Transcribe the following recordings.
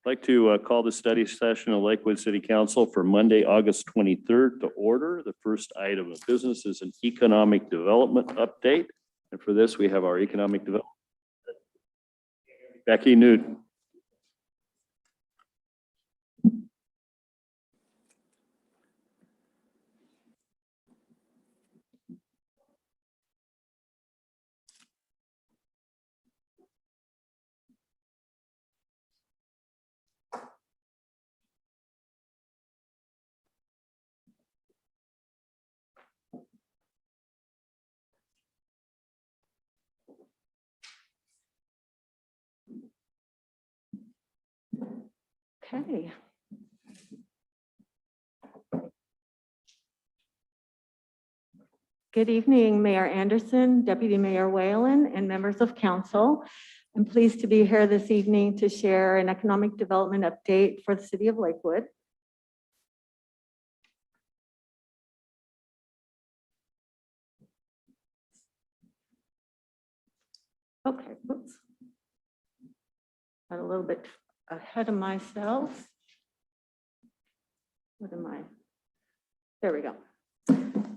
I'd like to call the study session of Lakewood City Council for Monday, August 23rd to order. The first item of business is an economic development update. And for this, we have our economic development. Becky Newton. Okay. Good evening, Mayor Anderson, Deputy Mayor Whalen, and members of council. I'm pleased to be here this evening to share an economic development update for the city of Lakewood. Okay, oops. Got a little bit ahead of myself. What am I? There we go.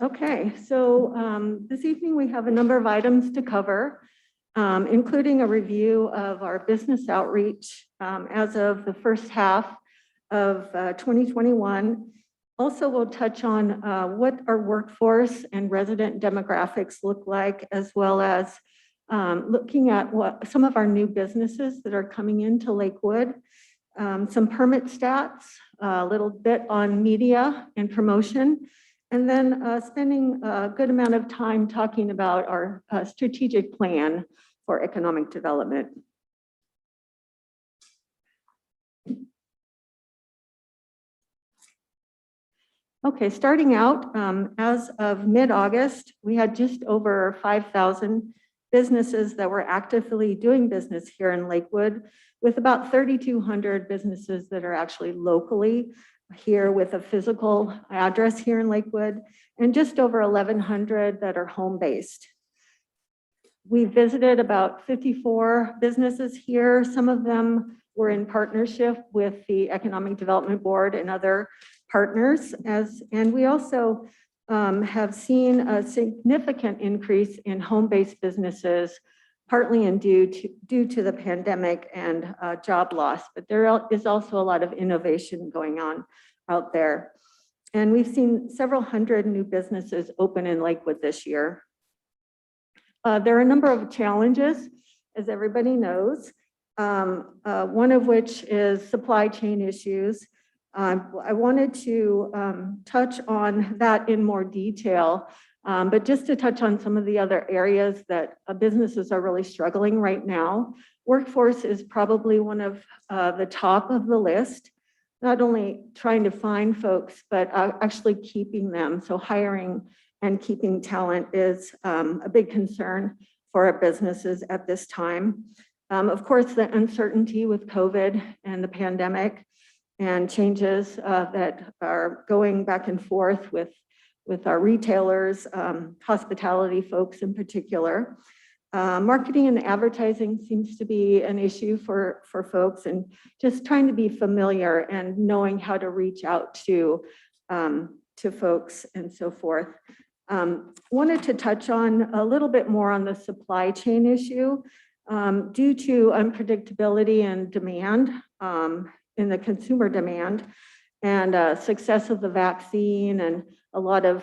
Okay, so this evening we have a number of items to cover, including a review of our business outreach as of the first half of 2021. Also, we'll touch on what our workforce and resident demographics look like, as well as looking at what some of our new businesses that are coming into Lakewood, some permit stats, a little bit on media and promotion, and then spending a good amount of time talking about our strategic plan for economic development. Okay, starting out, as of mid-August, we had just over 5,000 businesses that were actively doing business here in Lakewood, with about 3,200 businesses that are actually locally here with a physical address here in Lakewood, and just over 1,100 that are home-based. We visited about 54 businesses here. Some of them were in partnership with the Economic Development Board and other partners, and we also have seen a significant increase in home-based businesses, partly due to the pandemic and job loss, but there is also a lot of innovation going on out there. And we've seen several hundred new businesses open in Lakewood this year. There are a number of challenges, as everybody knows, one of which is supply chain issues. I wanted to touch on that in more detail, but just to touch on some of the other areas that businesses are really struggling right now. Workforce is probably one of the top of the list, not only trying to find folks, but actually keeping them. So hiring and keeping talent is a big concern for our businesses at this time. Of course, the uncertainty with COVID and the pandemic and changes that are going back and forth with our retailers, hospitality folks in particular. Marketing and advertising seems to be an issue for folks, and just trying to be familiar and knowing how to reach out to folks and so forth. Wanted to touch on a little bit more on the supply chain issue. Due to unpredictability and demand, in the consumer demand, and success of the vaccine, and a lot of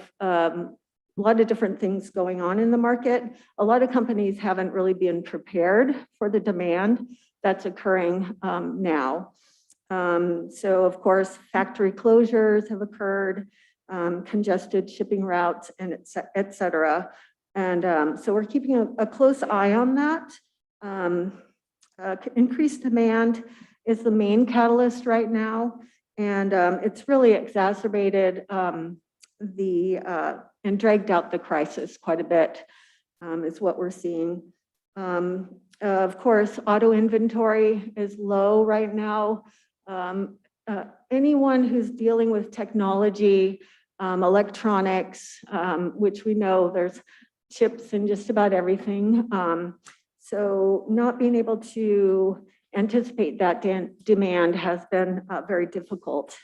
different things going on in the market, a lot of companies haven't really been prepared for the demand that's occurring now. So of course, factory closures have occurred, congested shipping routes, and et cetera. And so we're keeping a close eye on that. Increased demand is the main catalyst right now, and it's really exacerbated and dragged out the crisis quite a bit, is what we're seeing. Of course, auto inventory is low right now. Anyone who's dealing with technology, electronics, which we know there's chips in just about everything. So not being able to anticipate that demand has been very difficult.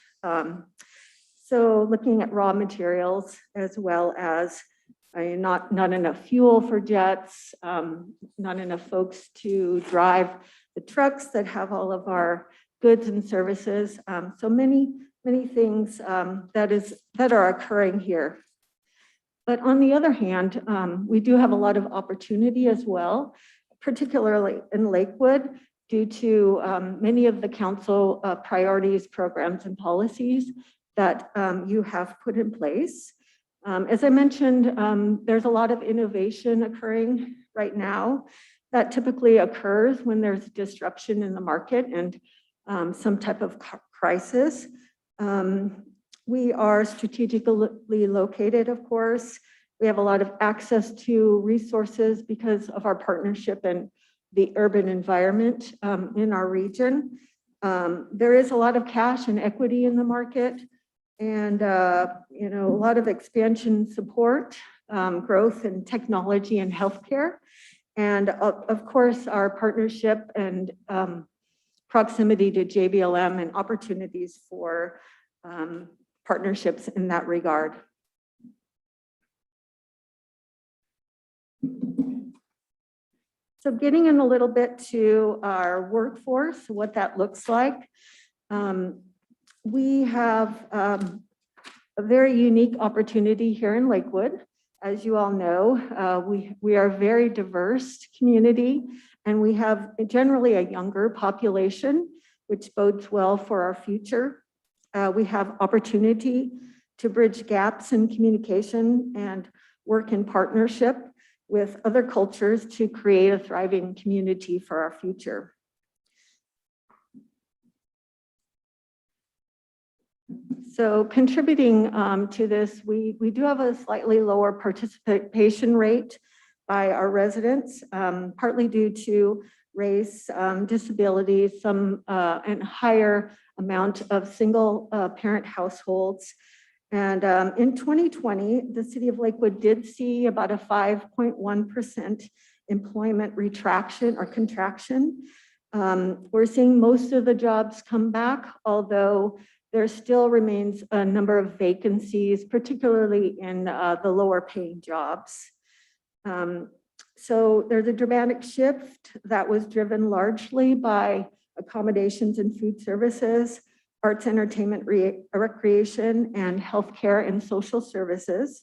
So looking at raw materials as well as not enough fuel for jets, not enough folks to drive the trucks that have all of our goods and services. So many things that are occurring here. But on the other hand, we do have a lot of opportunity as well, particularly in Lakewood, due to many of the council priorities, programs, and policies that you have put in place. As I mentioned, there's a lot of innovation occurring right now that typically occurs when there's disruption in the market and some type of crisis. We are strategically located, of course. We have a lot of access to resources because of our partnership and the urban environment in our region. There is a lot of cash and equity in the market, and a lot of expansion support, growth in technology and healthcare, and of course our partnership and proximity to JBLM and opportunities for partnerships in that regard. So getting in a little bit to our workforce, what that looks like. We have a very unique opportunity here in Lakewood. As you all know, we are a very diverse community, and we have generally a younger population, which bodes well for our future. We have opportunity to bridge gaps in communication and work in partnership with other cultures to create a thriving community for our future. So contributing to this, we do have a slightly lower participation rate by our residents, partly due to race, disability, and higher amount of single parent households. And in 2020, the city of Lakewood did see about a 5.1% employment retraction or contraction. We're seeing most of the jobs come back, although there still remains a number of vacancies, particularly in the lower paying jobs. So there's a dramatic shift that was driven largely by accommodations and food services, arts, entertainment, recreation, and healthcare and social services.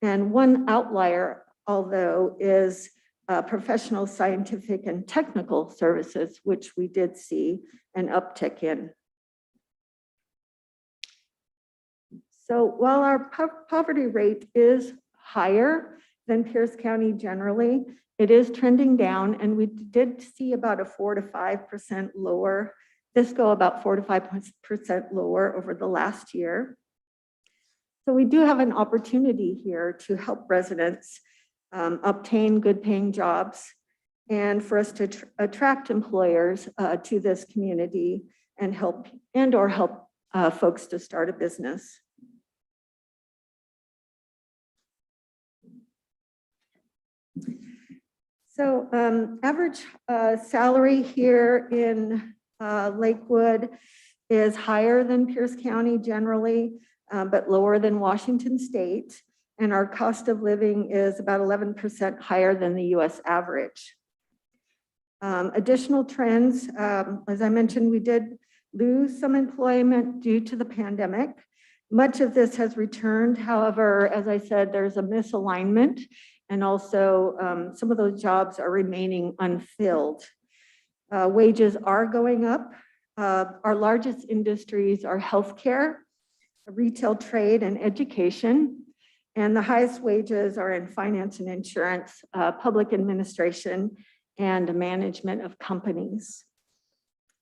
And one outlier, although, is professional, scientific, and technical services, which we did see an uptick in. So while our poverty rate is higher than Pierce County generally, it is trending down, and we did see about a 4 to 5% lower. This go about 4 to 5% lower over the last year. So we do have an opportunity here to help residents obtain good paying jobs and for us to attract employers to this community and help folks to start a business. So average salary here in Lakewood is higher than Pierce County generally, but lower than Washington State. And our cost of living is about 11% higher than the US average. Additional trends, as I mentioned, we did lose some employment due to the pandemic. Much of this has returned. However, as I said, there's a misalignment, and also some of those jobs are remaining unfilled. Wages are going up. Our largest industries are healthcare, retail, trade, and education. And the highest wages are in finance and insurance, public administration, and management of companies.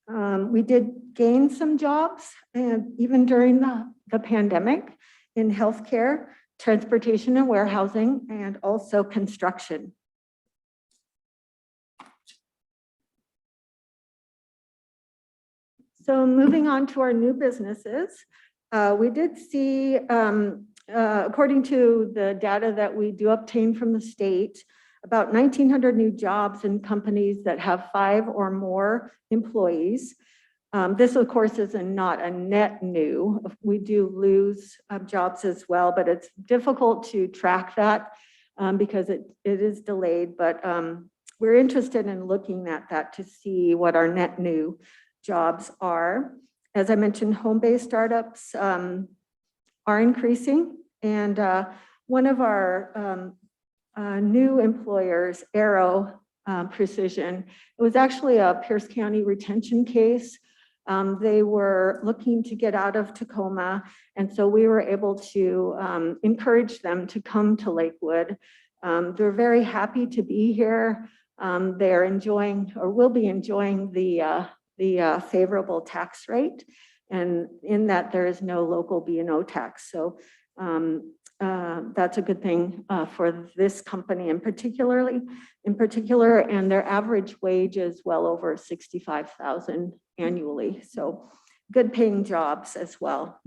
We did gain some jobs, and even during the pandemic, in healthcare, transportation and warehousing, and also construction. So moving on to our new businesses, we did see, according to the data that we do obtain from the state, about 1,900 new jobs in companies that have 5 or more employees. This, of course, is not a net new. We do lose jobs as well, but it's difficult to track that because it is delayed. But we're interested in looking at that to see what our net new jobs are. As I mentioned, home-based startups are increasing. And one of our new employers, Aero Precision, it was actually a Pierce County retention case. They were looking to get out of Tacoma, and so we were able to encourage them to come to Lakewood. They're very happy to be here. They're enjoying, or will be enjoying, the favorable tax rate, and in that there is no local B&O tax. So that's a good thing for this company in particular, and their average wage is well over $65,000 annually. So good paying jobs as well.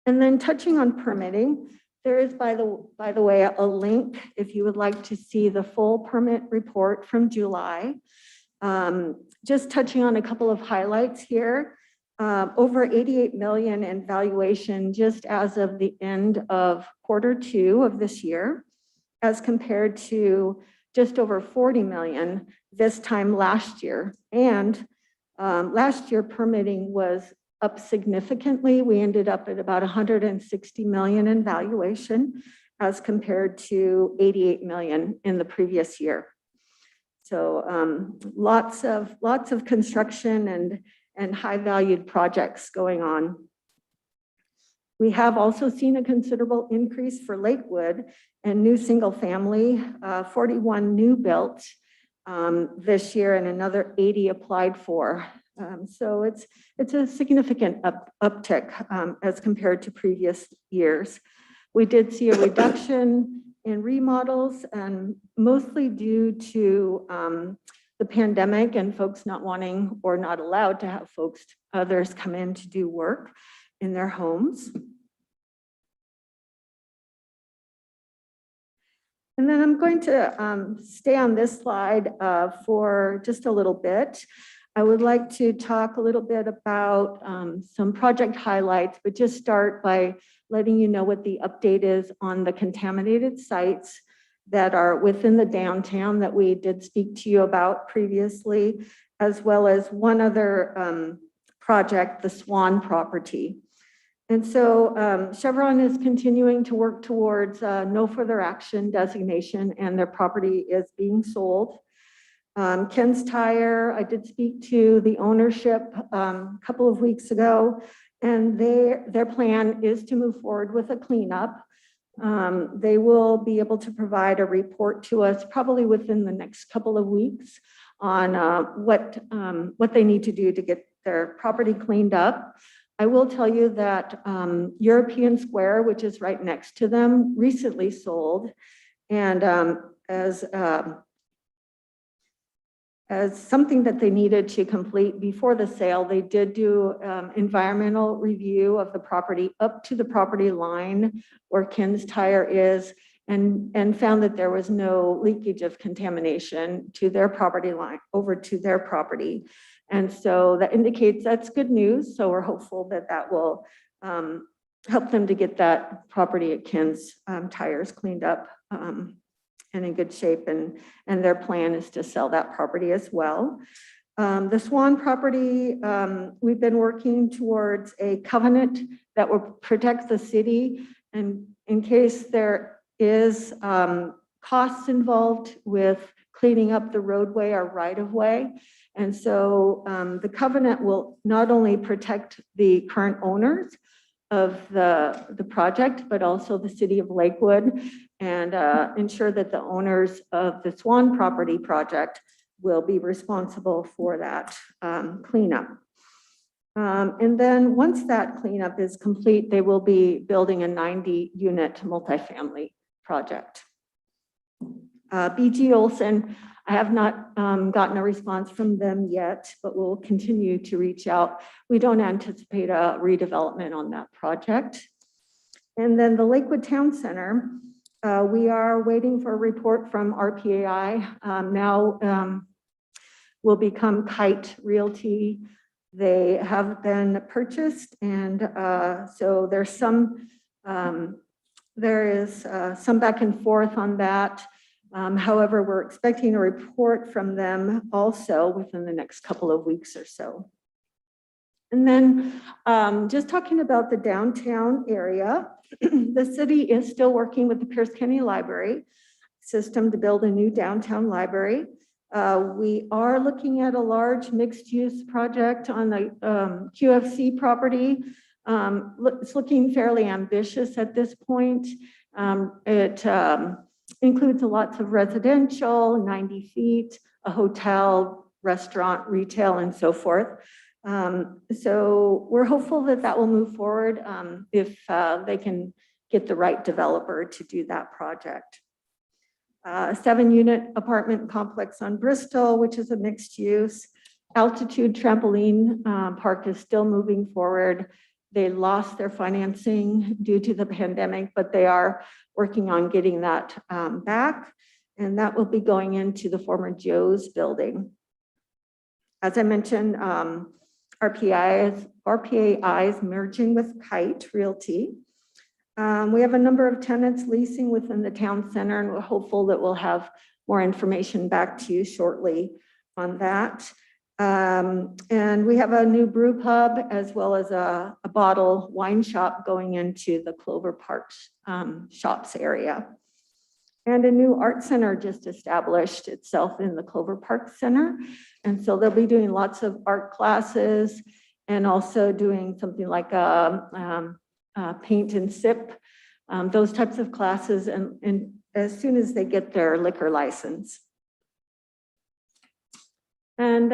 And then touching on permitting, there is, by the way, a link if you would like to see the full permit report from July. Just touching on a couple of highlights here. Over 88 million in valuation just as of the end of Q2 of this year, as compared to just over 40 million this time last year. And last year permitting was up significantly. We ended up at about 160 million in valuation as compared to 88 million in the previous year. So lots of construction and high valued projects going on. We have also seen a considerable increase for Lakewood and new single family, 41 new built this year and another 80 applied for. So it's a significant uptick as compared to previous years. We did see a reduction in remodels, and mostly due to the pandemic and folks not wanting or not allowed to have others come in to do work in their homes. And then I'm going to stay on this slide for just a little bit. I would like to talk a little bit about some project highlights, but just start by letting you know what the update is on the contaminated sites that are within the downtown that we did speak to you about previously, as well as one other project, the Swan property. And so Chevron is continuing to work towards no further action designation, and their property is being sold. Ken's Tire, I did speak to the ownership a couple of weeks ago, and their plan is to move forward with a cleanup. They will be able to provide a report to us probably within the next couple of weeks on what they need to do to get their property cleaned up. I will tell you that European Square, which is right next to them, recently sold, and as something that they needed to complete before the sale, they did do environmental review of the property up to the property line where Ken's Tire is, and found that there was no leakage of contamination to their property line over to their property. And so that indicates that's good news. So we're hopeful that that will help them to get that property at Ken's Tires cleaned up and in good shape, and their plan is to sell that property as well. The Swan property, we've been working towards a covenant that will protect the city, and in case there is costs involved with cleaning up the roadway or right-of-way. And so the covenant will not only protect the current owners of the project, but also the city of Lakewood, and ensure that the owners of the Swan property project will be responsible for that cleanup. And then once that cleanup is complete, they will be building a 90-unit multifamily project. BG Olson, I have not gotten a response from them yet, but we'll continue to reach out. We don't anticipate a redevelopment on that project. And then the Lakewood Town Center, we are waiting for a report from RPAI. Now will become Kite Realty. They have been purchased, and so there's some, there is some back and forth on that. However, we're expecting a report from them also within the next couple of weeks or so. And then just talking about the downtown area, the city is still working with the Pierce County Library system to build a new downtown library. We are looking at a large mixed-use project on the QFC property. It's looking fairly ambitious at this point. It includes lots of residential, 90 feet, a hotel, restaurant, retail, and so forth. So we're hopeful that that will move forward if they can get the right developer to do that project. A 7-unit apartment complex on Bristol, which is a mixed use. Altitude Trampoline Park is still moving forward. They lost their financing due to the pandemic, but they are working on getting that back. And that will be going into the former Joe's building. As I mentioned, RPAI is merging with Kite Realty. We have a number of tenants leasing within the town center, and we're hopeful that we'll have more information back to you shortly on that. And we have a new brew pub as well as a bottle wine shop going into the Clover Park shops area. And a new art center just established itself in the Clover Park Center. And so they'll be doing lots of art classes and also doing something like a paint and sip, those types of classes, and as soon as they get their liquor license. And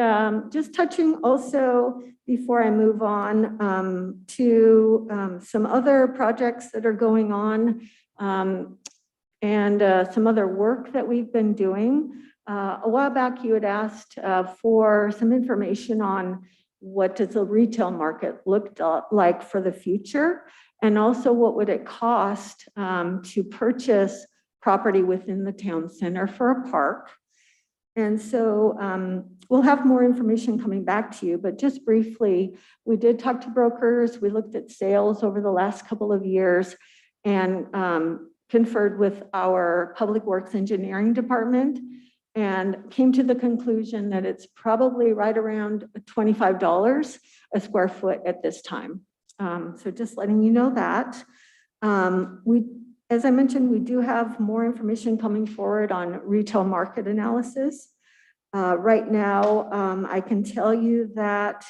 just touching also, before I move on, to some other projects that are going on, and some other work that we've been doing. A while back, you had asked for some information on what does the retail market look like for the future, and also what would it cost to purchase property within the town center for a park. And so we'll have more information coming back to you, but just briefly, we did talk to brokers. We looked at sales over the last couple of years and conferred with our Public Works Engineering Department and came to the conclusion that it's probably right around $25 a square foot at this time. So just letting you know that. As I mentioned, we do have more information coming forward on retail market analysis. Right now, I can tell you that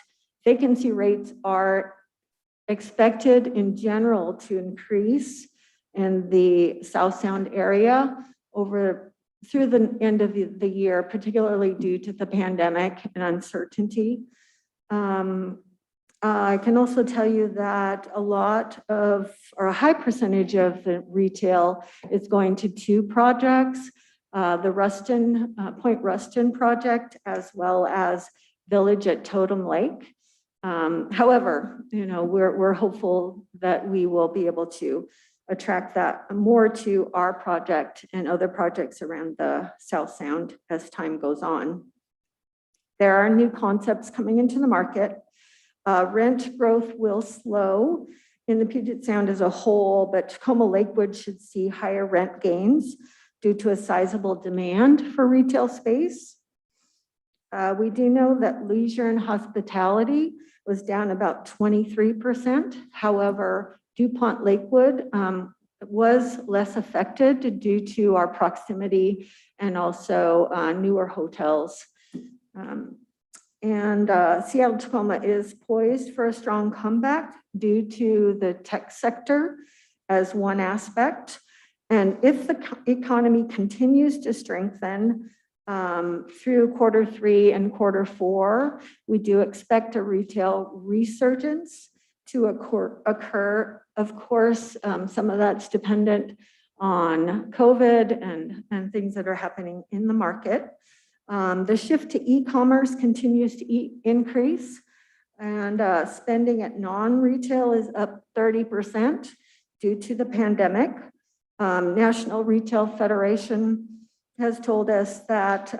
vacancy rates are expected in general to increase in the South Sound area through the end of the year, particularly due to the pandemic and uncertainty. I can also tell you that a high percentage of the retail is going to 2 projects, the Point Ruston project, as well as Village at Totem Lake. However, we're hopeful that we will be able to attract that more to our project and other projects around the South Sound as time goes on. There are new concepts coming into the market. Rent growth will slow in the Puget Sound as a whole, but Tacoma Lakewood should see higher rent gains due to a sizable demand for retail space. We do know that leisure and hospitality was down about 23%. However, DuPont Lakewood was less affected due to our proximity and also newer hotels. Seattle Tacoma is poised for a strong comeback due to the tech sector as one aspect. And if the economy continues to strengthen through Q3 and Q4, we do expect a retail resurgence to occur. Of course, some of that's dependent on COVID and things that are happening in the market. The shift to e-commerce continues to increase, and spending at non-retail is up 30%. due to the pandemic. National Retail Federation has told us that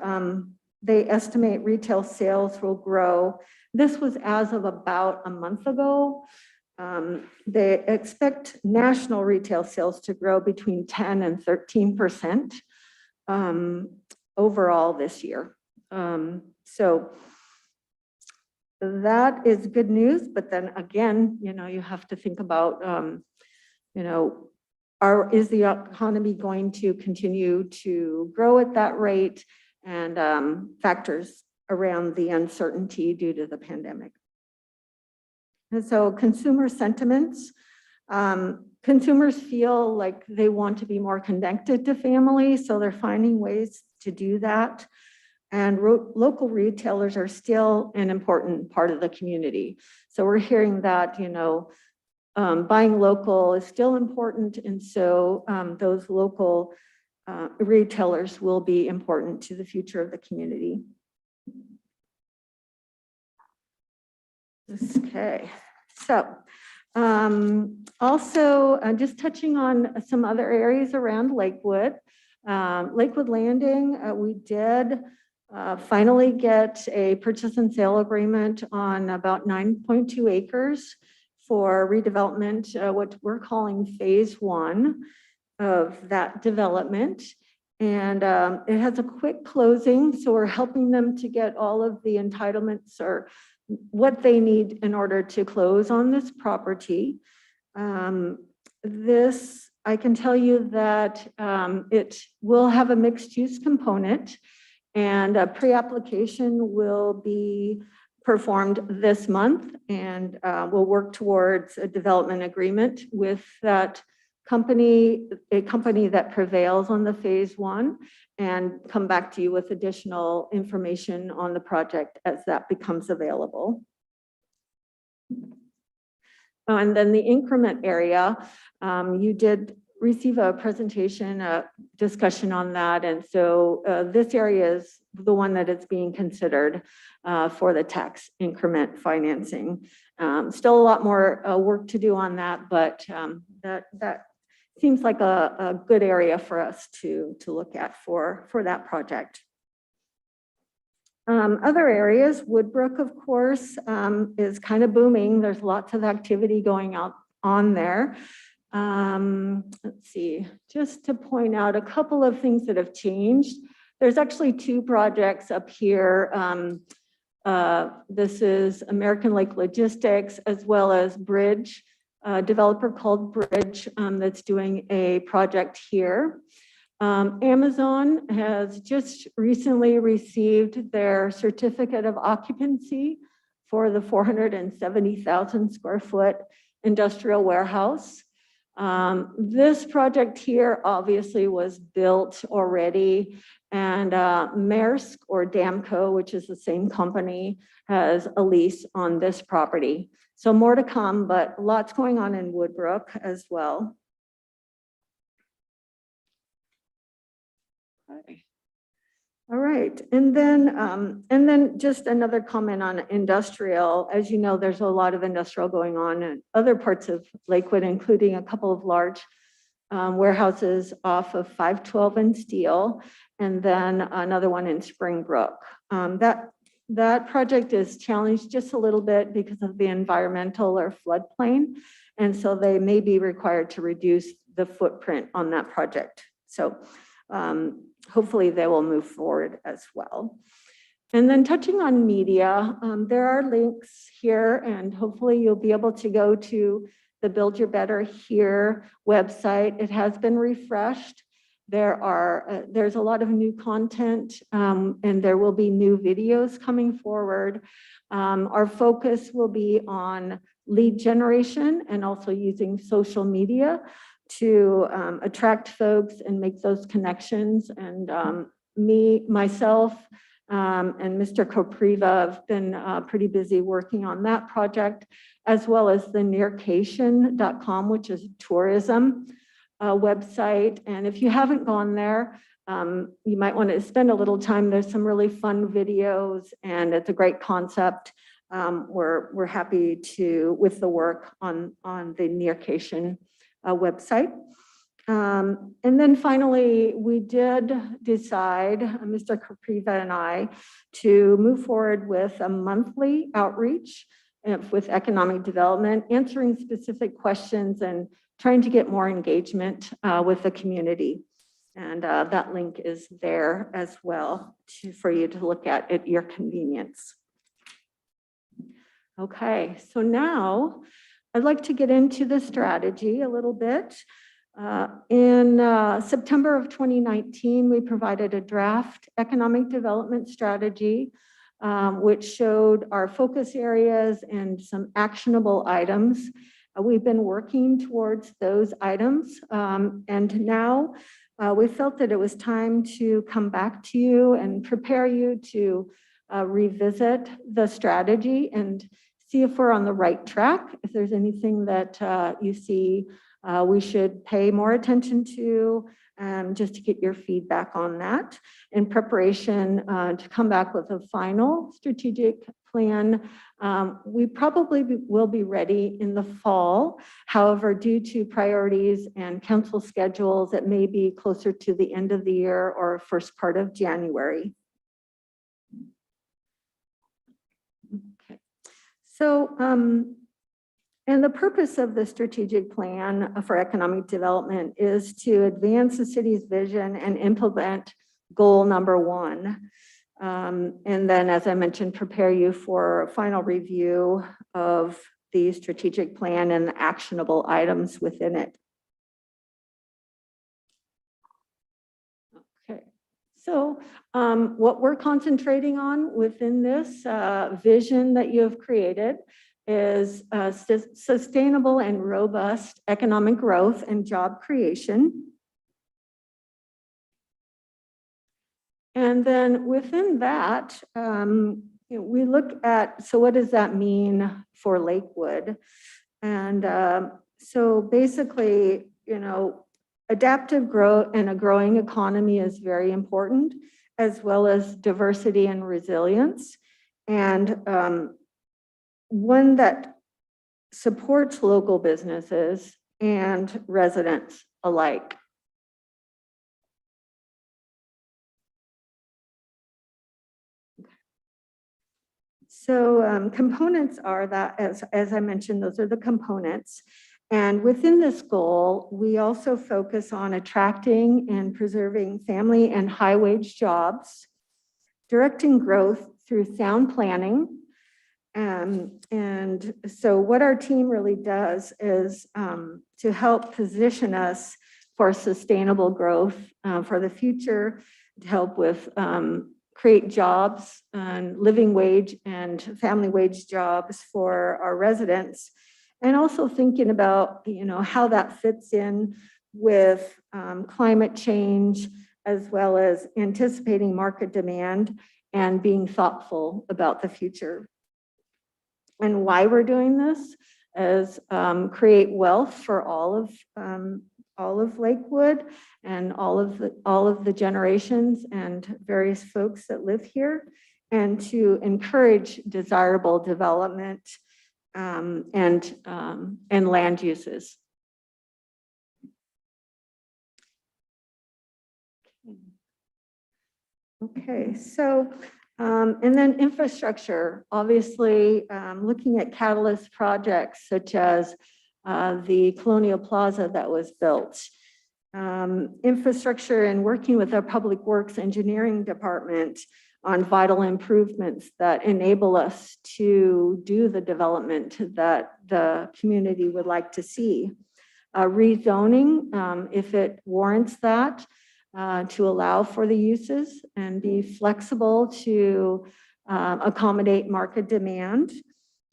they estimate retail sales will grow. This was as of about a month ago. They expect national retail sales to grow between 10 and 13% overall this year. So that is good news, but then again, you have to think about, is the economy going to continue to grow at that rate, and factors around the uncertainty due to the pandemic. And so consumer sentiments, consumers feel like they want to be more connected to family, so they're finding ways to do that. And local retailers are still an important part of the community. So we're hearing that, buying local is still important. And so those local retailers will be important to the future of the community. Okay, so also just touching on some other areas around Lakewood. Lakewood Landing, we did finally get a purchase and sale agreement on about 9.2 acres for redevelopment, what we're calling phase 1 of that development. And it has a quick closing, so we're helping them to get all of the entitlements or what they need in order to close on this property. This, I can tell you that it will have a mixed use component, and a pre-application will be performed this month, and we'll work towards a development agreement with that company, a company that prevails on the phase 1, and come back to you with additional information on the project as that becomes available. And then the increment area, you did receive a presentation, a discussion on that. And so this area is the one that is being considered for the tax increment financing. Still a lot more work to do on that, but that seems like a good area for us to look at for that project. Other areas, Woodbrook, of course, is kind of booming. There's lots of activity going on there. Let's see, just to point out a couple of things that have changed. There's actually 2 projects up here. This is American Lake Logistics, as well as Bridge, a developer called Bridge that's doing a project here. Amazon has just recently received their certificate of occupancy for the 470,000 square foot industrial warehouse. This project here obviously was built already, and Maersk, or Damco, which is the same company, has a lease on this property. So more to come, but lots going on in Woodbrook as well. Okay. All right, and then just another comment on industrial. As you know, there's a lot of industrial going on in other parts of Lakewood, including a couple of large warehouses off of 512 and Steel, and then another one in Springbrook. That project is challenged just a little bit because of the environmental or floodplain, and so they may be required to reduce the footprint on that project. So hopefully they will move forward as well. And then touching on media, there are links here, and hopefully you'll be able to go to the Build Your Better Here website. It has been refreshed. There's a lot of new content, and there will be new videos coming forward. Our focus will be on lead generation and also using social media to attract folks and make those connections. And myself, and Mr. Kopriva have been pretty busy working on that project, as well as the nearcation.com, which is tourism website. And if you haven't gone there, you might want to spend a little time. There's some really fun videos, and it's a great concept. We're happy to with the work on the nearcation website. And then finally, we did decide, Mr. Capriva and I, to move forward with a monthly outreach with economic development, answering specific questions and trying to get more engagement with the community. And that link is there as well for you to look at your convenience. Okay, so now I'd like to get into the strategy a little bit. In September of 2019, we provided a draft economic development strategy, which showed our focus areas and some actionable items. We've been working towards those items, and now we felt that it was time to come back to you and prepare you to revisit the strategy and see if we're on the right track, if there's anything that you see we should pay more attention to, just to get your feedback on that in preparation to come back with a final strategic plan. We probably will be ready in the fall. However, due to priorities and council schedules, it may be closer to the end of the year or first part of January. Okay. So, and the purpose of the strategic plan for economic development is to advance the city's vision and implement goal number 1. And then, as I mentioned, prepare you for a final review of the strategic plan and the actionable items within it. Okay, so what we're concentrating on within this vision that you have created is sustainable and robust economic growth and job creation. And then within that, we look at, so what does that mean for Lakewood? And so basically, adaptive growth and a growing economy is very important, as well as diversity and resilience. And one that supports local businesses and residents alike. So components are that, as I mentioned, those are the components. And within this goal, we also focus on attracting and preserving family and high-wage jobs, directing growth through sound planning. And so what our team really does is to help position us for sustainable growth for the future, to help with create jobs and living wage and family wage jobs for our residents. And also thinking about, how that fits in with climate change, as well as anticipating market demand and being thoughtful about the future. And why we're doing this is create wealth for all of Lakewood and all of the generations and various folks that live here, and to encourage desirable development and land uses. Okay, so and then infrastructure, obviously looking at catalyst projects such as the Colonial Plaza that was built. Infrastructure and working with our Public Works Engineering Department on vital improvements that enable us to do the development that the community would like to see. Rezoning, if it warrants that, to allow for the uses and be flexible to accommodate market demand,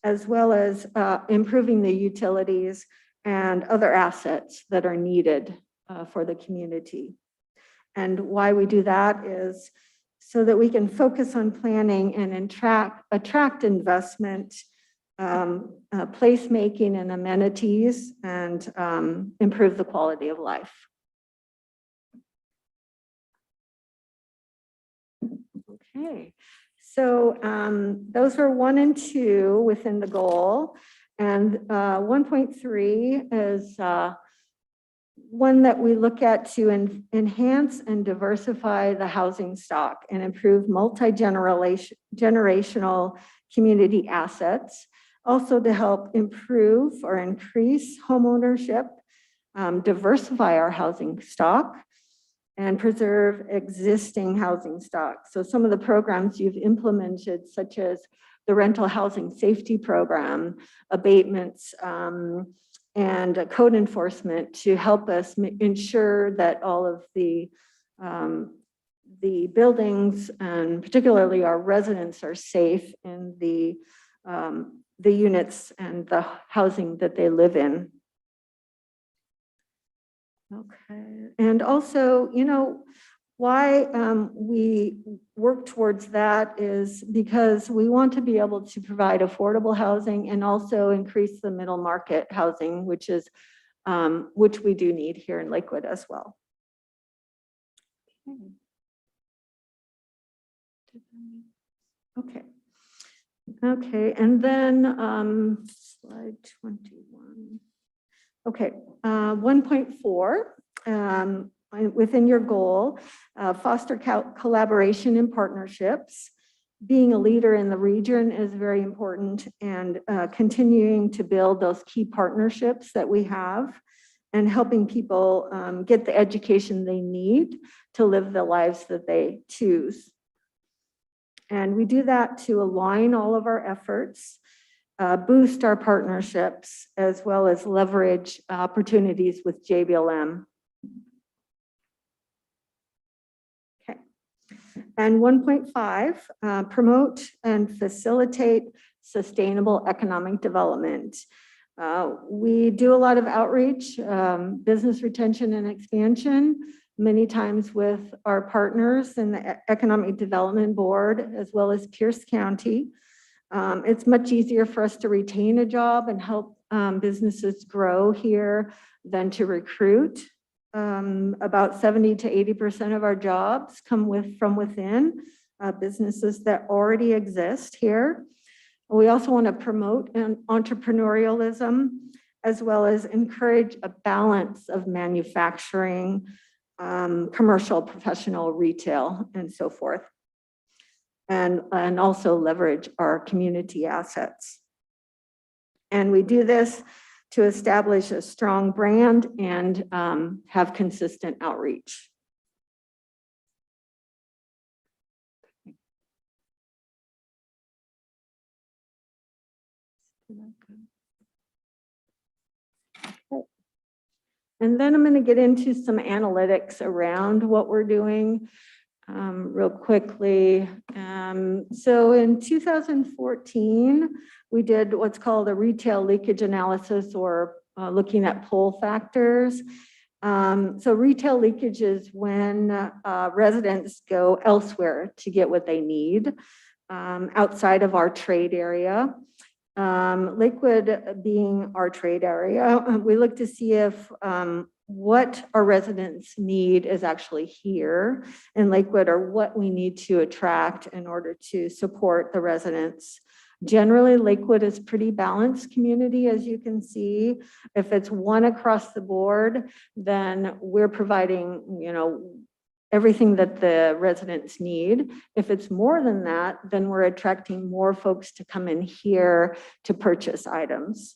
as well as improving the utilities and other assets that are needed for the community. And why we do that is so that we can focus on planning and attract investment, placemaking and amenities, and improve the quality of life. Okay, so those are 1 and 2 within the goal, and 1.3 is one that we look at to enhance and diversify the housing stock and improve multi-generational community assets. Also to help improve or increase homeownership, diversify our housing stock, and preserve existing housing stock. So some of the programs you've implemented, such as the rental housing safety program, abatements, and code enforcement to help us ensure that all of the buildings and particularly our residents are safe in the units and the housing that they live in. Okay, and also, you know, why we work towards that is because we want to be able to provide affordable housing and also increase the middle market housing, which we do need here in Lakewood as well. Okay. Okay, and then slide 21. Okay, 1.4, within your goal, foster collaboration and partnerships. Being a leader in the region is very important, and continuing to build those key partnerships that we have and helping people get the education they need to live the lives that they choose. And we do that to align all of our efforts, boost our partnerships, as well as leverage opportunities with JBLM. Okay. And 1.5, promote and facilitate sustainable economic development. We do a lot of outreach, business retention and expansion, many times with our partners in the Economic Development Board, as well as Pierce County. It's much easier for us to retain a job and help businesses grow here than to recruit. About 70 to 80% of our jobs come from within businesses that already exist here. We also want to promote entrepreneurialism, as well as encourage a balance of manufacturing, commercial, professional, retail, and so forth. And also leverage our community assets. And we do this to establish a strong brand and have consistent outreach. And then I'm going to get into some analytics around what we're doing real quickly. So in 2014, we did what's called a retail leakage analysis, or looking at pull factors. So retail leakage is when residents go elsewhere to get what they need outside of our trade area. Lakewood being our trade area, we look to see if what our residents need is actually here in Lakewood, or what we need to attract in order to support the residents. Generally, Lakewood is pretty balanced community, as you can see. If it's one across the board, then we're providing, you know, everything that the residents need. If it's more than that, then we're attracting more folks to come in here to purchase items.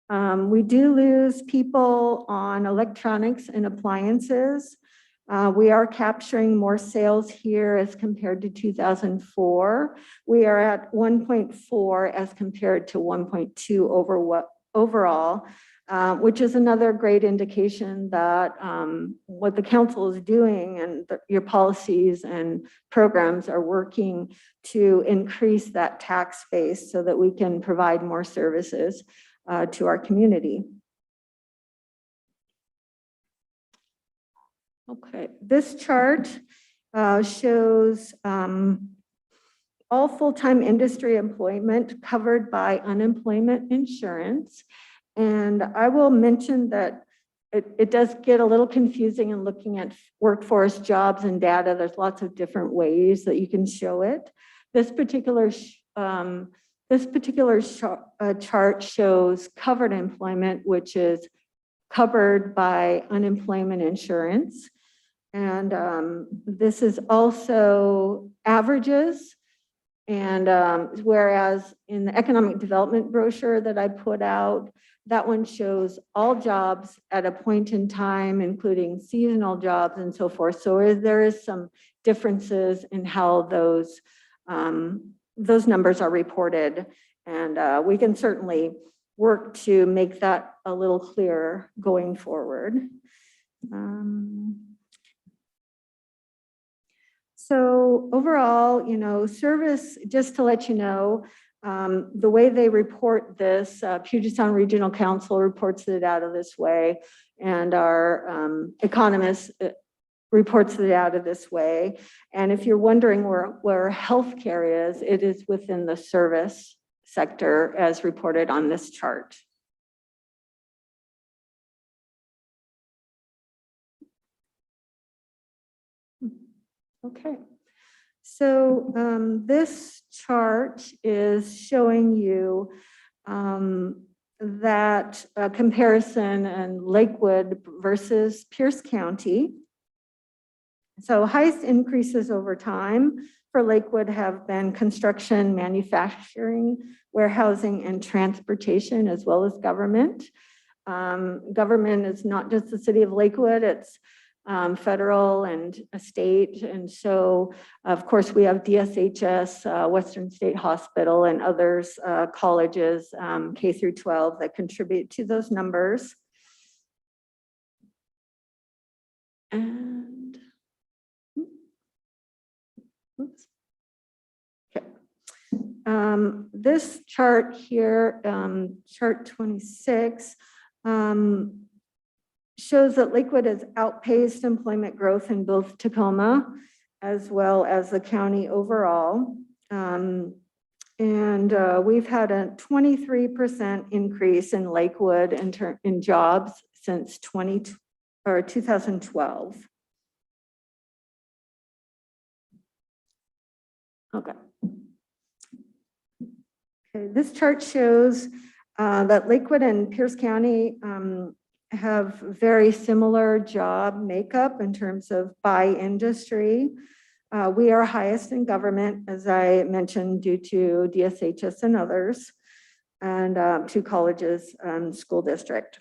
We do lose people on electronics and appliances. We are capturing more sales here as compared to 2004. We are at 1.4 as compared to 1.2 overall, which is another great indication that what the council is doing and your policies and programs are working to increase that tax base so that we can provide more services to our community. Okay, this chart shows all full-time industry employment covered by unemployment insurance. And I will mention that it does get a little confusing in looking at workforce jobs and data. There's lots of different ways that you can show it. This particular This particular chart shows covered employment, which is covered by unemployment insurance. And this is also averages. And whereas in the economic development brochure that I put out, that one shows all jobs at a point in time, including seasonal jobs and so forth. So there is some differences in how those numbers are reported. And we can certainly work to make that a little clearer going forward. So overall, service, just to let you know, the way they report this, Puget Sound Regional Council reports it out of this way, and our economist reports it out of this way. And if you're wondering where healthcare is, it is within the service sector as reported on this chart. Okay, so this chart is showing you that comparison in Lakewood versus Pierce County. So highest increases over time for Lakewood have been construction, manufacturing, warehousing, and transportation, as well as government. Government is not just the city of Lakewood, it's federal and state. And so, of course, we have DSHS, Western State Hospital, and others, colleges, K through 12, that contribute to those numbers. And, oops. Okay. This chart here, chart 26, shows that Lakewood has outpaced employment growth in both Tacoma as well as the county overall. We've had a 23% increase in Lakewood in jobs since 2012. Okay. Okay, this chart shows that Lakewood and Pierce County have very similar job makeup in terms of by industry. We are highest in government, as I mentioned, due to DSHS and others, and 2 colleges and school district.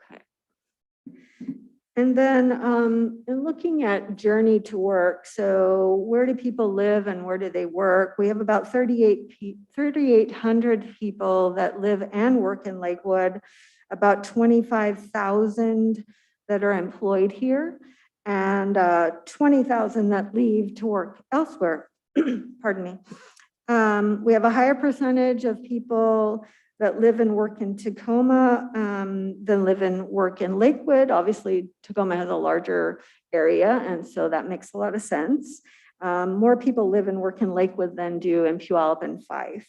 Okay. And then in looking at journey to work, so where do people live and where do they work? We have about 3,800 people that live and work in Lakewood, about 25,000 that are employed here, and 20,000 that leave to work elsewhere. Pardon me. We have a higher percentage of people that live and work in Tacoma than live and work in Lakewood. Obviously, Tacoma has a larger area, and so that makes a lot of sense. More people live and work in Lakewood than do in Puyallup and Fife.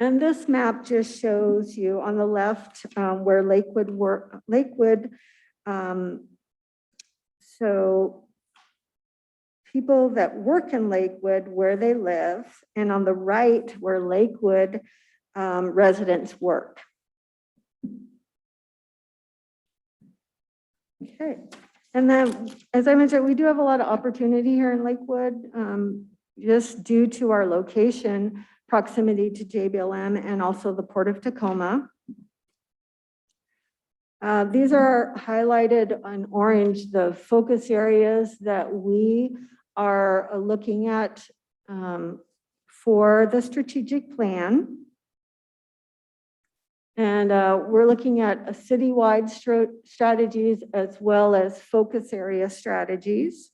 And this map just shows you on the left where Lakewood, so people that work in Lakewood, where they live, and on the right, where Lakewood residents work. Okay, and then, as I mentioned, we do have a lot of opportunity here in Lakewood, just due to our location, proximity to JBLM, and also the Port of Tacoma. These are highlighted in orange, the focus areas that we are looking at for the strategic plan. And we're looking at a citywide strategies as well as focus area strategies.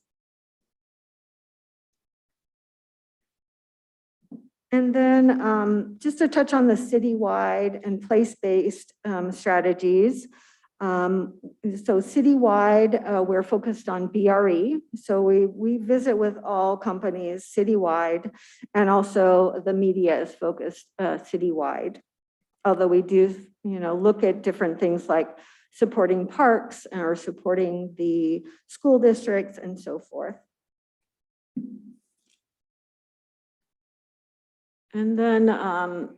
And then just to touch on the citywide and place-based strategies. So citywide, we're focused on BRE. So we visit with all companies citywide, and also the media is focused citywide. Although we do, look at different things like supporting parks or supporting the school districts and so forth. And then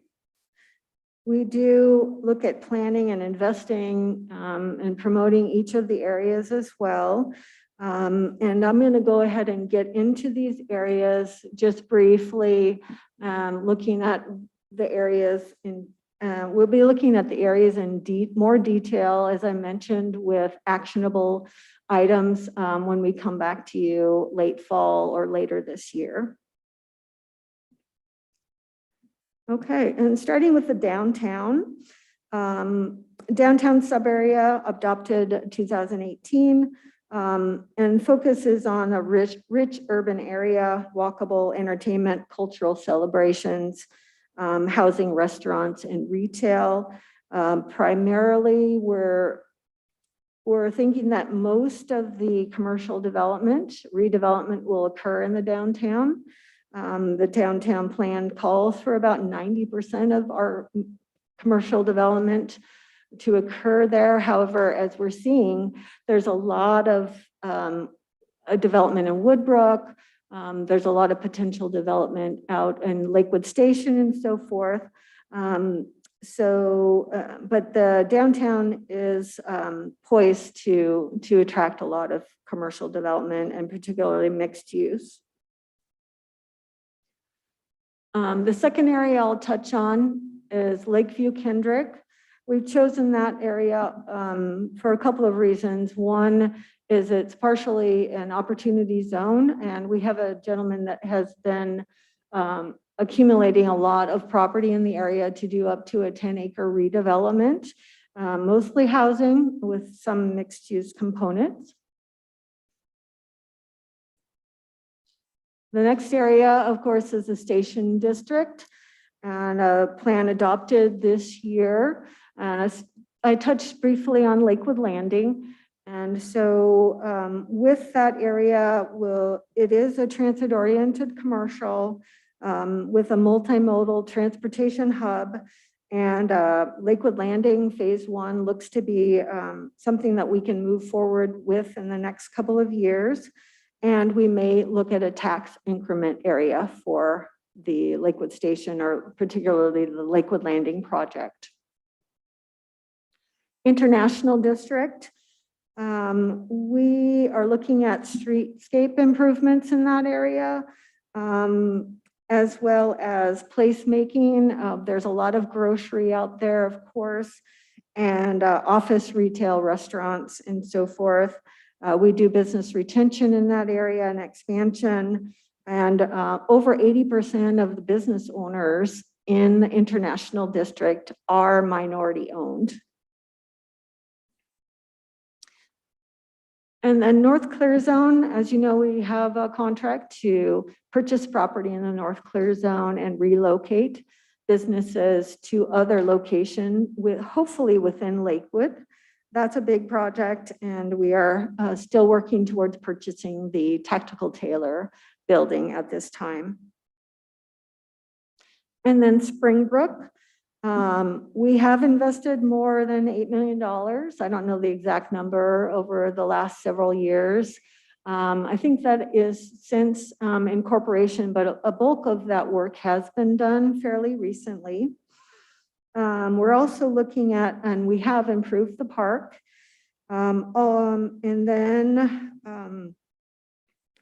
we do look at planning and investing and promoting each of the areas as well. And I'm going to go ahead and get into these areas just briefly, looking at the areas in, we'll be looking at the areas in more detail, as I mentioned, with actionable items when we come back to you late fall or later this year. Okay, and starting with the downtown. Downtown sub-area adopted 2018 and focuses on a rich urban area, walkable entertainment, cultural celebrations, housing, restaurants, and retail. Primarily, we're thinking that most of the commercial redevelopment will occur in the downtown. The downtown plan calls for about 90% of our commercial development to occur there. However, as we're seeing, there's a lot of development in Woodbrook. There's a lot of potential development out in Lakewood Station and so forth. But the downtown is poised to attract a lot of commercial development and particularly mixed use. The second area I'll touch on is Lakeview Kendrick. We've chosen that area for a couple of reasons. One is it's partially an opportunity zone, and we have a gentleman that has been accumulating a lot of property in the area to do up to a 10-acre redevelopment, mostly housing with some mixed-use components. The next area, of course, is the Station District, and a plan adopted this year. And I touched briefly on Lakewood Landing. And so with that area, it is a transit-oriented commercial with a multimodal transportation hub. And Lakewood Landing Phase 1 looks to be something that we can move forward with in the next couple of years. And we may look at a tax increment area for the Lakewood Station, or particularly the Lakewood Landing project. International District, we are looking at streetscape improvements in that area, as well as placemaking. There's a lot of grocery out there, of course, and office, retail, restaurants, and so forth. We do business retention in that area and expansion, and over 80% of the business owners in the International District are minority owned. And then North Clear Zone, as you know, we have a contract to purchase property in the North Clear Zone and relocate businesses to other locations, hopefully within Lakewood. That's a big project, and we are still working towards purchasing the Tactical Tailor building at this time. And then Springbrook, we have invested more than $8 million. I don't know the exact number over the last several years. I think that is since incorporation, but a bulk of that work has been done fairly recently. We're also looking at, and we have improved the park. And then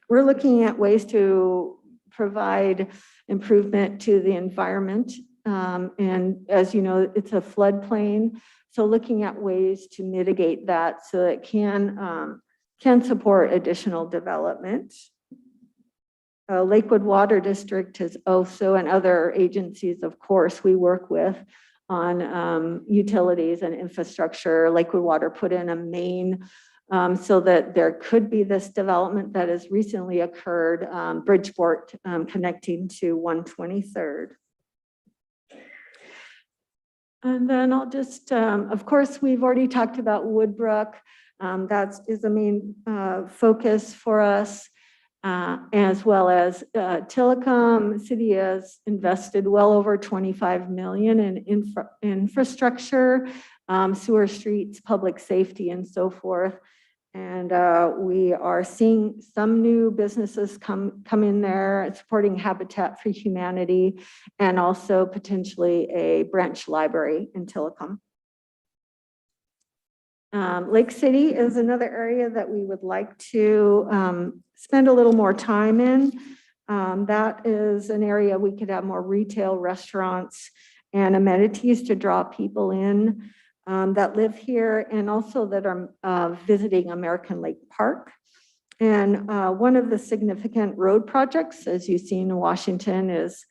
we're looking at ways to provide improvement to the environment. And as you know, it's a floodplain. So looking at ways to mitigate that so it can support additional development. Lakewood Water District has also, and other agencies, of course, we work with on utilities and infrastructure. Lakewood Water put in a main so that there could be this development that has recently occurred, Bridgeport connecting to 123rd. And then I'll just, of course, we've already talked about Woodbrook. That is the main focus for us. as well as Telecom. City has invested well over 25 million in infrastructure, sewer, streets, public safety, and so forth. And we are seeing some new businesses come in there, supporting Habitat for Humanity, and also potentially a branch library in Telecom. Lake City is another area that we would like to spend a little more time in. That is an area we could have more retail, restaurants, and amenities to draw people in that live here, and also that are visiting American Lake Park. And one of the significant road projects, as you've seen in Washington, is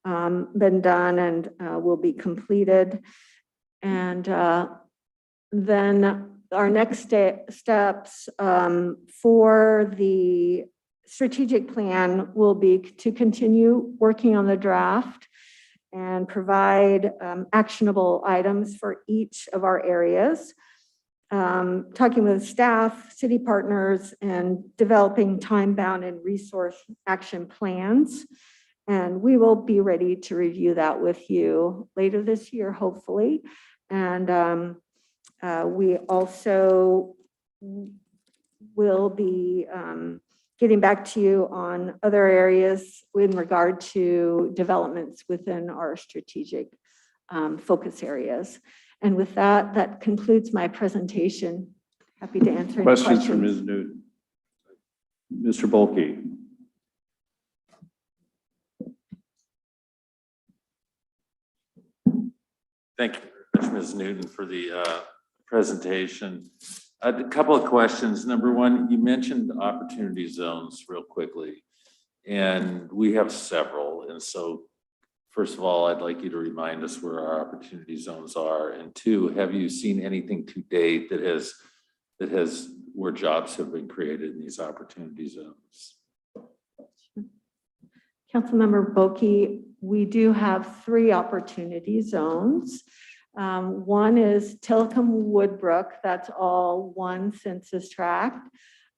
been done and will be completed. And then our next steps for the strategic plan will be to continue working on the draft and provide actionable items for each of our areas, talking with staff, city partners, and developing time-bound and resource action plans. And we will be ready to review that with you later this year, hopefully. And we also will be getting back to you on other areas in regard to developments within our strategic focus areas. And with that, that concludes my presentation. Happy to answer any questions. Questions from Ms. Newton. Mr. Bulkey. Thank you very much, Ms. Newton, for the presentation. A couple of questions. Number one, you mentioned opportunity zones real quickly, and we have several. And so, first of all, I'd like you to remind us where our opportunity zones are. And two, have you seen anything to date that has where jobs have been created in these opportunity zones? Councilmember Boki, we do have 3 opportunity zones. One is Telecom Woodbrook, that's all one census tract.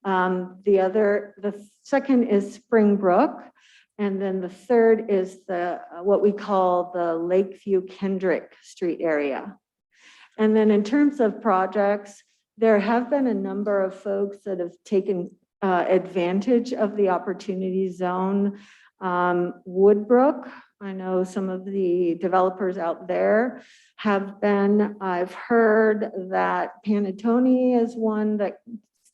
The second is Springbrook, and then the third is what we call the Lakeview Kendrick Street area. And then in terms of projects, there have been a number of folks that have taken advantage of the opportunity zone. Woodbrook, I know some of the developers out there have been. I've heard that Panettone is one that's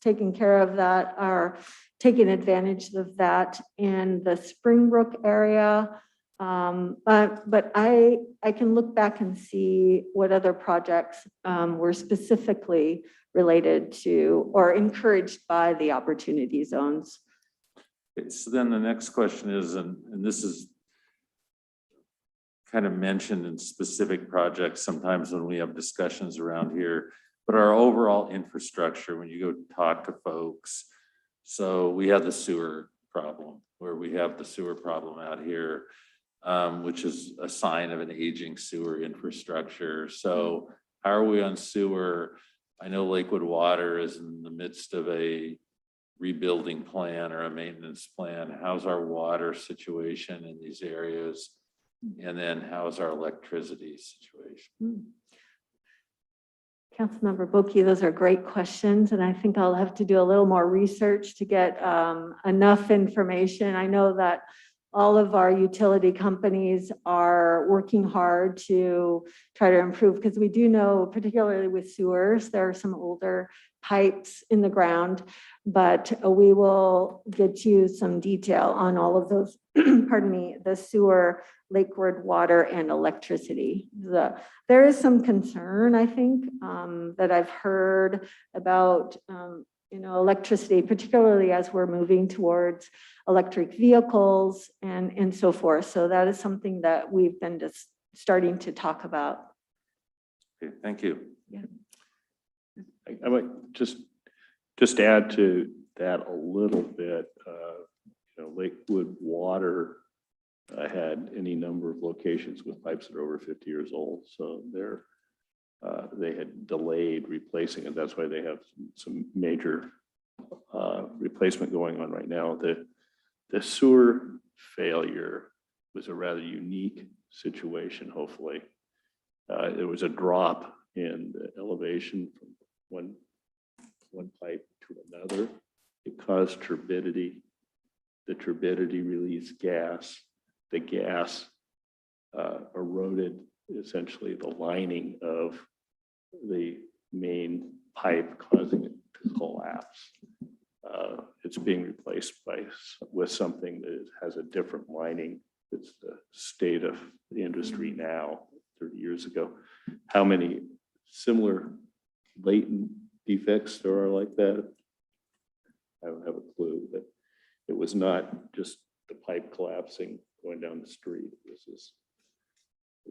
taking care of that, or taking advantage of that in the Springbrook area. But I can look back and see what other projects were specifically related to or encouraged by the opportunity zones. So then the next question is, and this is kind of mentioned in specific projects sometimes when we have discussions around here, but our overall infrastructure, when you go talk to folks, so we have the sewer problem, where we have the sewer problem out here, which is a sign of an aging sewer infrastructure. So how are we on sewer? I know Lakewood Water is in the midst of a rebuilding plan or a maintenance plan. How's our water situation in these areas? And then how's our electricity situation? Councilmember Boki, those are great questions, and I think I'll have to do a little more research to get enough information. I know that all of our utility companies are working hard to try to improve, because we do know, particularly with sewers, there are some older pipes in the ground, but we will get you some detail on all of those, pardon me, the sewer, Lakewood Water, and electricity. There is some concern, I think, that I've heard about electricity, particularly as we're moving towards electric vehicles and so forth. So that is something that we've been just starting to talk about. Okay, thank you. Yeah. I might just add to that a little bit. Lakewood Water had any number of locations with pipes that are over 50 years old, so they had delayed replacing it. That's why they have some major replacement going on right now. The sewer failure was a rather unique situation, hopefully. There was a drop in the elevation from one pipe to another. It caused turbidity. The turbidity released gas. The gas eroded essentially the lining of the main pipe, causing it to collapse. It's being replaced with something that has a different lining. It's the state of the industry now, 30 years ago. How many similar latent defects there are like that? I don't have a clue, but it was not just the pipe collapsing going down the street. It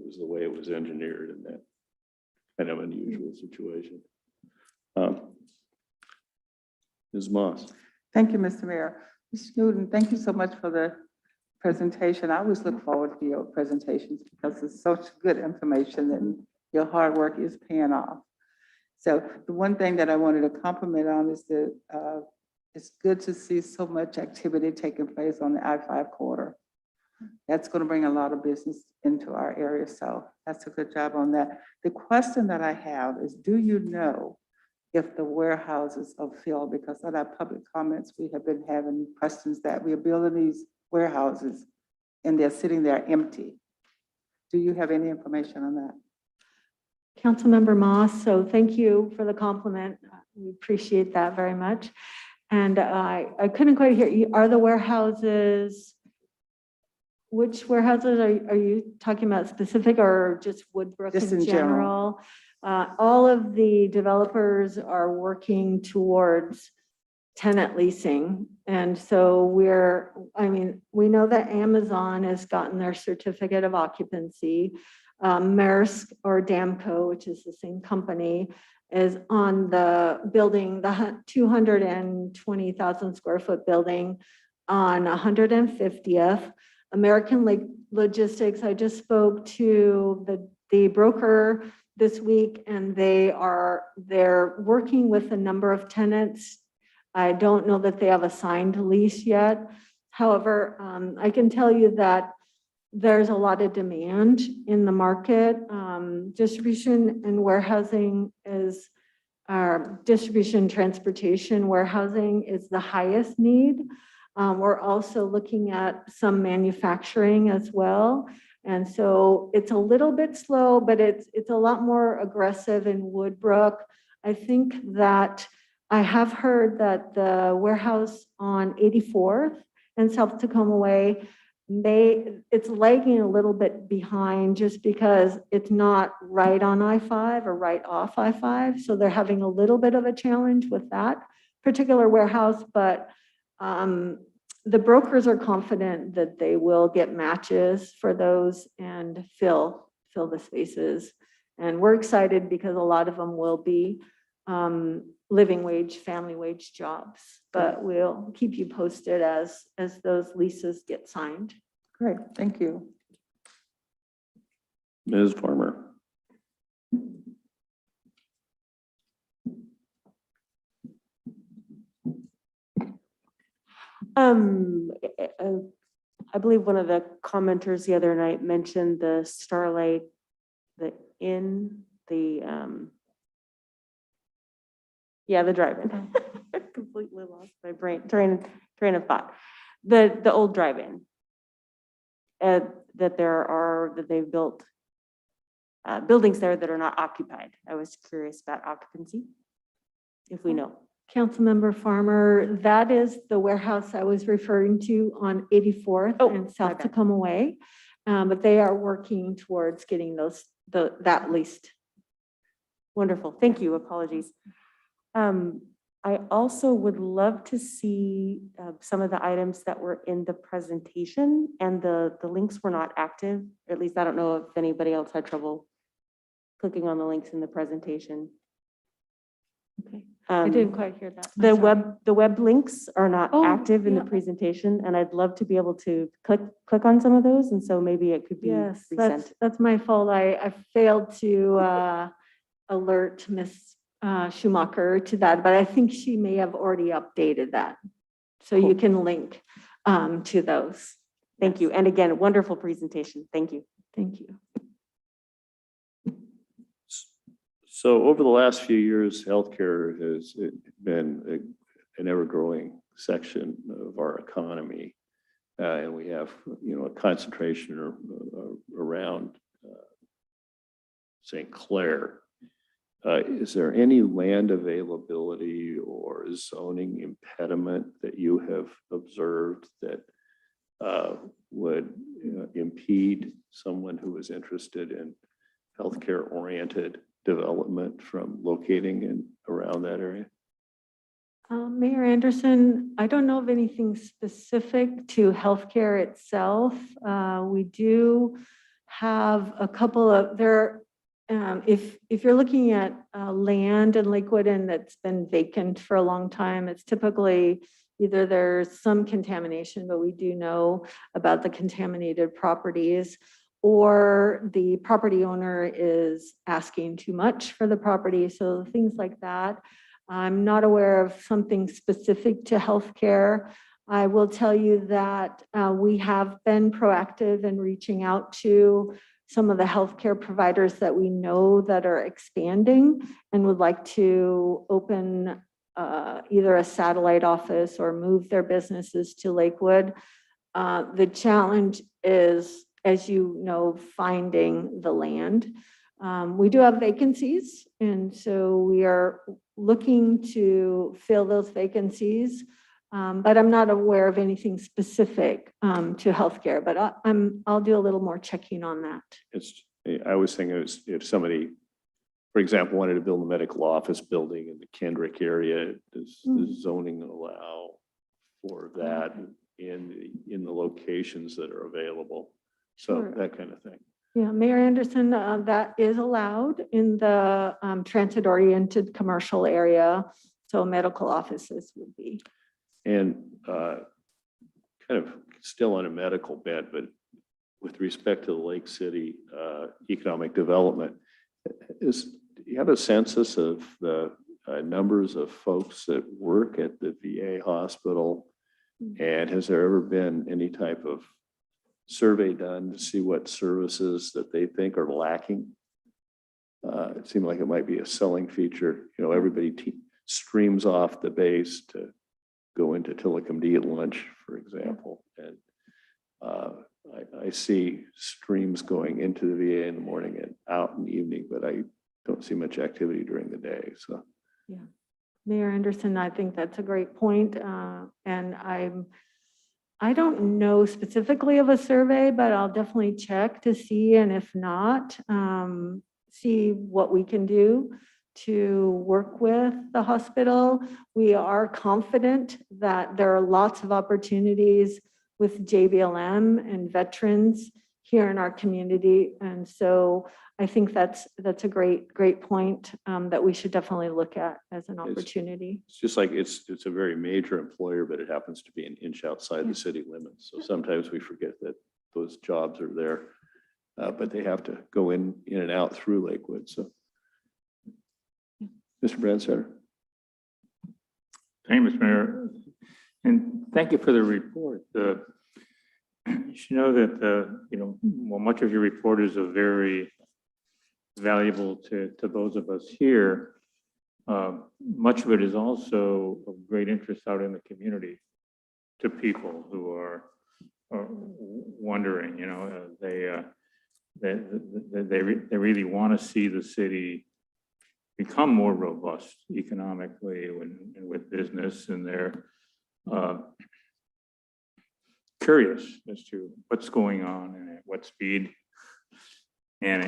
was the way it was engineered in that kind of unusual situation. Ms. Moss. Thank you, Mr. Mayor. Mr. Newton, thank you so much for the presentation. I always look forward to your presentations because it's such good information and your hard work is paying off. So the one thing that I wanted to compliment on is that it's good to see so much activity taking place on the I-5 corridor. That's going to bring a lot of business into our area. So that's a good job on that. The question that I have is, do you know if the warehouses are filled? Because at our public comments, we have been having questions that we are building these warehouses and they're sitting there empty. Do you have any information on that? Councilmember Moss, so thank you for the compliment. We appreciate that very much. And I couldn't quite hear you. Are the warehouses, which warehouses are you talking about specific or just Woodbrook Just in in general? All of the developers are working towards tenant leasing. And so we know that Amazon has gotten their certificate of occupancy. Maersk or Damco, which is the same company, is on the building, the 220,000 square foot building on 150th. American Logistics, I just spoke to the broker this week, and they're working with a number of tenants. I don't know that they have a signed lease yet. However, I can tell you that there's a lot of demand in the market. Distribution and warehousing is distribution, transportation, warehousing is the highest need. We're also looking at some manufacturing as well. And so it's a little bit slow, but it's a lot more aggressive in Woodbrook. I think that I have heard that the warehouse on 84th and South Tacoma Way, it's lagging a little bit behind just because it's not right on I-5 or right off I-5. So they're having a little bit of a challenge with that particular warehouse, but the brokers are confident that they will get matches for those and fill the spaces. And we're excited because a lot of them will be living wage, family wage jobs, but we'll keep you posted as those leases get signed. Great, thank you. Ms. Farmer. I believe one of the commenters the other night mentioned the Starlight, the drive-in. Completely lost my train of thought. The old drive-in. That they've built buildings there that are not occupied. I was curious about occupancy, if we know. Councilmember Farmer, that is the warehouse I was referring to on 84th and South Tacoma Way. But they are working towards getting that leased. Wonderful, thank you, apologies. I also would love to see some of the items that were in the presentation, and the links were not active. Or at least I don't know if anybody else had trouble clicking on the links in the presentation. Okay, I didn't quite hear that. The web links are not active in the yeah. presentation, and I'd love to be able to click on some of those, and so maybe it could be resent. That's my fault. I failed to alert Ms. Schumacher to that, but I think she may have already updated that. So you can link. to those. Thank you. And again, wonderful presentation. Thank you. Thank you. So over the last few years, healthcare has been an ever-growing section of our economy. And we have, a concentration around St. Clair. Is there any land availability or zoning impediment that you have observed that would impede someone who is interested in healthcare-oriented development from locating in around that area? Mayor Anderson, I don't know of anything specific to healthcare itself. We do have a couple of if you're looking at land in Lakewood and that's been vacant for a long time, it's typically either there's some contamination, but we do know about the contaminated properties, or the property owner is asking too much for the property. So things like that. I'm not aware of something specific to healthcare. I will tell you that we have been proactive in reaching out to some of the healthcare providers that we know that are expanding and would like to open either a satellite office or move their businesses to Lakewood. The challenge is, as you know, finding the land. We do have vacancies, and so we are looking to fill those vacancies. But I'm not aware of anything specific to healthcare, but I'll do a little more checking on that. I was thinking if somebody, for example, wanted to build a medical office building in the Kendrick area, does the zoning allow for that in the locations that are available? So Sure. that kind of thing. Yeah, Mayor Anderson, that is allowed in the transit-oriented commercial area. So medical offices would be. And kind of still on a medical bent, but with respect to the Lake City economic development, do you have a census of the numbers of folks that work at the VA hospital? And has there ever been any type of survey done to see what services that they think are lacking? It seemed like it might be a selling feature. Everybody streams off the base to go into Tillicum to eat lunch, for example. And I see streams going into the VA in the morning and out in the evening, but I don't see much activity during the day. So, yeah, Mayor Anderson, I think that's a great point. And I don't know specifically of a survey, but I'll definitely check to see, and if not, see what we can do to work with the hospital. We are confident that there are lots of opportunities with JBLM and veterans here in our community. And so I think that's a great point that we should definitely look at as an opportunity. it's just like it's a very major employer, but it happens to be an inch outside Yeah. the city limits. So sometimes we forget that those jobs are there, but they have to go in and out through Lakewood. So, Mr. Branstetter. Thank you, Mr. Mayor, and thank you for the report. You should know that, well, much of your report is very valuable to those of us here. Much of it is also of great interest out in the community to people who are wondering, they really want to see the city become more robust economically and with business, and they're curious as to what's going on and at what speed and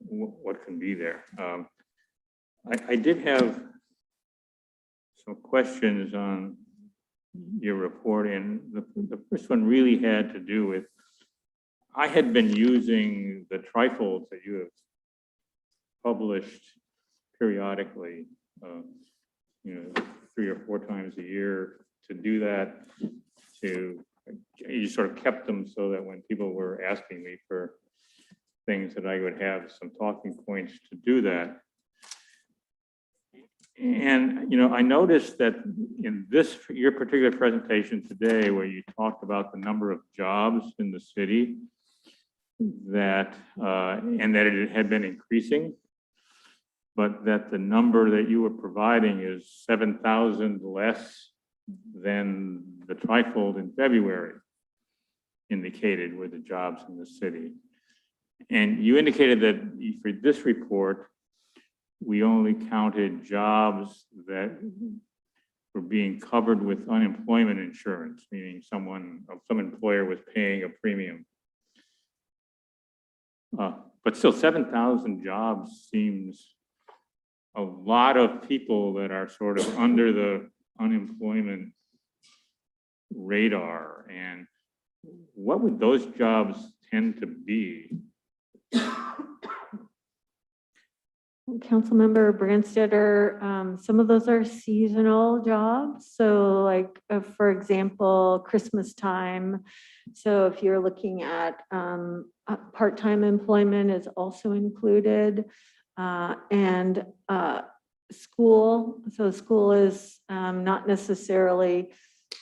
what can be there. I did have some questions on your report, and the first one really had to do with, I had been using the trifolds that you have published periodically, 3 or 4 times a year to do that. You sort of kept them so that when people were asking me for things that I would have some talking points to do that. And, I noticed that in your particular presentation today, where you talked about the number of jobs in the city, that, and that it had been increasing, but that the number that you were providing is 7,000 less than the trifold in February indicated were the jobs in the city. And you indicated that for this report, we only counted jobs that were being covered with unemployment insurance, meaning some employer was paying a premium. But still, 7,000 jobs seems a lot of people that are sort of under the unemployment radar. And what would those jobs tend to be? Councilmember Branstetter, some of those are seasonal jobs. So like, for example, Christmas time. So if you're looking at part-time employment is also included. And school. So school is not necessarily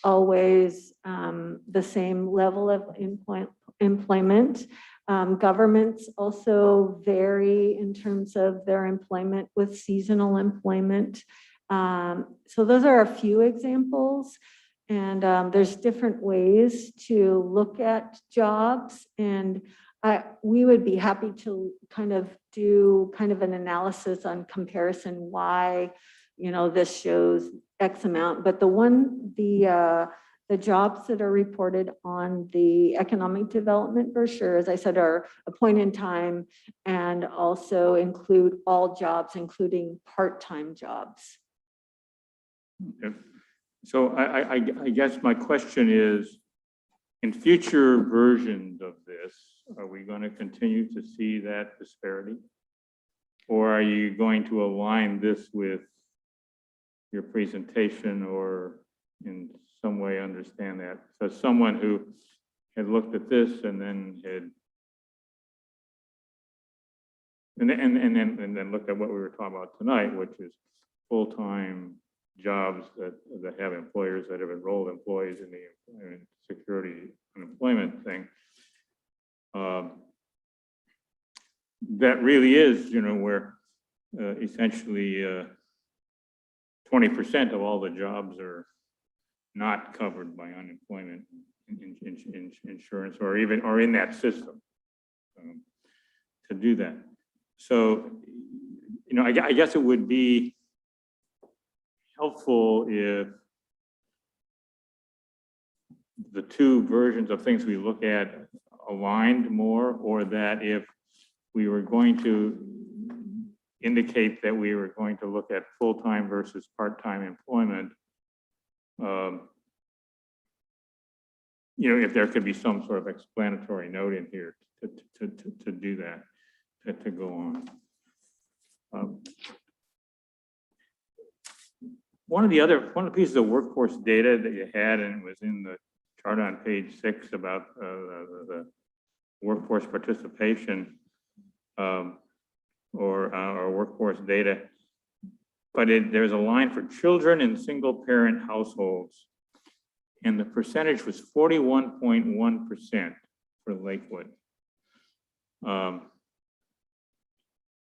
always the same level of employment. Governments also vary in terms of their employment with seasonal employment. So those are a few examples. And there's different ways to look at jobs. And we would be happy to kind of do kind of an analysis on comparison why, this shows X amount. But the jobs that are reported on the economic development brochure, as I said, are a point in time and also include all jobs, including part-time jobs. Okay. So I guess my question is, in future versions of this, are we going to continue to see that disparity? Or are you going to align this with your presentation or in some way understand that? So someone who had looked at this and then then looked at what we were talking about tonight, which is full-time jobs that have employers that have enrolled employees in the security unemployment thing. That really is, where essentially 20% of all the jobs are not covered by unemployment insurance or in that system to do that. So, I guess it would be helpful if the two versions of things we look at aligned more, or that if we were going to indicate that we were going to look at full-time versus part-time employment, if there could be some sort of explanatory note in here to do that, to go on. One of the pieces of workforce data that you had, and it was in the chart on page 6 about the workforce participation or workforce data, but there's a line for children in single-parent households, and the percentage was 41.1% for Lakewood. I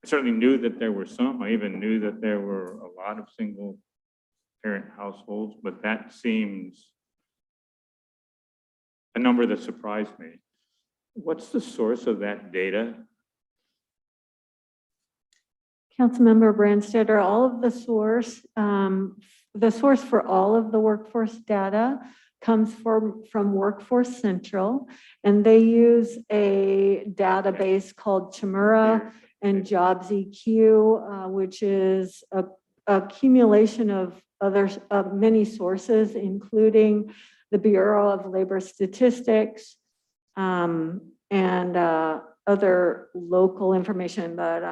certainly knew that there were some. I even knew that there were a lot of single-parent households, but that seems a number that surprised me. What's the source of that data? Councilmember Branstetter, all of the source for all of the workforce data comes from Workforce Central, and they use a database called Chimera and Jobs EQ, which is a accumulation of many sources, including the Bureau of Labor Statistics and other local information, but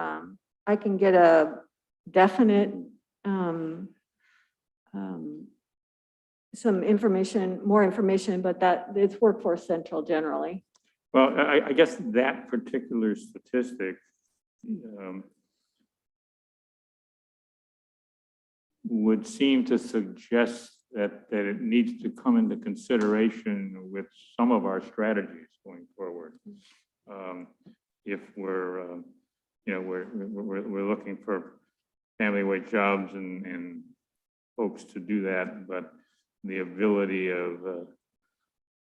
I can get a definite some information, more information, but that it's Workforce Central generally. Well, I guess that particular statistic would seem to suggest that it needs to come into consideration with some of our strategies going forward. If we're, we're looking for family wage jobs and folks to do that, but the ability of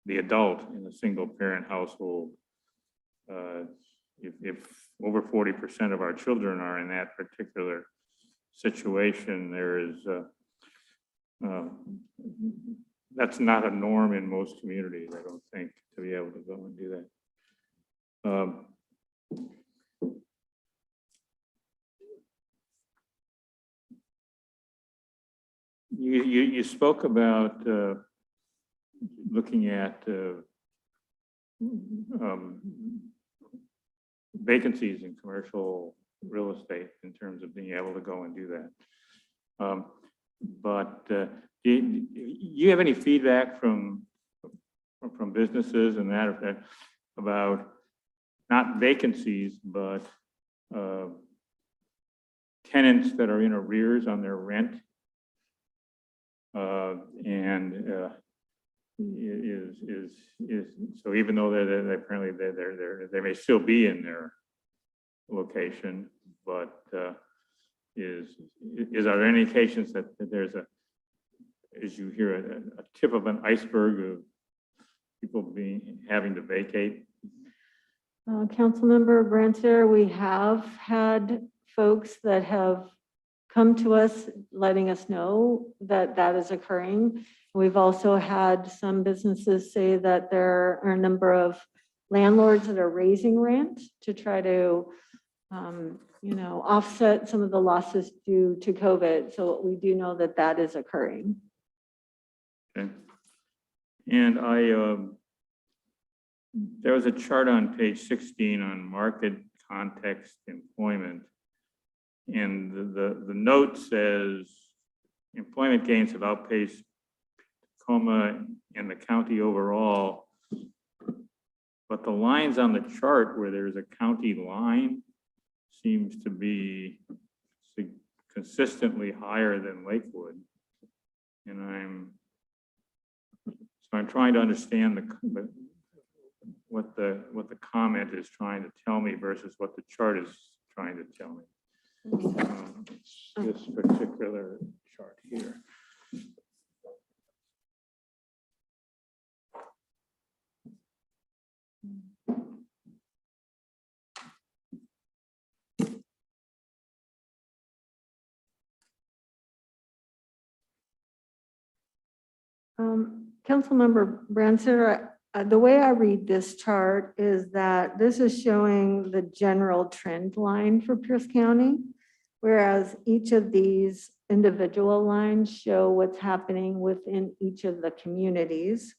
the adult in a single parent household, if over 40% of our children are in that particular situation, there is that's not a norm in most communities, I don't think, to be able to go and do that. You spoke about looking at vacancies in commercial real estate in terms of being able to go and do that. But do you have any feedback from businesses and that effect about not vacancies, but tenants that are in arrears on their rent? So even though they apparently they may still be in their location, but is there any indications that there's as you hear a tip of an iceberg of people having to vacate? Councilmember Branster, we have had folks that have come to us letting us know that that is occurring. We've also had some businesses say that there are a number of landlords that are raising rent to try to, offset some of the losses due to COVID. So we do know that that is occurring. Okay. And there was a chart on page 16 on market context employment. And the note says employment gains have outpaced Tacoma and the county overall. But the lines on the chart where there's a county line seems to be consistently higher than Lakewood. And I'm trying to understand what the comment is trying to tell me versus what the chart is trying to tell me. This particular chart here. Councilmember Branster, the way I read this chart is that this is showing the general trend line for Pierce County, whereas each of these individual lines show what's happening within each of the communities.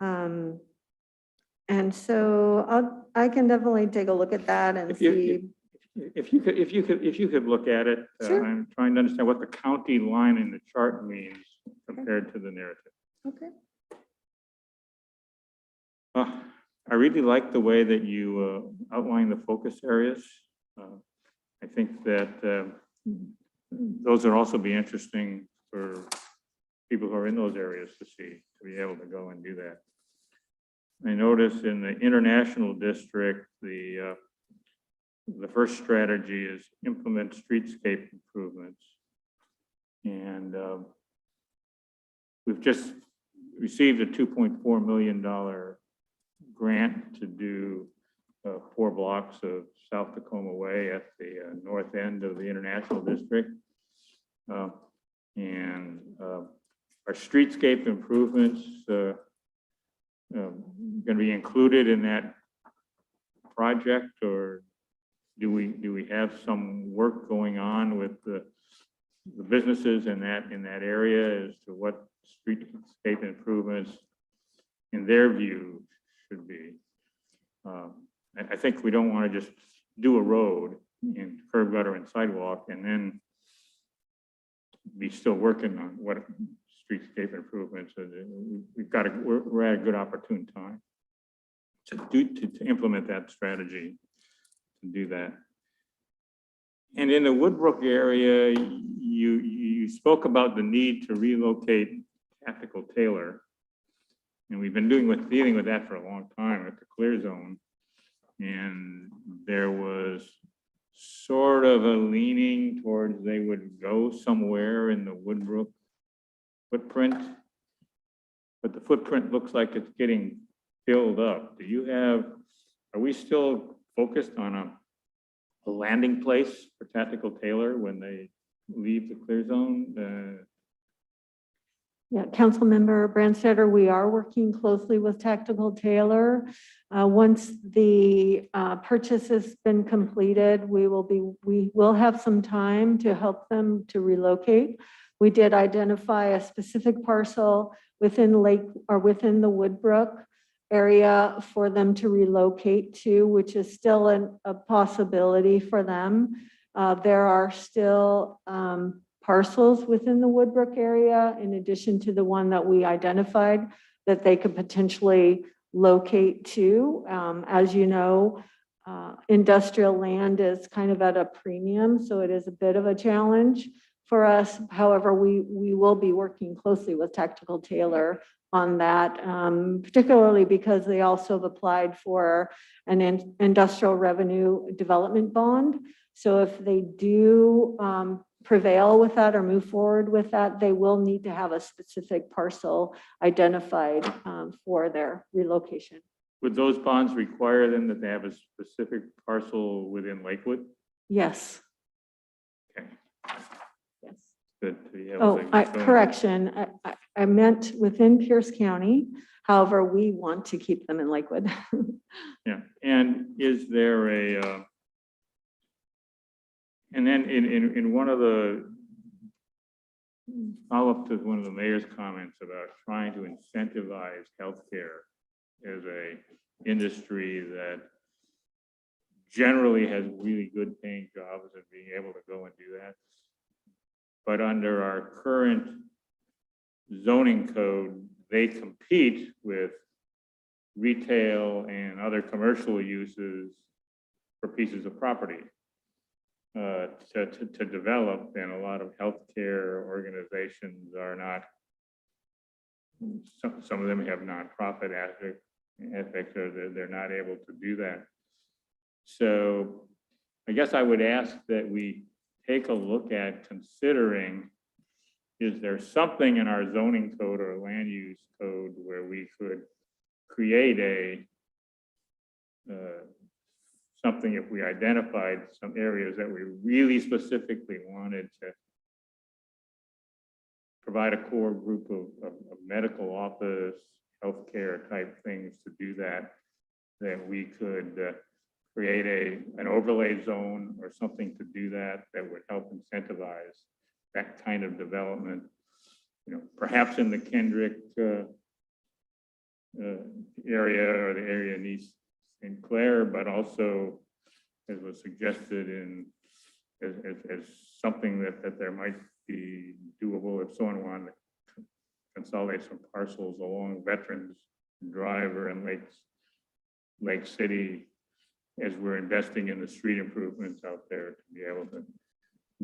And so I can definitely take a look at that and see. If you could look at it, Sure. I'm trying to understand what the county line in the chart means compared to the narrative. Okay. I really like the way that you outline the focus areas. I think that those would also be interesting for people who are in those areas to see, to be able to go and do that. I noticed in the international district, the first strategy is implement streetscape improvements. And we've just received a $2.4 million grant to do 4 blocks of South Tacoma Way at the north end of the international district. And our streetscape improvements going to be included in that project, or do we have some work going on with the businesses in that area as to what streetscape improvements in their view should be? I think we don't want to just do a road and curb, gutter, and sidewalk and then be still working on what streetscape improvements. We're at a good opportune time to implement that strategy, to do that. And in the Woodbrook area, you spoke about the need to relocate Tactical Taylor. And we've been dealing with that for a long time at the clear zone. And there was sort of a leaning towards they would go somewhere in the Woodbrook footprint. But the footprint looks like it's getting filled up. Are we still focused on a landing place for Tactical Taylor when they leave the clear zone? Yeah, Councilmember Brandstetter, we are working closely with Tactical Taylor. Once the purchase has been completed, we will have some time to help them to relocate. We did identify a specific parcel within within the Woodbrook area for them to relocate to, which is still a possibility for them. There are still parcels within the Woodbrook area, in addition to the one that we identified, that they could potentially locate to. As you know, industrial land is kind of at a premium, so it is a bit of a challenge for us. However, we will be working closely with Tactical Taylor on that, particularly because they also have applied for an industrial revenue development bond. So if they do prevail with that or move forward with that, they will need to have a specific parcel identified for their relocation. Would those bonds require them that they have a specific parcel within Lakewood? Yes. Okay. Yes. Good. To Oh, correction. I meant within Pierce County. However, we want to keep them in Lakewood. Yeah. And is there and then in one of the follow-up to one of the mayor's comments about trying to incentivize healthcare as a industry that generally has really good paying jobs and being able to go and do that. But under our current zoning code, they compete with retail and other commercial uses for pieces of property to develop, and a lot of healthcare organizations are not, some of them have nonprofit ethics, or they're not able to do that. So I guess I would ask that we take a look at considering, is there something in our zoning code or land use code where we could create something if we identified some areas that we really specifically wanted to provide a core group of medical office, healthcare type things to do that, then we could create an overlay zone or something to do that would help incentivize that kind of development. You know, perhaps in the Kendrick area or the area in East St. Clair, but also, as was suggested as something that there might be doable if someone wanted to consolidate some parcels along Veterans Drive or in Lake City, as we're investing in the street improvements out there to be able to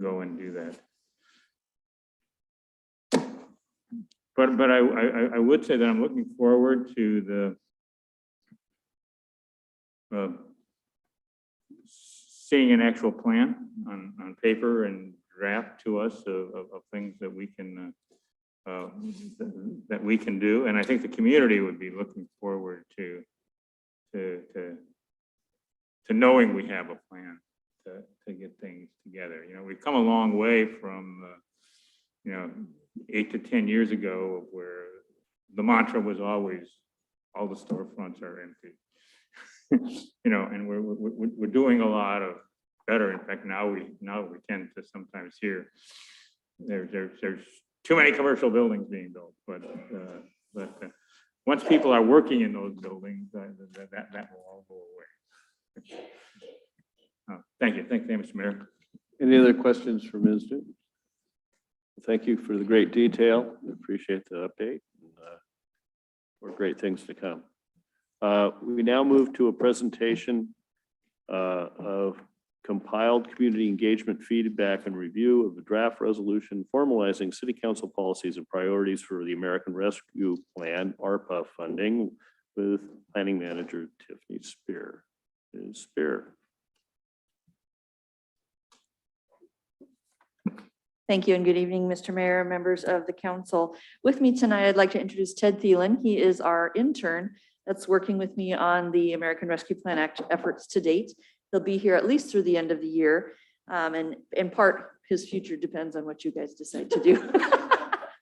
go and do that. But I would say that I'm looking forward to the seeing an actual plan on paper and draft to us of things that we can do, and I think the community would be looking forward to knowing we have a plan to get things together. You know, we've come a long way from 8 to 10 years ago, where the mantra was always all the storefronts are empty. You know, and we're doing a lot of better. In fact, now we tend to sometimes hear there's too many commercial buildings being built, but once people are working in those buildings, that will all go away. Thank you, Mr. Mayor. Any other questions for Ms. Newton? Thank you for the great detail. We appreciate the update. For great things to come. We now move to a presentation of compiled community engagement feedback and review of the draft resolution formalizing city council policies and priorities for the American Rescue Plan, ARPA funding, with planning manager Tiffany Spear. Ms. Spear. Thank you and good evening, Mr. Mayor, members of the council. With me tonight, I'd like to introduce Ted Thielen. He is our intern that's working with me on the American Rescue Plan Act efforts to date. He'll be here at least through the end of the year. And in part, his future depends on what you guys decide to do.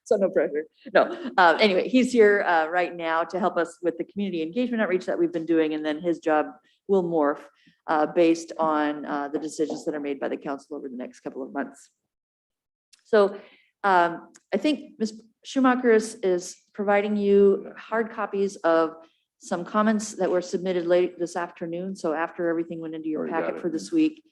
So no pressure. No, anyway, he's here right now to help us with the community engagement outreach that we've been doing. And then his job will morph based on the decisions that are made by the council over the next couple of months. So I think Ms. Schumacher is providing you hard copies of some comments that were submitted late this afternoon. So after everything went into your Already got packet it. for this week.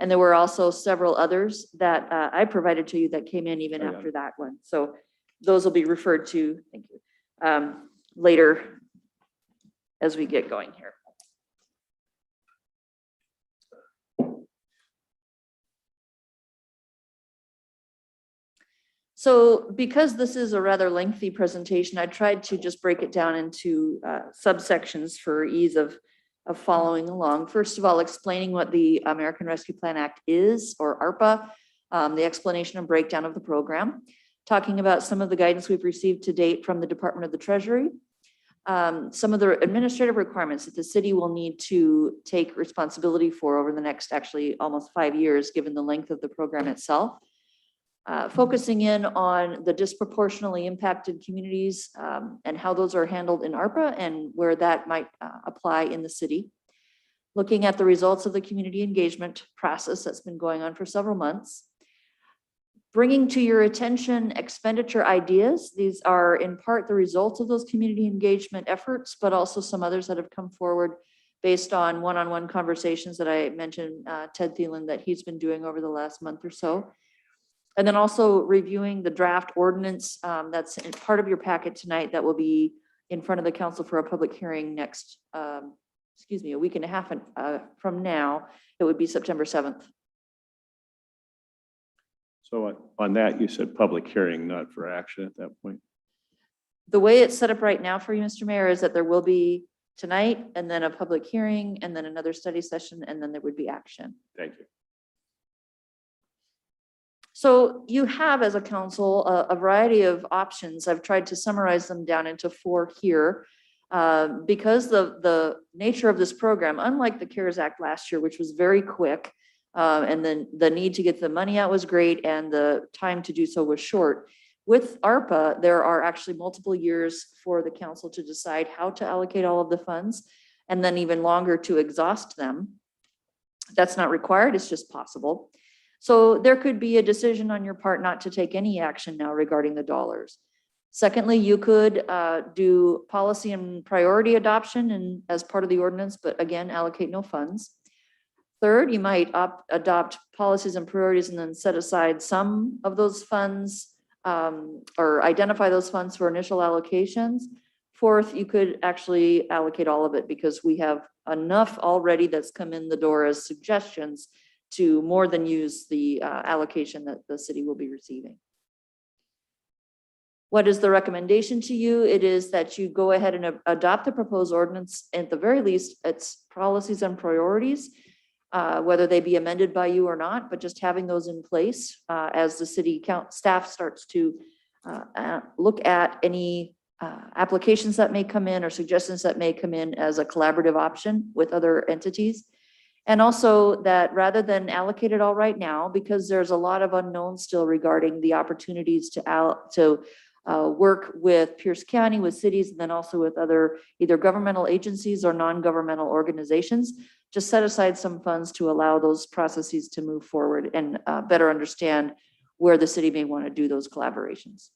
And there were also several others that I provided to you that came in even I got after it. that one. So those will be referred to, thank you, later as we get going here. So because this is a rather lengthy presentation, I tried to just break it down into subsections for ease of following along. First of all, explaining what the American Rescue Plan Act is, or ARPA, the explanation and breakdown of the program, talking about some of the guidance we've received to date from the Department of the Treasury, some of the administrative requirements that the city will need to take responsibility for over the next actually almost 5 years, given the length of the program itself. Focusing in on the disproportionately impacted communities and how those are handled in ARPA and where that might apply in the city. Looking at the results of the community engagement process that's been going on for several months. Bringing to your attention expenditure ideas. These are in part the result of those community engagement efforts, but also some others that have come forward based on one-on-one conversations that I mentioned, Ted Thielen, that he's been doing over the last month or so. And then also reviewing the draft ordinance that's in part of your packet tonight that will be in front of the council for a public hearing next, a week and a half from now. It would be September 7th. So on that, you said public hearing, not for action at that point. The way it's set up right now for you, Mr. Mayor, is that there will be tonight and then a public hearing and then another study session and then there would be action. Thank you. So you have as a council a variety of options. I've tried to summarize them down into 4 here. Because the nature of this program, unlike the CARES Act last year, which was very quick, and then the need to get the money out was great and the time to do so was short. With ARPA, there are actually multiple years for the council to decide how to allocate all of the funds and then even longer to exhaust them. That's not required, it's just possible. So there could be a decision on your part not to take any action now regarding the dollars. Secondly, you could do policy and priority adoption and as part of the ordinance, but again, allocate no funds. Third, you might adopt policies and priorities and then set aside some of those funds or identify those funds for initial allocations. Fourth, you could actually allocate all of it because we have enough already that's come in the door as suggestions to more than use the allocation that the city will be receiving. What is the recommendation to you? It is that you go ahead and adopt the proposed ordinance, at the very least, its policies and priorities, whether they be amended by you or not, but just having those in place as the city staff starts to look at any applications that may come in or suggestions that may come in as a collaborative option with other entities. And also that rather than allocate it all right now, because there's a lot of unknowns still regarding the opportunities to work with Pierce County, with cities, and then also with other either governmental agencies or non-governmental organizations, just set aside some funds to allow those processes to move forward and better understand where the city may want to do those collaborations.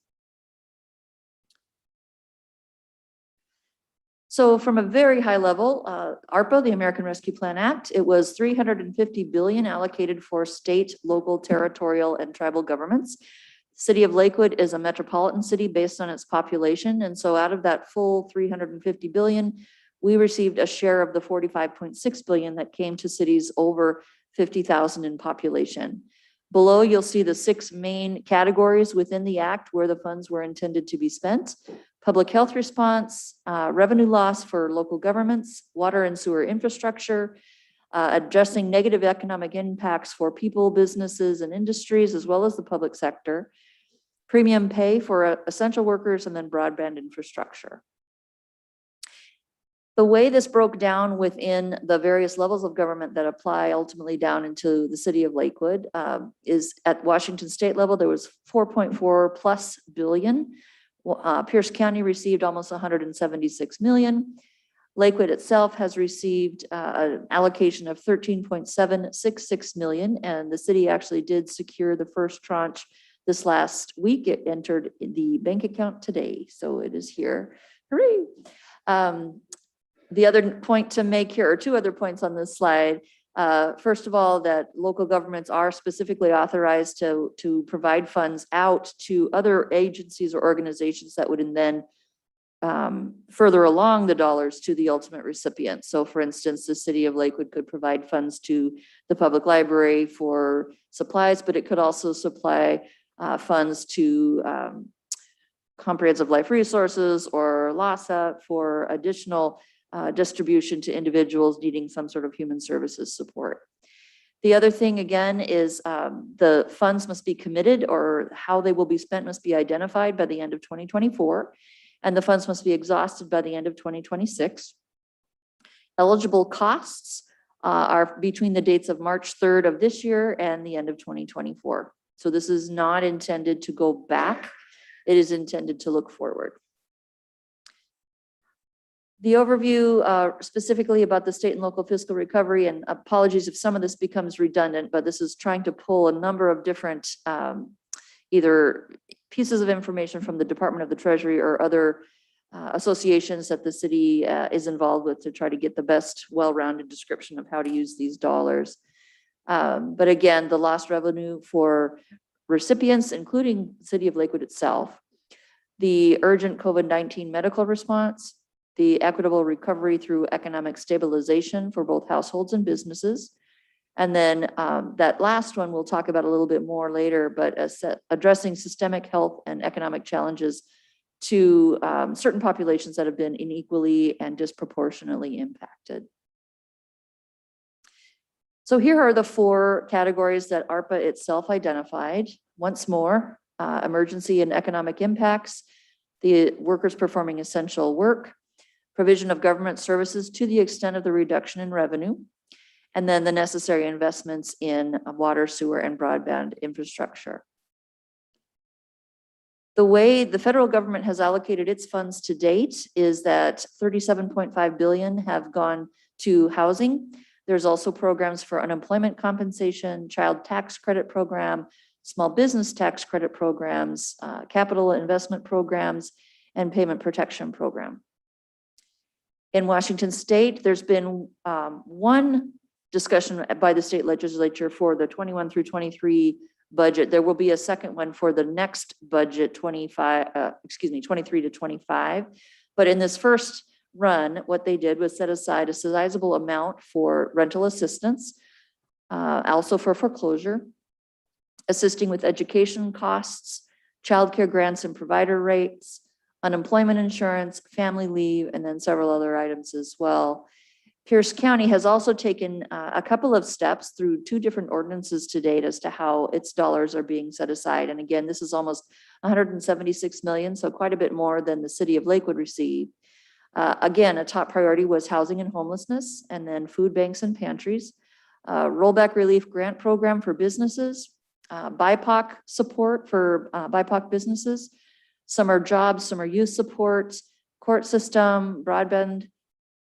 So from a very high level, ARPA, the American Rescue Plan Act, it was $350 billion allocated for state, local, territorial, and tribal governments. City of Lakewood is a metropolitan city based on its population. And so out of that full $350 billion, we received a share of the $45.6 billion that came to cities over 50,000 in population. Below, you'll see the 6 main categories within the act where the funds were intended to be spent. Public health response, revenue loss for local governments, water and sewer infrastructure, addressing negative economic impacts for people, businesses, and industries, as well as the public sector, premium pay for essential workers, and then broadband infrastructure. The way this broke down within the various levels of government that apply ultimately down into the city of Lakewood is at Washington state level, there was 4.4 plus billion. Pierce County received almost 176 million. Lakewood itself has received an allocation of 13.766 million, and the city actually did secure the first tranche this last week. It entered the bank account today, so it is here. Hooray! The other point to make here, or 2 other points on this slide. First of all, that local governments are specifically authorized to provide funds out to other agencies or organizations that would then further along the dollars to the ultimate recipient. So for instance, the city of Lakewood could provide funds to the public library for supplies, but it could also supply funds to Comprehensive Life Resources or LASA for additional distribution to individuals needing some sort of human services support. The other thing again is the funds must be committed, or how they will be spent must be identified by the end of 2024, and the funds must be exhausted by the end of 2026. Eligible costs are between the dates of March 3rd of this year and the end of 2024. So this is not intended to go back. It is intended to look forward. The overview specifically about the state and local fiscal recovery, and apologies if some of this becomes redundant, but this is trying to pull a number of different either pieces of information from the Department of the Treasury or other associations that the city is involved with to try to get the best well-rounded description of how to use these dollars. But again, the lost revenue for recipients, including the city of Lakewood itself, the urgent COVID-19 medical response, the equitable recovery through economic stabilization for both households and businesses. And then that last one we'll talk about a little bit more later, but addressing systemic health and economic challenges to certain populations that have been unequally and disproportionately impacted. So here are the 4 categories that ARPA itself identified. Once more, emergency and economic impacts, the workers performing essential work, provision of government services to the extent of the reduction in revenue, and then the necessary investments in water, sewer, and broadband infrastructure. The way the federal government has allocated its funds to date is that 37.5 billion have gone to housing. There's also programs for unemployment compensation, child tax credit program, small business tax credit programs, capital investment programs, and payment protection program. In Washington state, there's been one discussion by the state legislature for the 21 through 23 budget. There will be a second one for the next budget, 23 to 25. But in this first run, what they did was set aside a sizable amount for rental assistance, also for foreclosure, assisting with education costs, childcare grants and provider rates, unemployment insurance, family leave, and then several other items as well. Pierce County has also taken a couple of steps through 2 different ordinances to date as to how its dollars are being set aside. And again, this is almost 176 million, so quite a bit more than the city of Lakewood received. Again, a top priority was housing and homelessness, and then food banks and pantries, rollback relief grant program for businesses, BIPOC support for BIPOC businesses, summer jobs, summer youth support, court system, broadband,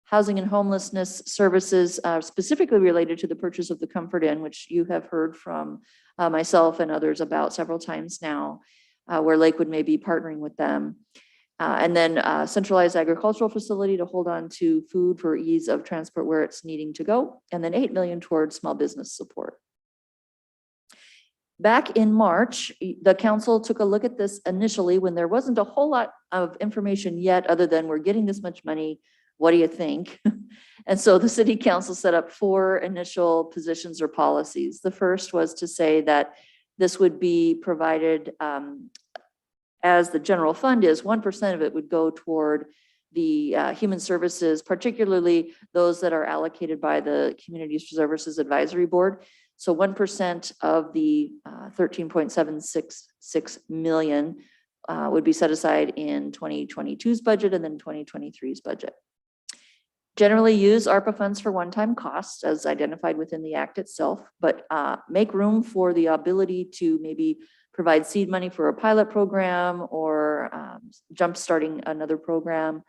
housing and homelessness services, specifically related to the purchase of the Comfort Inn, which you have heard from myself and others about several times now, where Lakewood may be partnering with them. And then centralized agricultural facility to hold on to food for ease of transport where it's needing to go. And then 8 million towards small business support. Back in March, the council took a look at this initially when there wasn't a whole lot of information yet, other than we're getting this much money. what do you think? And so the city council set up 4 initial positions or policies. The first was to say that this would be provided as the general fund is, 1% of it would go toward the human services, particularly those that are allocated by the Community Services Advisory Board. So 1% of the 13.766 million would be set aside in 2022's budget and then 2023's budget. Generally use ARPA funds for one-time costs as identified within the act itself, but make room for the ability to maybe provide seed money for a pilot program or jump-starting another program.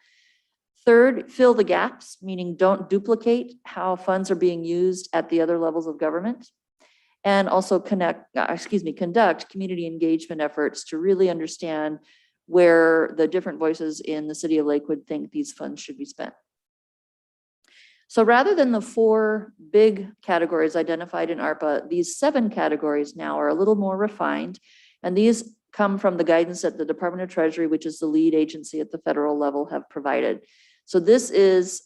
Third, fill the gaps, meaning don't duplicate how funds are being used at the other levels of government. And also conduct community engagement efforts to really understand where the different voices in the city of Lakewood think these funds should be spent. So rather than the 4 big categories identified in ARPA, these 7 categories now are a little more refined. And these come from the guidance that the Department of Treasury, which is the lead agency at the federal level, have provided. So this is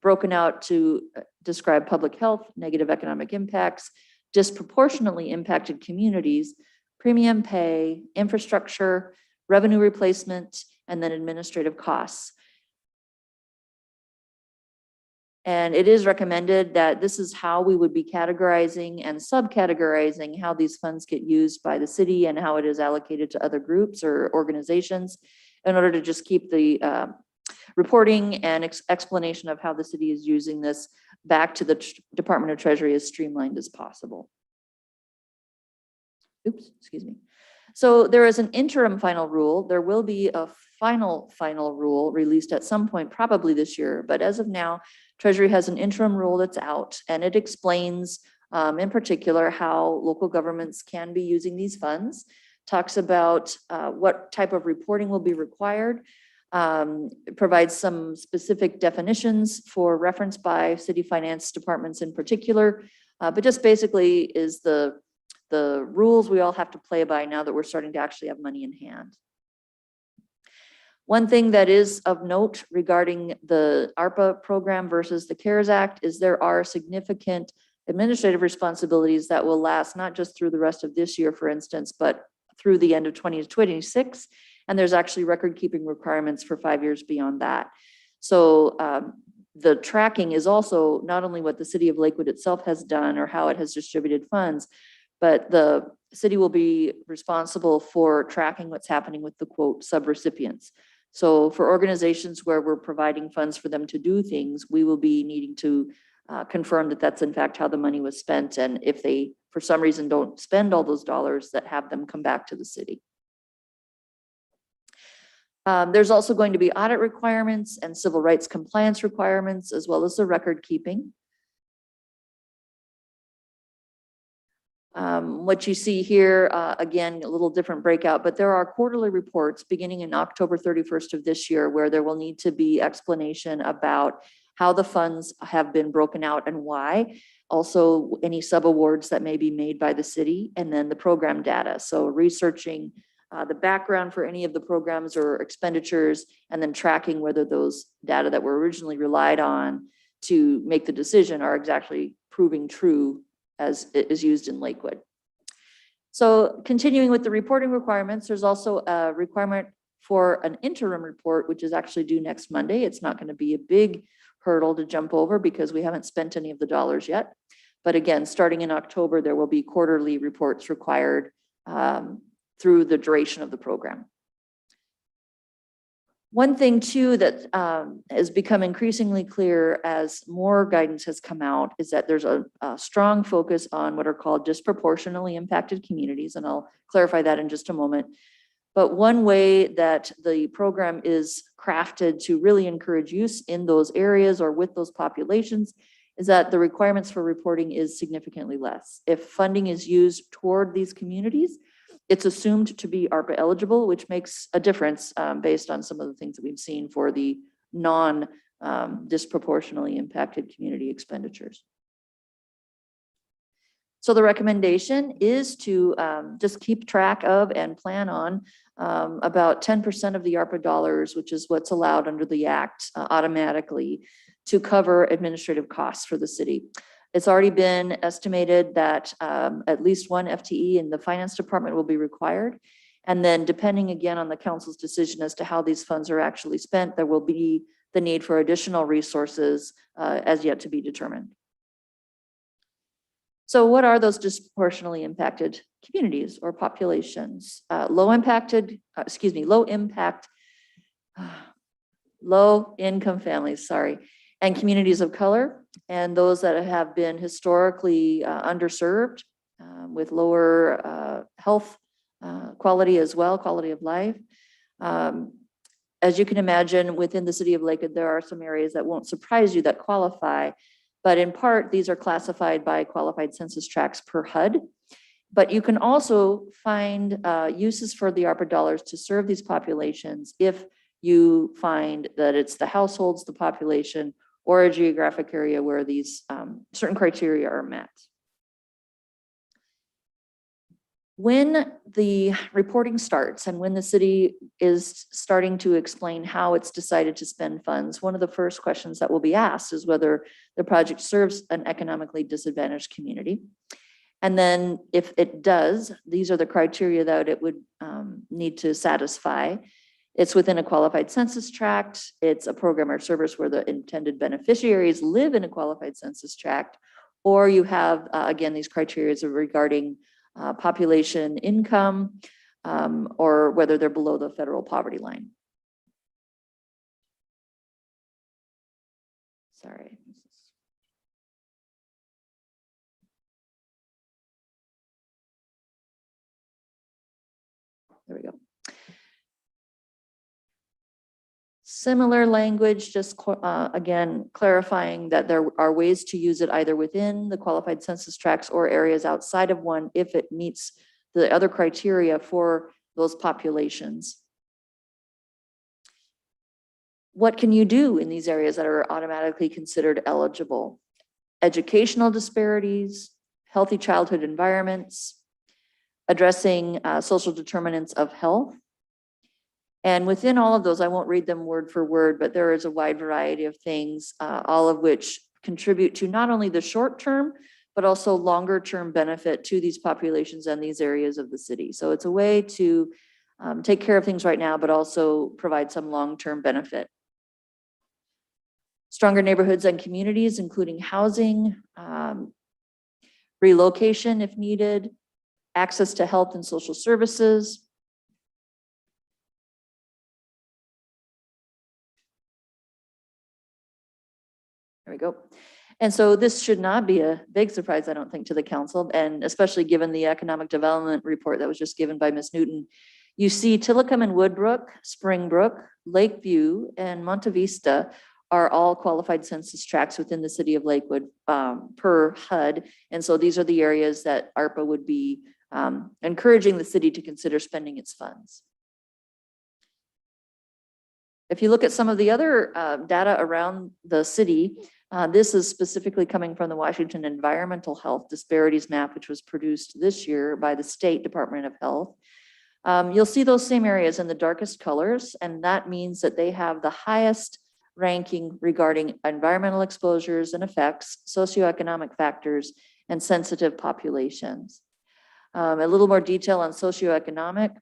broken out to describe public health, negative economic impacts, disproportionately impacted communities, premium pay, infrastructure, revenue replacement, and then administrative costs. And it is recommended that this is how we would be categorizing and subcategorizing how these funds get used by the city and how it is allocated to other groups or organizations in order to just keep the reporting and explanation of how the city is using this back to the Department of Treasury as streamlined as possible. Oops, excuse me. So there is an interim final rule. There will be a final rule released at some point, probably this year. But as of now, Treasury has an interim rule that's out, and it explains in particular how local governments can be using these funds, talks about what type of reporting will be required, provides some specific definitions for reference by city finance departments in particular, but just basically is the rules we all have to play by now that we're starting to actually have money in hand. One thing that is of note regarding the ARPA program versus the CARES Act is there are significant administrative responsibilities that will last not just through the rest of this year, for instance, but through the end of 2026. And there's actually record keeping requirements for 5 years beyond that. So the tracking is also not only what the city of Lakewood itself has done or how it has distributed funds, but the city will be responsible for tracking what's happening with the quote subrecipients. So for organizations where we're providing funds for them to do things, we will be needing to confirm that that's in fact how the money was spent. And if they, for some reason, don't spend all those dollars, that have them come back to the city. There's also going to be audit requirements and civil rights compliance requirements, as well as the record keeping. What you see here, again, a little different breakout, but there are quarterly reports beginning in October 31st of this year where there will need to be explanation about how the funds have been broken out and why. Also, any subawards that may be made by the city, and then the program data. So researching the background for any of the programs or expenditures, and then tracking whether those data that were originally relied on to make the decision are exactly proving true as it is used in Lakewood. So continuing with the reporting requirements, there's also a requirement for an interim report, which is actually due next Monday. It's not going to be a big hurdle to jump over because we haven't spent any of the dollars yet. But again, starting in October, there will be quarterly reports required through the duration of the program. One thing too that has become increasingly clear as more guidance has come out is that there's a strong focus on what are called disproportionately impacted communities, and I'll clarify that in just a moment. But one way that the program is crafted to really encourage use in those areas or with those populations is that the requirements for reporting is significantly less. If funding is used toward these communities, it's assumed to be ARPA eligible, which makes a difference based on some of the things that we've seen for the disproportionately impacted community expenditures. So the recommendation is to just keep track of and plan on about 10% of the ARPA dollars, which is what's allowed under the act automatically to cover administrative costs for the city. It's already been estimated that at least one FTE in the finance department will be required. And then depending again on the council's decision as to how these funds are actually spent, there will be the need for additional resources as yet to be determined. So what are those disproportionately impacted communities or populations? Low impact, low income families, sorry, and communities of color, and those that have been historically underserved with lower health quality as well, quality of life. As you can imagine, within the city of Lakewood, there are some areas that won't surprise you that qualify, but in part, these are classified by qualified census tracts per HUD. But you can also find uses for the ARPA dollars to serve these populations if you find that it's the households, the population, or a geographic area where these certain criteria are met. When the reporting starts and when the city is starting to explain how it's decided to spend funds, one of the first questions that will be asked is whether the project serves an economically disadvantaged community. And then if it does, these are the criteria that it would need to satisfy. It's within a qualified census tract. It's a program or service where the intended beneficiaries live in a qualified census tract, or you have, again, these criteria regarding population income, or whether they're below the federal poverty line. Sorry. There we go. Similar language, just again, clarifying that there are ways to use it either within the qualified census tracts or areas outside of one if it meets the other criteria for those populations. What can you do in these areas that are automatically considered eligible? Educational disparities, healthy childhood environments, addressing social determinants of health. And within all of those, I won't read them word for word, but there is a wide variety of things, all of which contribute to not only the short term, but also longer term benefit to these populations and these areas of the city. So it's a way to take care of things right now, but also provide some long-term benefit. Stronger neighborhoods and communities, including housing, relocation if needed, access to health and social services. There we go. And so this should not be a big surprise, I don't think, to the council, and especially given the economic development report that was just given by Ms. Newton. You see Tillicum and Woodbrook, Springbrook, Lakeview, and Monte Vista are all qualified census tracts within the city of Lakewood per HUD. And so these are the areas that ARPA would be encouraging the city to consider spending its funds. If you look at some of the other data around the city, this is specifically coming from the Washington Environmental Health Disparities Map, which was produced this year by the State Department of Health. You'll see those same areas in the darkest colors, and that means that they have the highest ranking regarding environmental exposures and effects, socioeconomic factors, and sensitive populations. A little more detail on socioeconomic: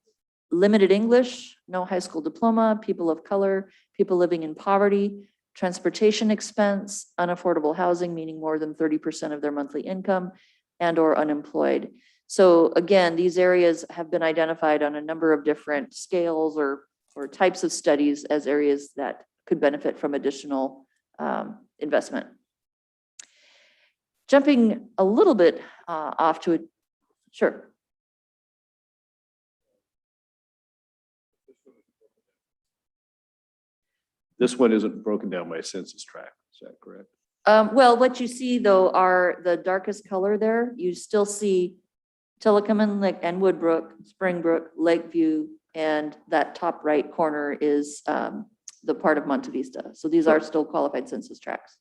limited English, no high school diploma, people of color, people living in poverty, transportation expense, unaffordable housing, meaning more than 30% of their monthly income, and or unemployed. So again, these areas have been identified on a number of different scales or types of studies as areas that could benefit from additional investment. Jumping a little bit off to it, sure. This one isn't broken down by census tract, is that correct? Well, what you see though are the darkest color there. You still see Tillicum and Woodbrook, Springbrook, Lakeview, and that top right corner is the part of Monte Vista. So these are still qualified census tracts.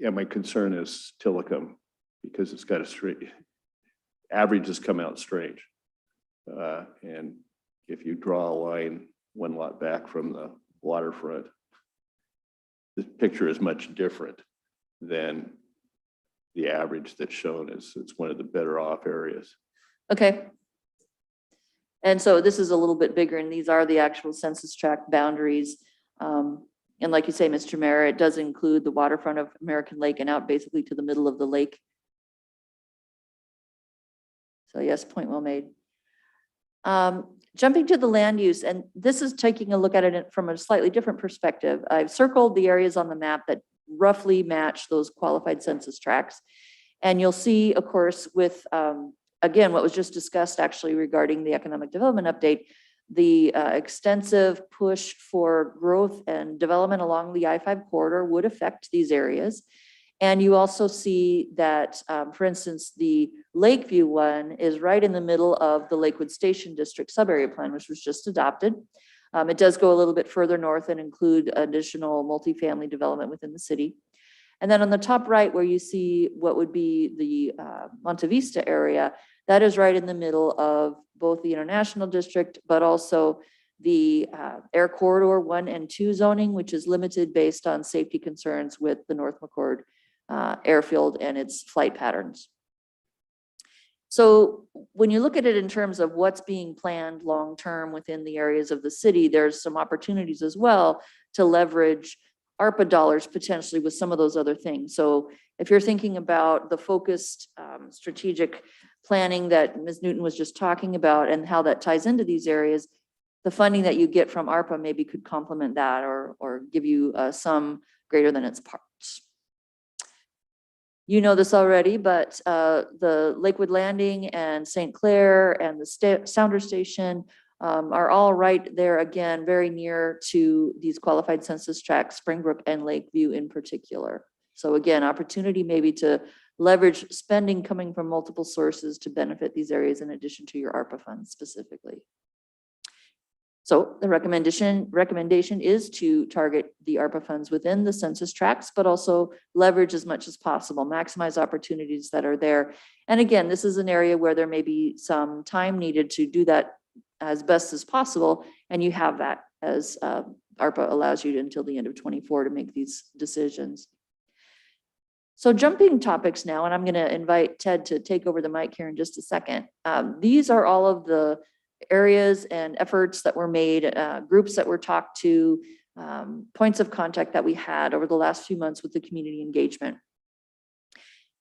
yeah, my concern is Tillicum because it's got a straight, averages come out strange. And if you draw a line one lot back from the waterfront, the picture is much different than the average that's shown as it's one of the better off areas. Okay. And so this is a little bit bigger, and these are the actual census tract boundaries. And like you say, Mr. Mayor, it does include the waterfront of American Lake and out basically to the middle of the lake. So yes, point well made. Jumping to the land use, and this is taking a look at it from a slightly different perspective. I've circled the areas on the map that roughly match those qualified census tracts. And you'll see, of course, with, again, what was just discussed actually regarding the economic development update, the extensive push for growth and development along the I-5 corridor would affect these areas. And you also see that, for instance, the Lakeview one is right in the middle of the Lakewood Station District Subarea Plan, which was just adopted. It does go a little bit further north and include additional multifamily development within the city. And then on the top right, where you see what would be the Monte Vista area, that is right in the middle of both the International District, but also the Air Corridor 1 and 2 zoning, which is limited based on safety concerns with the North McCord airfield and its flight patterns. So when you look at it in terms of what's being planned long-term within the areas of the city, there's some opportunities as well to leverage ARPA dollars potentially with some of those other things. So if you're thinking about the focused strategic planning that Ms. Newton was just talking about and how that ties into these areas, the funding that you get from ARPA maybe could complement that or give you some greater than its parts. You know this already, but the Lakewood Landing and St. Clair and the Sounder Station are all right there again, very near to these qualified census tracts, Springbrook and Lakeview in particular. So again, opportunity maybe to leverage spending coming from multiple sources to benefit these areas in addition to your ARPA funds specifically. So the recommendation is to target the ARPA funds within the census tracts, but also leverage as much as possible, maximize opportunities that are there. And again, this is an area where there may be some time needed to do that as best as possible. And you have that as ARPA allows you to until the end of 24 to make these decisions. So jumping topics now, and I'm going to invite Ted to take over the mic here in just a second. These are all of the areas and efforts that were made, groups that were talked to, points of contact that we had over the last few months with the community engagement.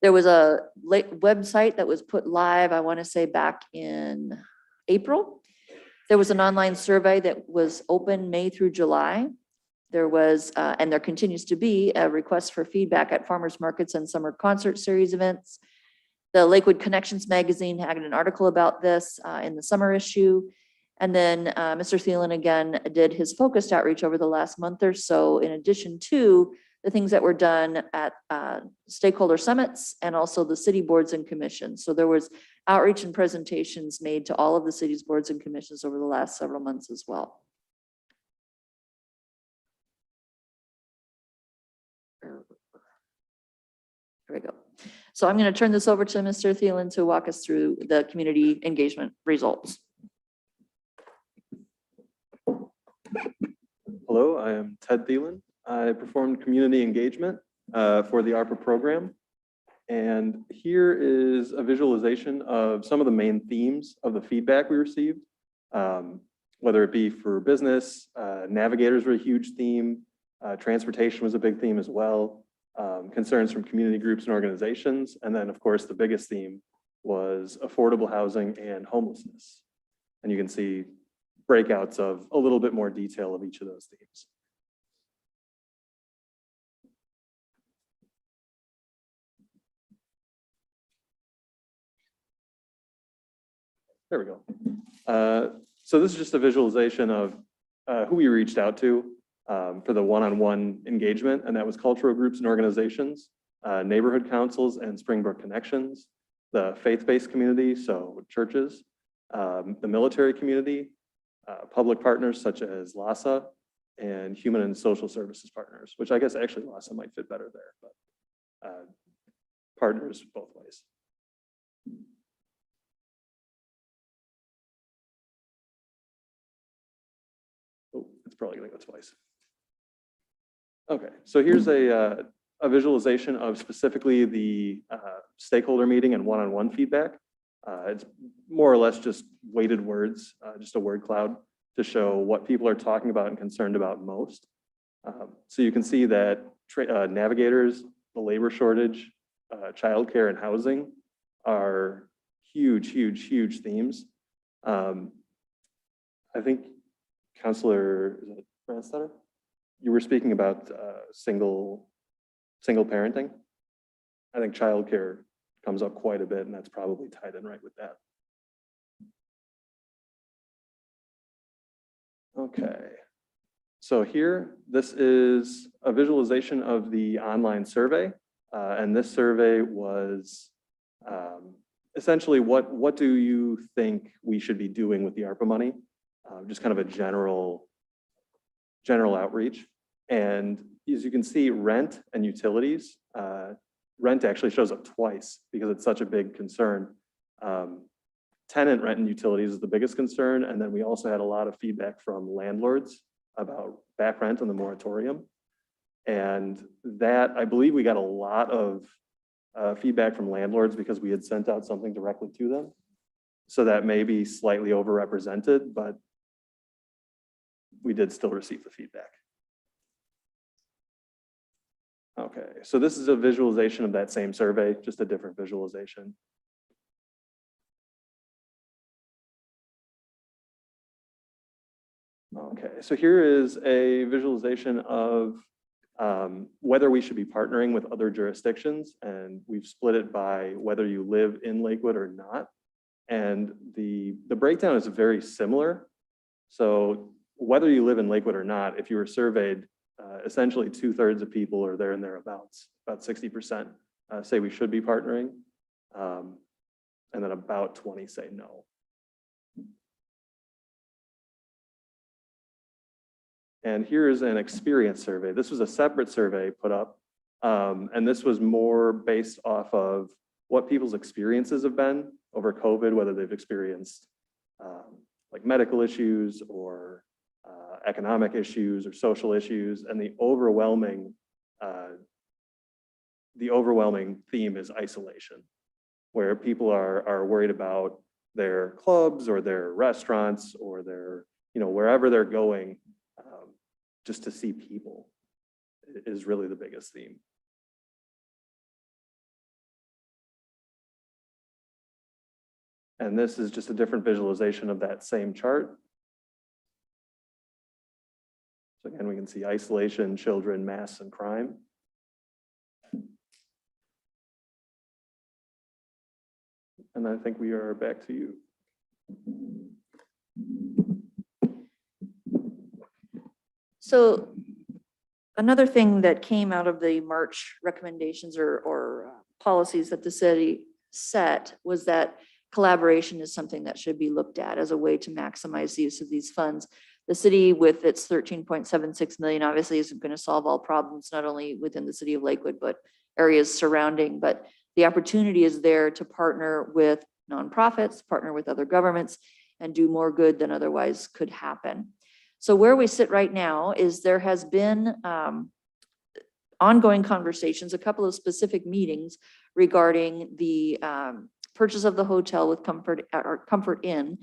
There was a website that was put live, I want to say back in April. There was an online survey that was open May through July. There was, and there continues to be, a request for feedback at farmers markets and summer concert series events. The Lakewood Connections magazine had an article about this in the summer issue. And then Mr. Thielen again did his focused outreach over the last month or so, in addition to the things that were done at stakeholder summits and also the city boards and commissions. So there was outreach and presentations made to all of the city's boards and commissions over the last several months as well. Here we go. So I'm going to turn this over to Mr. Thielen to walk us through the community engagement results. Hello, I am Ted Thielen. I performed community engagement for the ARPA program. And here is a visualization of some of the main themes of the feedback we received, whether it be for business, navigators were a huge theme, transportation was a big theme as well, concerns from community groups and organizations, and then of course the biggest theme was affordable housing and homelessness. And you can see breakouts of a little bit more detail of each of those themes. There we go. So this is just a visualization of who we reached out to for the one-on-one engagement, and that was cultural groups and organizations, neighborhood councils and Springbrook Connections, the faith-based community, so churches, the military community, public partners such as LASA, and human and social services partners, which I guess actually LASA might fit better there. But partners both ways. Oh, it's probably gonna go twice. Okay, so here's a visualization of specifically the stakeholder meeting and one-on-one feedback. It's more or less just weighted words, just a word cloud to show what people are talking about and concerned about most. So you can see that navigators, the labor shortage, childcare and housing are huge, huge, huge themes. I think Councilor Branstetter, you were speaking about single parenting. I think childcare comes up quite a bit, and that's probably tied in right with that. Okay, so here, this is a visualization of the online survey, and this survey was essentially what do you think we should be doing with the ARPA money? Just kind of a general outreach. And as you can see, rent and utilities, rent actually shows up twice because it's such a big concern. Tenant rent and utilities is the biggest concern. And then we also had a lot of feedback from landlords about back rent and the moratorium. And that, I believe we got a lot of feedback from landlords because we had sent out something directly to them. So that may be slightly overrepresented, but we did still receive the feedback. Okay, so this is a visualization of that same survey, just a different visualization. Okay, so here is a visualization of whether we should be partnering with other jurisdictions, and we've split it by whether you live in Lakewood or not. And the breakdown is very similar. So whether you live in Lakewood or not, if you were surveyed, essentially 2/3 of people are there and thereabouts, about 60% say we should be partnering, and then about 20 say no. And here's an experience survey. This was a separate survey put up, and this was more based off of what people's experiences have been over COVID, whether they've experienced like medical issues or economic issues or social issues, and the overwhelming theme is isolation, where people are worried about their clubs or their restaurants or their, wherever they're going, just to see people is really the biggest theme. And this is just a different visualization of that same chart. So again, we can see isolation, children, mass, and crime. And I think we are back to you. So another thing that came out of the March recommendations or policies that the city set was that collaboration is something that should be looked at as a way to maximize the use of these funds. The city with its 13.76 million obviously isn't going to solve all problems, not only within the city of Lakewood, but areas surrounding. But the opportunity is there to partner with nonprofits, partner with other governments, and do more good than otherwise could happen. So where we sit right now is there has been ongoing conversations, a couple of specific meetings regarding the purchase of the hotel with Comfort Inn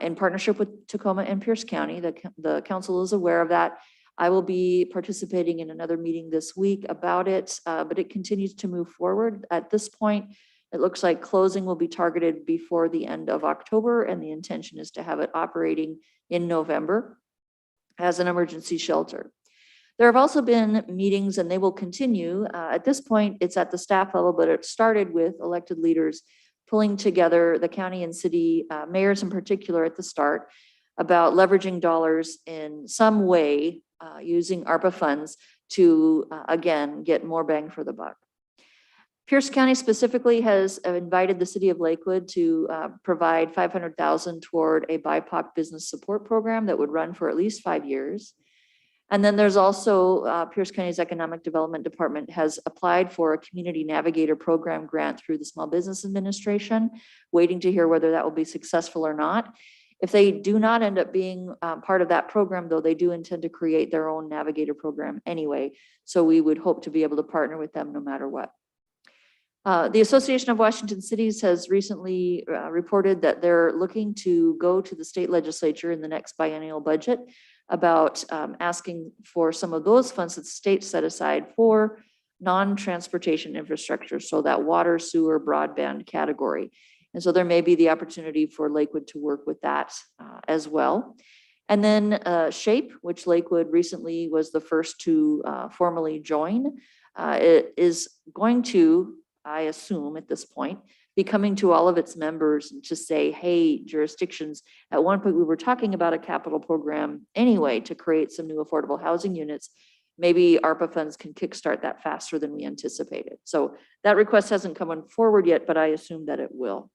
in partnership with Tacoma and Pierce County. The council is aware of that. I will be participating in another meeting this week about it, but it continues to move forward. At this point, it looks like closing will be targeted before the end of October, and the intention is to have it operating in November as an emergency shelter. There have also been meetings, and they will continue. At this point, it's at the staff level, but it started with elected leaders pulling together the county and city mayors in particular at the start about leveraging dollars in some way using ARPA funds to, again, get more bang for the buck. Pierce County specifically has invited the city of Lakewood to provide $500,000 toward a BIPOC business support program that would run for at least 5 years. And then there's also Pierce County's Economic Development Department has applied for a Community Navigator Program grant through the Small Business Administration, waiting to hear whether that will be successful or not. If they do not end up being part of that program, though, they do intend to create their own Navigator program anyway. So we would hope to be able to partner with them no matter what. The Association of Washington Cities has recently reported that they're looking to go to the state legislature in the next biennial budget about asking for some of those funds that the state set aside for non-transportation infrastructure, so that water, sewer, broadband category. And so there may be the opportunity for Lakewood to work with that as well. And then SHAPE, which Lakewood recently was the first to formally join, it is going to, I assume at this point, be coming to all of its members to say, hey, jurisdictions, at one point we were talking about a capital program anyway to create some new affordable housing units. Maybe ARPA funds can kickstart that faster than we anticipated. So that request hasn't come forward yet, but I assume that it will.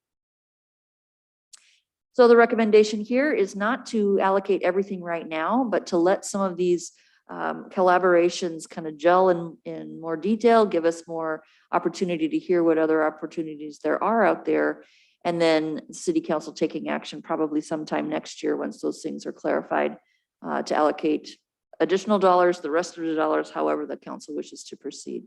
So the recommendation here is not to allocate everything right now, but to let some of these collaborations kind of gel in more detail, give us more opportunity to hear what other opportunities there are out there. And then city council taking action probably sometime next year once those things are clarified to allocate additional dollars, the rest of the dollars, however the council wishes to proceed.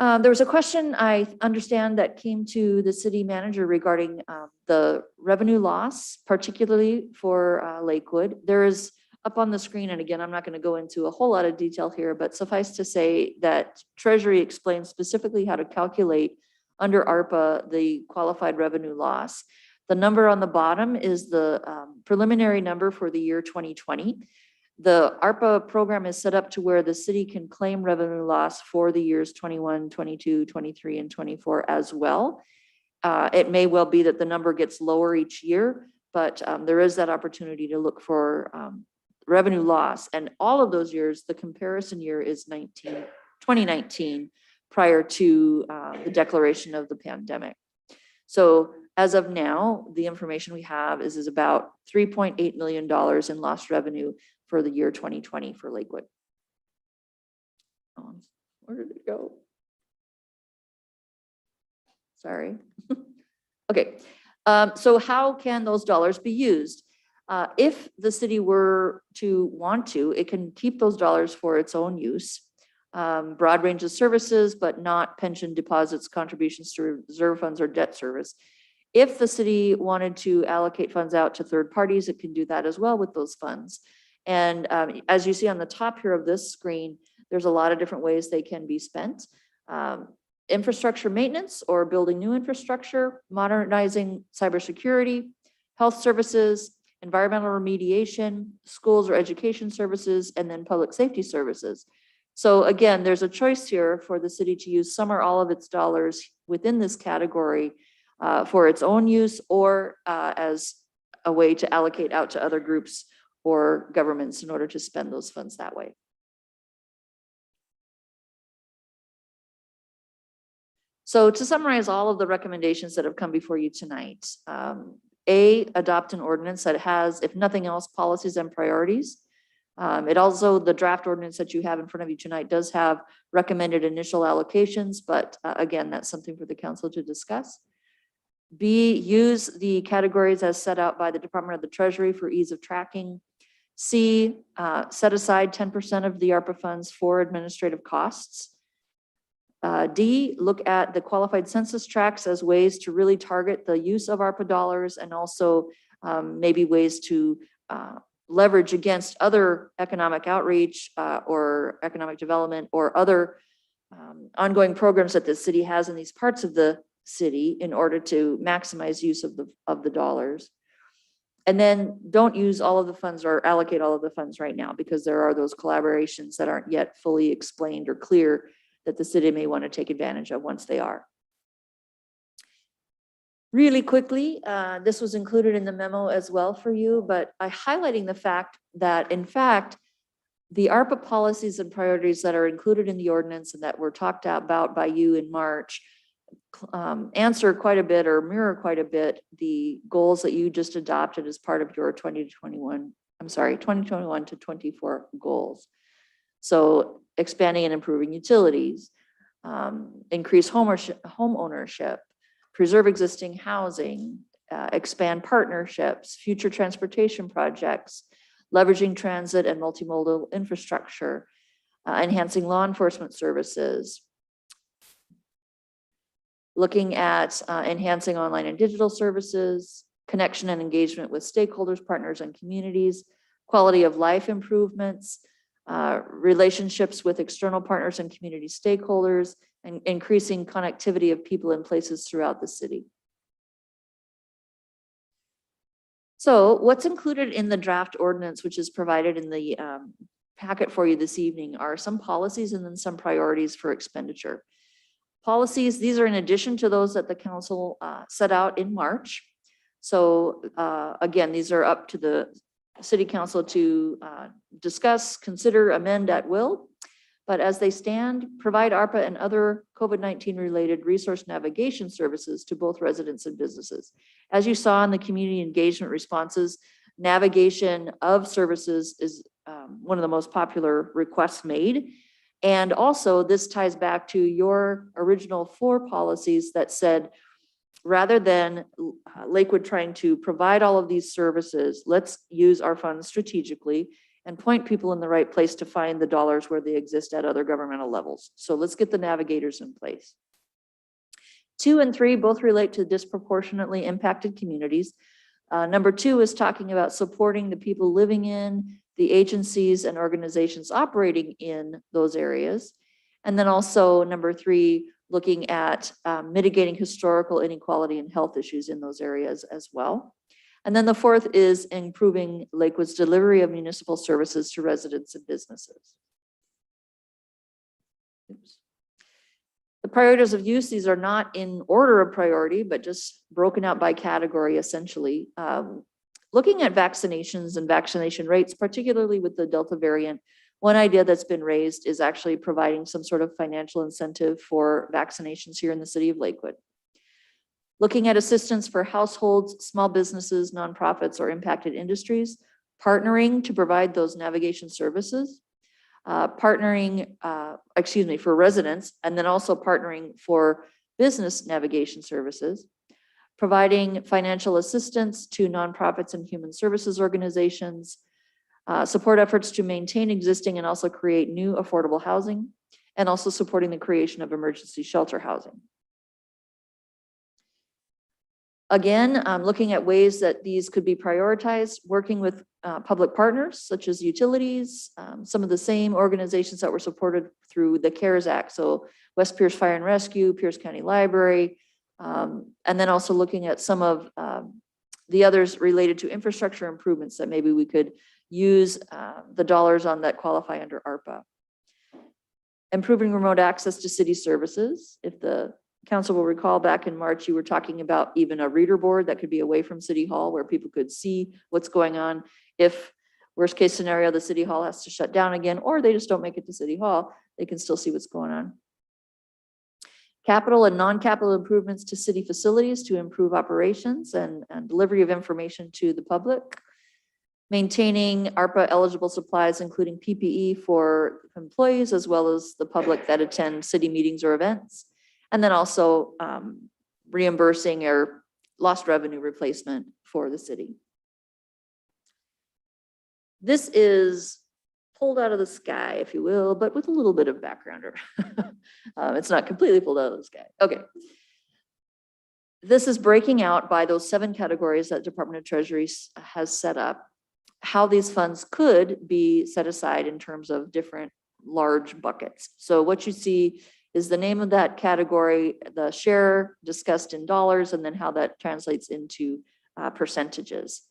There was a question I understand that came to the city manager regarding the revenue loss, particularly for Lakewood. There is up on the screen, and again, I'm not going to go into a whole lot of detail here, but suffice to say that Treasury explains specifically how to calculate under ARPA the qualified revenue loss. The number on the bottom is the preliminary number for the year 2020. The ARPA program is set up to where the city can claim revenue loss for the years 21, 22, 23, and 24 as well. It may well be that the number gets lower each year, but there is that opportunity to look for revenue loss. And all of those years, the comparison year is 2019, prior to the declaration of the pandemic. So as of now, the information we have is about $3.8 million in lost revenue for the year 2020 for Lakewood. Where did it go? Sorry. Okay, so how can those dollars be used? If the city were to want to, it can keep those dollars for its own use. Broad range of services, but not pension deposits, contributions to reserve funds, or debt service. If the city wanted to allocate funds out to third parties, it can do that as well with those funds. And as you see on the top here of this screen, there's a lot of different ways they can be spent. Infrastructure maintenance or building new infrastructure, modernizing cybersecurity, health services, environmental remediation, schools or education services, and then public safety services. So again, there's a choice here for the city to use some or all of its dollars within this category for its own use, or as a way to allocate out to other groups or governments in order to spend those funds that way. So to summarize all of the recommendations that have come before you tonight, adopt an ordinance that has, if nothing else, policies and priorities. It also, the draft ordinance that you have in front of you tonight does have recommended initial allocations, but again, that's something for the council to discuss. B, use the categories as set out by the Department of the Treasury for ease of tracking. C, set aside 10% of the ARPA funds for administrative costs. D, look at the qualified census tracts as ways to really target the use of ARPA dollars, and also maybe ways to leverage against other economic outreach or economic development or other ongoing programs that the city has in these parts of the city in order to maximize use of the dollars. And then don't use all of the funds or allocate all of the funds right now, because there are those collaborations that aren't yet fully explained or clear that the city may want to take advantage of once they are. Really quickly, this was included in the memo as well for you, but by highlighting the fact that, in fact, the ARPA policies and priorities that are included in the ordinance and that were talked about by you in March answer quite a bit or mirror quite a bit the goals that you just adopted as part of your 20 to 21 2021 to 24 goals. So expanding and improving utilities, increase home ownership, preserve existing housing, expand partnerships, future transportation projects, leveraging transit and multimodal infrastructure, enhancing law enforcement services, looking at enhancing online and digital services, connection and engagement with stakeholders, partners, and communities, quality of life improvements, relationships with external partners and community stakeholders, and increasing connectivity of people and places throughout the city. So what's included in the draft ordinance, which is provided in the packet for you this evening, are some policies and then some priorities for expenditure. Policies, these are in addition to those that the council set out in March. So again, these are up to the city council to discuss, consider, amend at will. But as they stand, provide ARPA and other COVID-19 related resource navigation services to both residents and businesses. As you saw in the community engagement responses, navigation of services is one of the most popular requests made. And also this ties back to your original 4 policies that said, rather than Lakewood trying to provide all of these services, let's use our funds strategically and point people in the right place to find the dollars where they exist at other governmental levels. So let's get the navigators in place. 2 and 3 both relate to disproportionately impacted communities. Number 2 is talking about supporting the people living in, the agencies and organizations operating in those areas. And then also number 3, looking at mitigating historical inequality and health issues in those areas as well. And then the 4th is improving Lakewood's delivery of municipal services to residents and businesses. Oops. The priorities of use, these are not in order of priority, but just broken out by category essentially. Looking at vaccinations and vaccination rates, particularly with the Delta variant, one idea that's been raised is actually providing some sort of financial incentive for vaccinations here in the city of Lakewood. Looking at assistance for households, small businesses, nonprofits, or impacted industries, partnering to provide those navigation services, partnering, for residents, and then also partnering for business navigation services, providing financial assistance to nonprofits and human services organizations, support efforts to maintain existing and also create new affordable housing, and also supporting the creation of emergency shelter housing. Again, looking at ways that these could be prioritized, working with public partners such as utilities, some of the same organizations that were supported through the CARES Act. So West Pierce Fire and Rescue, Pierce County Library, and then also looking at some of the others related to infrastructure improvements that maybe we could use the dollars on that qualify under ARPA. Improving remote access to city services. If the council will recall, back in March, you were talking about even a reader board that could be away from City Hall where people could see what's going on. If worst case scenario, the City Hall has to shut down again, or they just don't make it to City Hall, they can still see what's going on. Capital and non-capital improvements to city facilities to improve operations and delivery of information to the public. Maintaining ARPA eligible supplies, including PPE for employees as well as the public that attend city meetings or events. And then also reimbursing or lost revenue replacement for the city. This is pulled out of the sky, if you will, but with a little bit of background. It's not completely pulled out of the sky. Okay. This is breaking out by those 7 categories that Department of Treasury has set up, how these funds could be set aside in terms of different large buckets. So what you see is the name of that category, the share discussed in dollars, and then how that translates into percentages.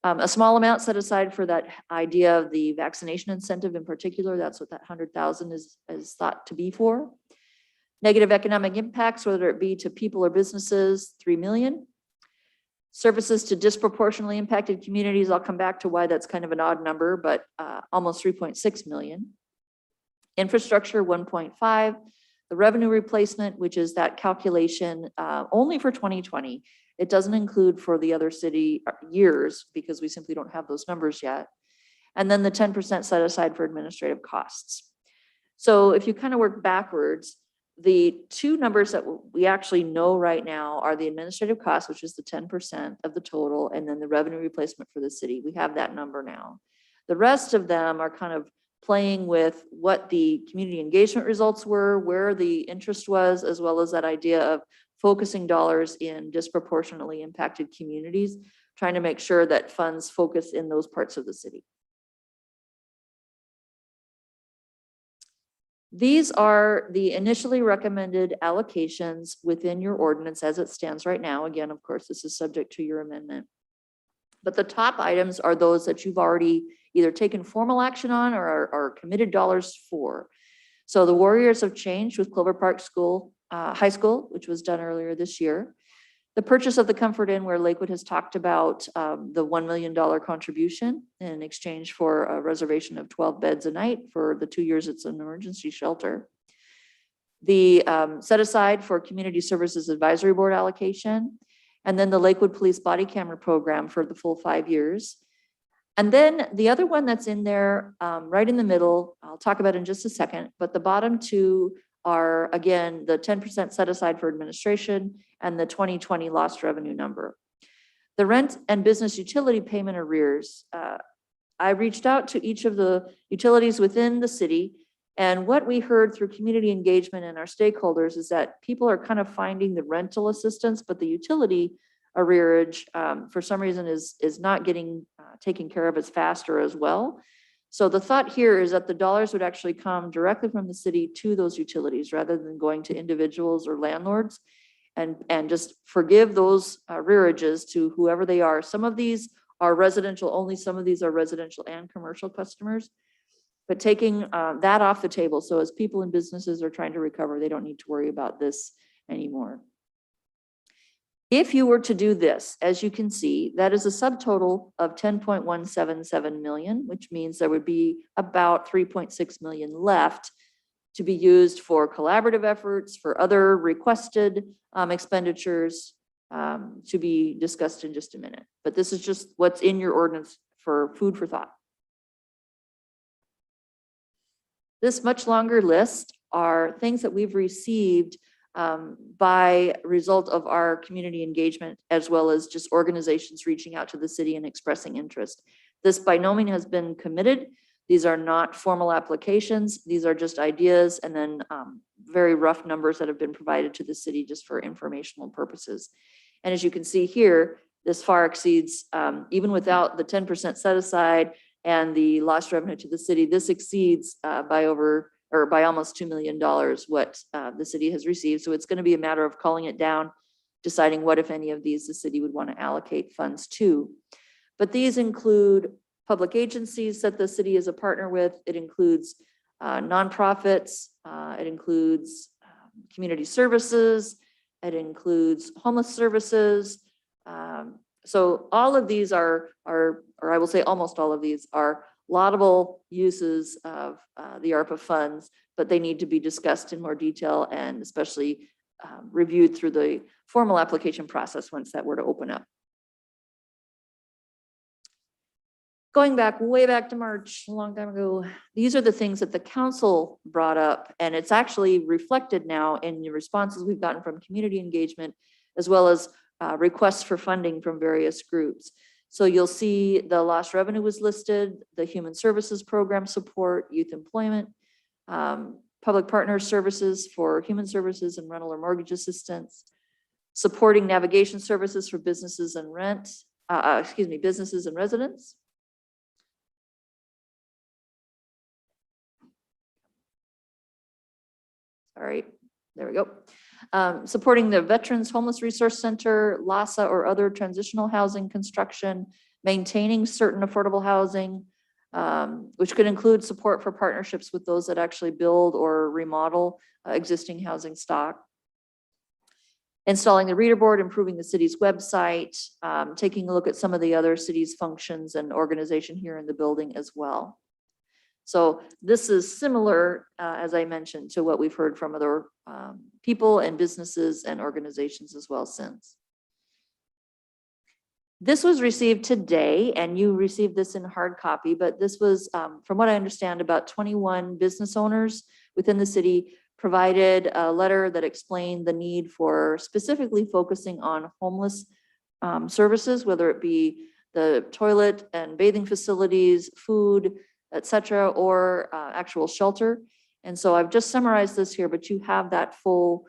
A small amount set aside for that idea of the vaccination incentive in particular. That's what that 100,000 is thought to be for. Negative economic impacts, whether it be to people or businesses, 3 million. Services to disproportionately impacted communities. I'll come back to why that's kind of an odd number, but almost 3.6 million. Infrastructure, 1.5. The revenue replacement, which is that calculation only for 2020, It doesn't include for the other city years because we simply don't have those numbers yet. And then the 10% set aside for administrative costs. So if you kind of work backwards, the two numbers that we actually know right now are the administrative costs, which is the 10% of the total, and then the revenue replacement for the city. We have that number now. The rest of them are kind of playing with what the community engagement results were, where the interest was, as well as that idea of focusing dollars in disproportionately impacted communities, trying to make sure that funds focus in those parts of the city. These are the initially recommended allocations within your ordinance as it stands right now. Again, of course, this is subject to your amendment. But the top items are those that you've already either taken formal action on or are committed dollars for. So the Warriors of Change with Clover Park High School, which was done earlier this year. The purchase of the Comfort Inn, where Lakewood has talked about the $1 million contribution in exchange for a reservation of 12 beds a night for the 2 years it's an emergency shelter. The set aside for Community Services Advisory Board allocation, and then the Lakewood Police Body Camera Program for the full 5 years. And then the other one that's in there right in the middle, I'll talk about in just a second, but the bottom two are, again, the 10% set aside for administration and the 2020 lost revenue number. The rent and business utility payment arrears. I reached out to each of the utilities within the city, and what we heard through community engagement and our stakeholders is that people are kind of finding the rental assistance, but the utility arrearage for some reason is not getting taken care of as fast or as well. So the thought here is that the dollars would actually come directly from the city to those utilities rather than going to individuals or landlords, and just forgive those arrearages to whoever they are. Some of these are residential only, some of these are residential and commercial customers, but taking that off the table. So as people and businesses are trying to recover, they don't need to worry about this anymore. If you were to do this, as you can see, that is a subtotal of 10.177 million, which means there would be about 3.6 million left to be used for collaborative efforts, for other requested expenditures to be discussed in just a minute. But this is just what's in your ordinance for food for thought. This much longer list are things that we've received by result of our community engagement, as well as just organizations reaching out to the city and expressing interest. This by no means has been committed. These are not formal applications. These are just ideas and then very rough numbers that have been provided to the city just for informational purposes. And as you can see here, this far exceeds, even without the 10% set aside and the lost revenue to the city, this exceeds by almost $2 million what the city has received. So it's going to be a matter of calling it down, deciding what, if any of these, the city would want to allocate funds to. But these include public agencies that the city is a partner with. It includes nonprofits. It includes community services. It includes homeless services. So all of these are, or I will say almost all of these are laudable uses of the ARPA funds, but they need to be discussed in more detail and especially reviewed through the formal application process once that were to open up. Going back, way back to March, a long time ago, these are the things that the council brought up, and it's actually reflected now in the responses we've gotten from community engagement, as well as requests for funding from various groups. So you'll see the lost revenue was listed, the human services program support, youth employment, public partner services for human services and rental or mortgage assistance, supporting navigation services for businesses and businesses and residents. All right, there we go. Supporting the Veterans Homeless Resource Center, LASA or other transitional housing construction, maintaining certain affordable housing, which could include support for partnerships with those that actually build or remodel existing housing stock. Installing the reader board, improving the city's website, taking a look at some of the other city's functions and organization here in the building as well. So this is similar, as I mentioned, to what we've heard from other people and businesses and organizations as well since. This was received today, and you received this in hard copy, but this was, from what I understand, about 21 business owners within the city provided a letter that explained the need for specifically focusing on homeless services, whether it be the toilet and bathing facilities, food, et cetera, or actual shelter. And so I've just summarized this here, but you have that full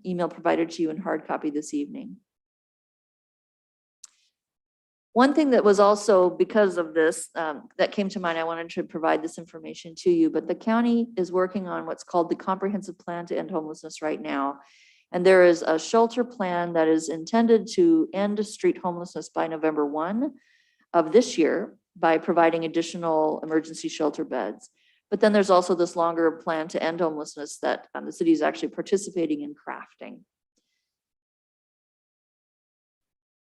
email provided to you in hard copy this evening. One thing that was also because of this that came to mind, I wanted to provide this information to you, but the county is working on what's called the Comprehensive Plan to End Homelessness right now. And there is a shelter plan that is intended to end street homelessness by November 1 of this year by providing additional emergency shelter beds. But then there's also this longer plan to end homelessness that the city is actually participating in crafting.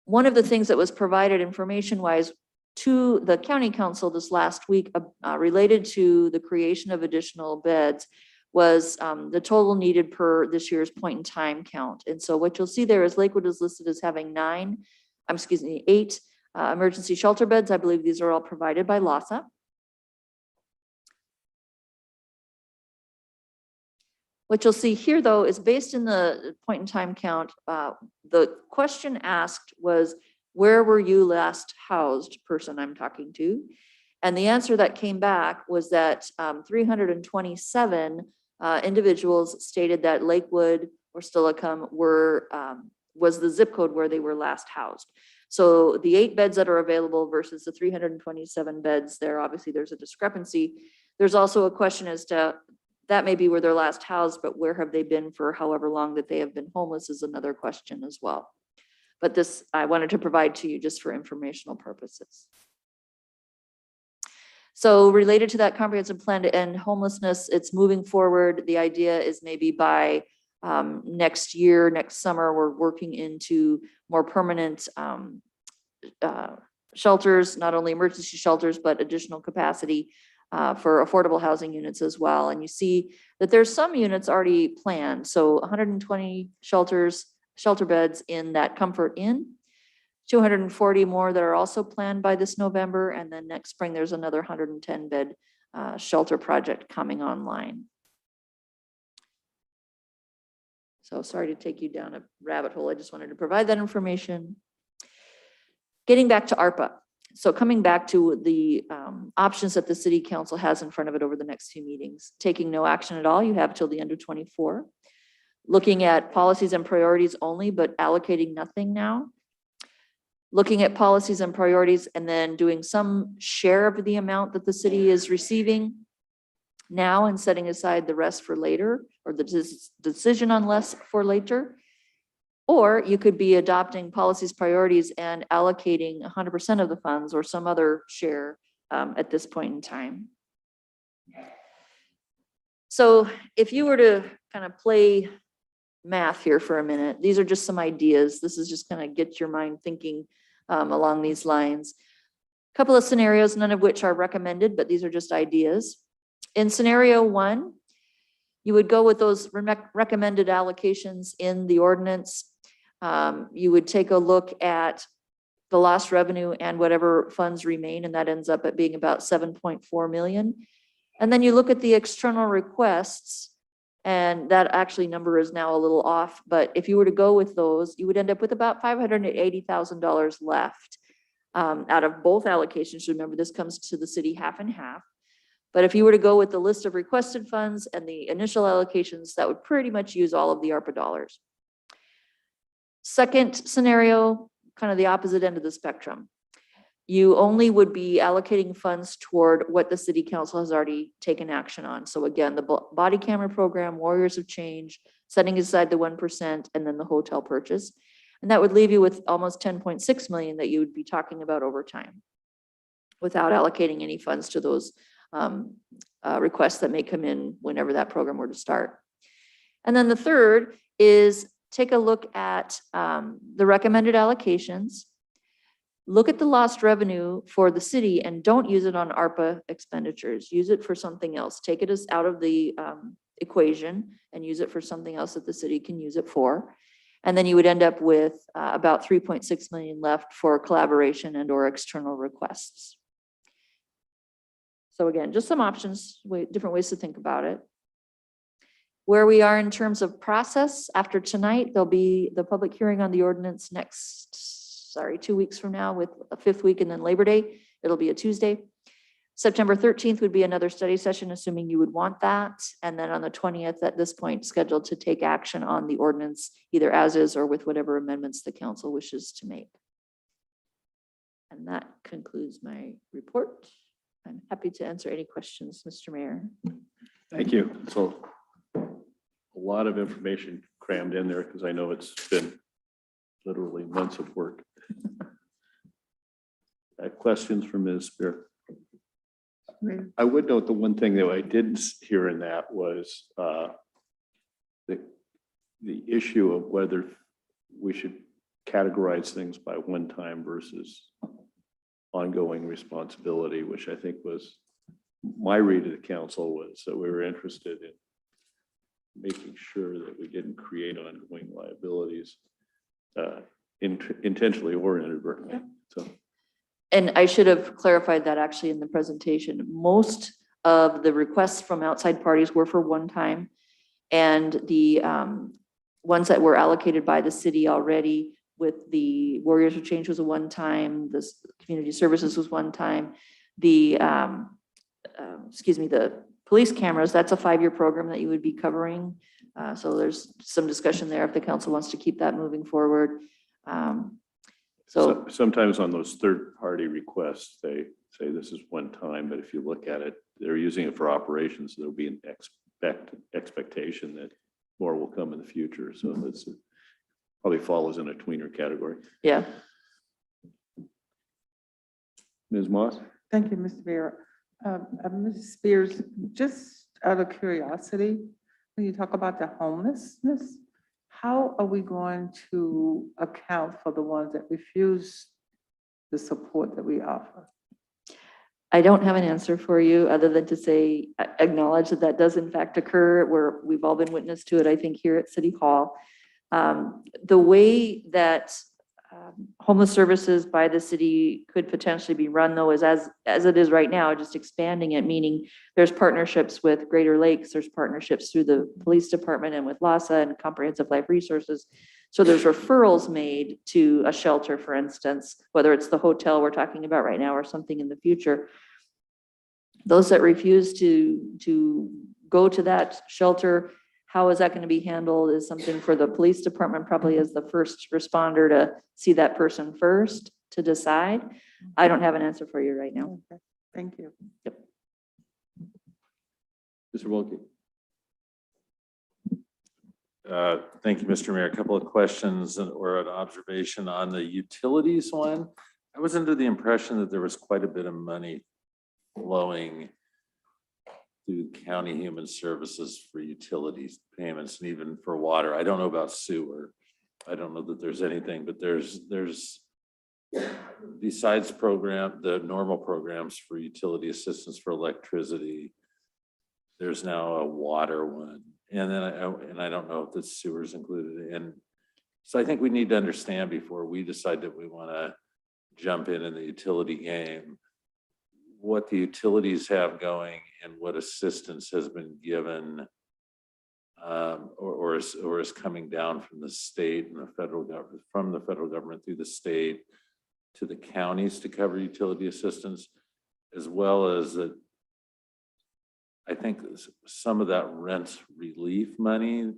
One of the things that was provided information-wise to the county council this last week related to the creation of additional beds was the total needed per this year's point in time count. And so what you'll see there is Lakewood is listed as having 8 emergency shelter beds. I believe these are all provided by LAHSA. What you'll see here, though, is based in the point in time count. The question asked was, where were you last housed, person I'm talking to? And the answer that came back was that 327 individuals stated that Lakewood or Steilacoom was the zip code where they were last housed. So the 8 beds that are available versus the 327 beds there, obviously there's a discrepancy. There's also a question as to that may be where they're last housed, but where have they been for however long that they have been homeless is another question as well. But this I wanted to provide to you just for informational purposes. So related to that comprehensive plan to end homelessness, it's moving forward. The idea is maybe by next year, next summer, we're working into more permanent shelters, not only emergency shelters, but additional capacity for affordable housing units as well. And you see that there's some units already planned. So 120 shelter beds in that Comfort Inn, 240 more that are also planned by this November. And then next spring, there's another 110 bed shelter project coming online. So sorry to take you down a rabbit hole. I just wanted to provide that information. Getting back to ARPA. So coming back to the options that the city council has in front of it over the next few meetings, taking no action at all, you have till the end of 24. Looking at policies and priorities only, but allocating nothing now. Looking at policies and priorities and then doing some share of the amount that the city is receiving now and setting aside the rest for later, or the decision on less for later. Or you could be adopting policies, priorities, and allocating 100% of the funds or some other share at this point in time. So if you were to kind of play math here for a minute, these are just some ideas. This is just kind of get your mind thinking along these lines. A couple of scenarios, none of which are recommended, but these are just ideas. In scenario 1, you would go with those recommended allocations in the ordinance. You would take a look at the lost revenue and whatever funds remain, and that ends up at being about 7.4 million. And then you look at the external requests, and that actually number is now a little off, but if you were to go with those, you would end up with about $580,000 left out of both allocations. Remember, this comes to the city half and half. But if you were to go with the list of requested funds and the initial allocations, that would pretty much use all of the ARPA dollars. Second scenario, kind of the opposite end of the spectrum. You only would be allocating funds toward what the city council has already taken action on. So again, the body camera program, Warriors of Change, setting aside the 1%, and then the hotel purchase. And that would leave you with almost 10.6 million that you would be talking about over time without allocating any funds to those requests that may come in whenever that program were to start. And then the third is take a look at the recommended allocations, look at the lost revenue for the city, and don't use it on ARPA expenditures. Use it for something else. Take it as out of the equation and use it for something else that the city can use it for. And then you would end up with about 3.6 million left for collaboration and or external requests. So again, just some options, different ways to think about it. Where we are in terms of process, after tonight, there'll be the public hearing on the ordinance 2 weeks from now with a 5th week and then Labor Day. It'll be a Tuesday. September 13th would be another study session, assuming you would want that. And then on the 20th, at this point, scheduled to take action on the ordinance, either as is or with whatever amendments the council wishes to make. And that concludes my report. I'm happy to answer any questions, Mr. Mayor. Thank you. So a lot of information crammed in there because I know it's been literally months of work. Questions from Ms. Spear? I would note the one thing that I didn't hear in that was the issue of whether we should categorize things by one time versus ongoing responsibility, which I think was my read of the council was that we were interested in making sure that we didn't create ongoing liabilities intentionally or inadvertently. So. And I should have clarified that actually in the presentation. Most of the requests from outside parties were for one time. And the ones that were allocated by the city already with the Warriors of Change was a one time, the community services was one time. The, the police cameras, that's a 5-year program that you would be covering. So there's some discussion there if the council wants to keep that moving forward. So Sometimes on those third-party requests, they say this is one time, but if you look at it, they're using it for operations. There'll be an expectation that more will come in the future. So that's probably follows in a tweener category. yeah. Ms. Moss? Thank you, Mr. Mayor. Ms. Spears, just out of curiosity, when you talk about the homelessness, how are we going to account for the ones that refuse the support that we offer? I don't have an answer for you other than to say, acknowledge that that does in fact occur where we've all been witness to it, I think, here at City Hall. The way that homeless services by the city could potentially be run though is as it is right now, just expanding it, meaning there's partnerships with Greater Lakes, there's partnerships through the police department and with LASA and Comprehensive Life Resources. So there's referrals made to a shelter, for instance, whether it's the hotel we're talking about right now or something in the future. Those that refuse to go to that shelter, how is that going to be handled is something for the police department, probably as the first responder to see that person first to decide. I don't have an answer for you right now. Okay, thank you. Yep. Mr. Wilkie? Thank you, Mr. Mayor. A couple of questions or an observation on the utilities one. I was under the impression that there was quite a bit of money flowing through county human services for utilities payments and even for water. I don't know about sewer. I don't know that there's anything, but there's besides the normal programs for utility assistance for electricity, there's now a water one. And then I don't know if the sewer is included. And so I think we need to understand before we decide that we want to jump in the utility game, what the utilities have going and what assistance has been given or is coming down from the state and the federal government, from the federal government through the state to the counties to cover utility assistance, as well as that I think some of that rent relief money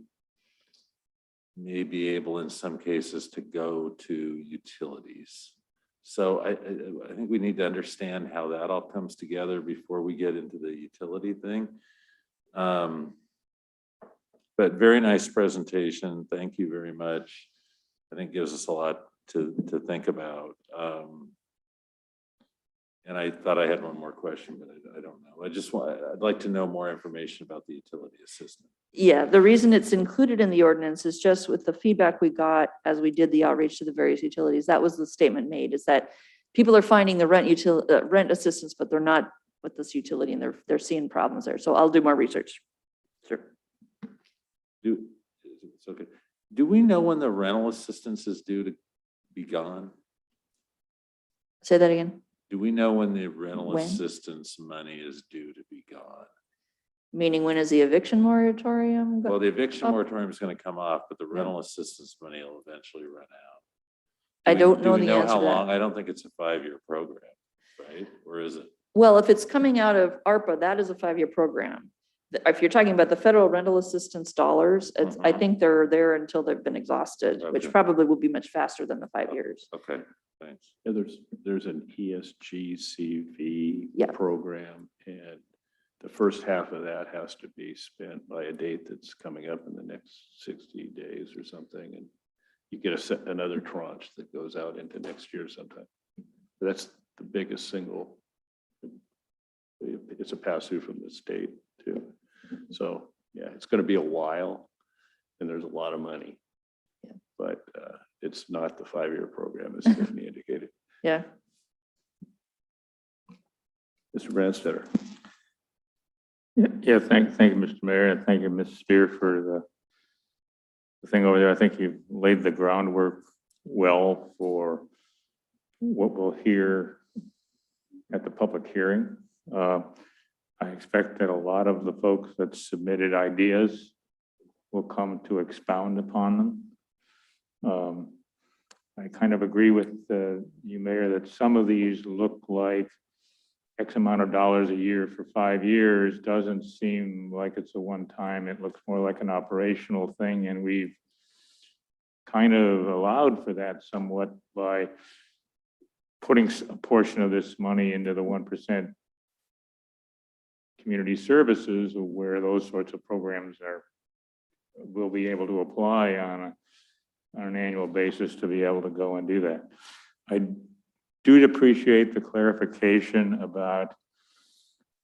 may be able in some cases to go to utilities. So I think we need to understand how that all comes together before we get into the utility thing. But very nice presentation. Thank you very much. I think gives us a lot to think about. And I thought I had one more question, but I don't know. I'd like to know more information about the utility assistance. Yeah, the reason it's included in the ordinance is just with the feedback we got as we did the outreach to the various utilities. That was the statement made, is that people are finding the rent assistance, but they're not with this utility and they're seeing problems there. So I'll do more research. Sure. It's okay. Do we know when the rental assistance is due to be gone? Say that again. Do we know when the rental When? assistance money is due to be gone? Meaning when is the eviction moratorium? Well, the eviction up? moratorium is gonna come off, but the Yeah. rental assistance money will eventually run out. I Do we- don't do know we the know answer how to that. long? I don't think it's a 5-year program, right? Or is it? Well, if it's coming out of ARPA, that is a 5-year program. If you're talking about the federal rental assistance dollars, I Mhm. think they're there until they've been exhausted, which Okay. probably will be much faster than the 5 years. Okay, thanks. Yeah, there's an ESGCV Yeah. program, and the first half of that has to be spent by a date that's coming up in the next 60 days or something, and you get another tranche that goes out into next year sometime. That's the biggest single. It's a pass-through from the state too. So, yeah, it's going to be a while, and there's a lot of money. Yeah. But it's not the 5-year program, as Tiffany indicated. Yeah. Mr. Branstetter. Yeah, thank you, Mr. Mayor, and thank you, Ms. Spear, for the thing over there. I think you've laid the groundwork well for what we'll hear at the public hearing. I expect that a lot of the folks that submitted ideas will come to expound upon them. I kind of agree with you, Mayor, that some of these look like X amount of dollars a year for 5 years doesn't seem like it's a one-time. It looks more like an operational thing, and we've kind of allowed for that somewhat by putting a portion of this money into the 1% community services, where those sorts of programs will be able to apply on an annual basis to be able to go and do that. I do appreciate the clarification about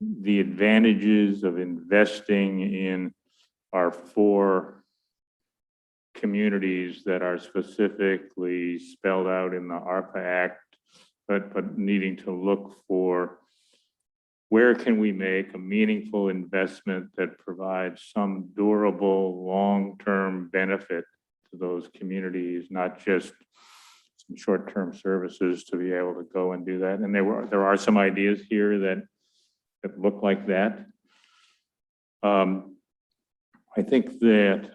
the advantages of investing in our 4 communities that are specifically spelled out in the ARPA Act, but needing to look for where can we make a meaningful investment that provides some durable, long-term benefit to those communities, not just some short-term services to be able to go and do that. And there are some ideas here that look like that. I think that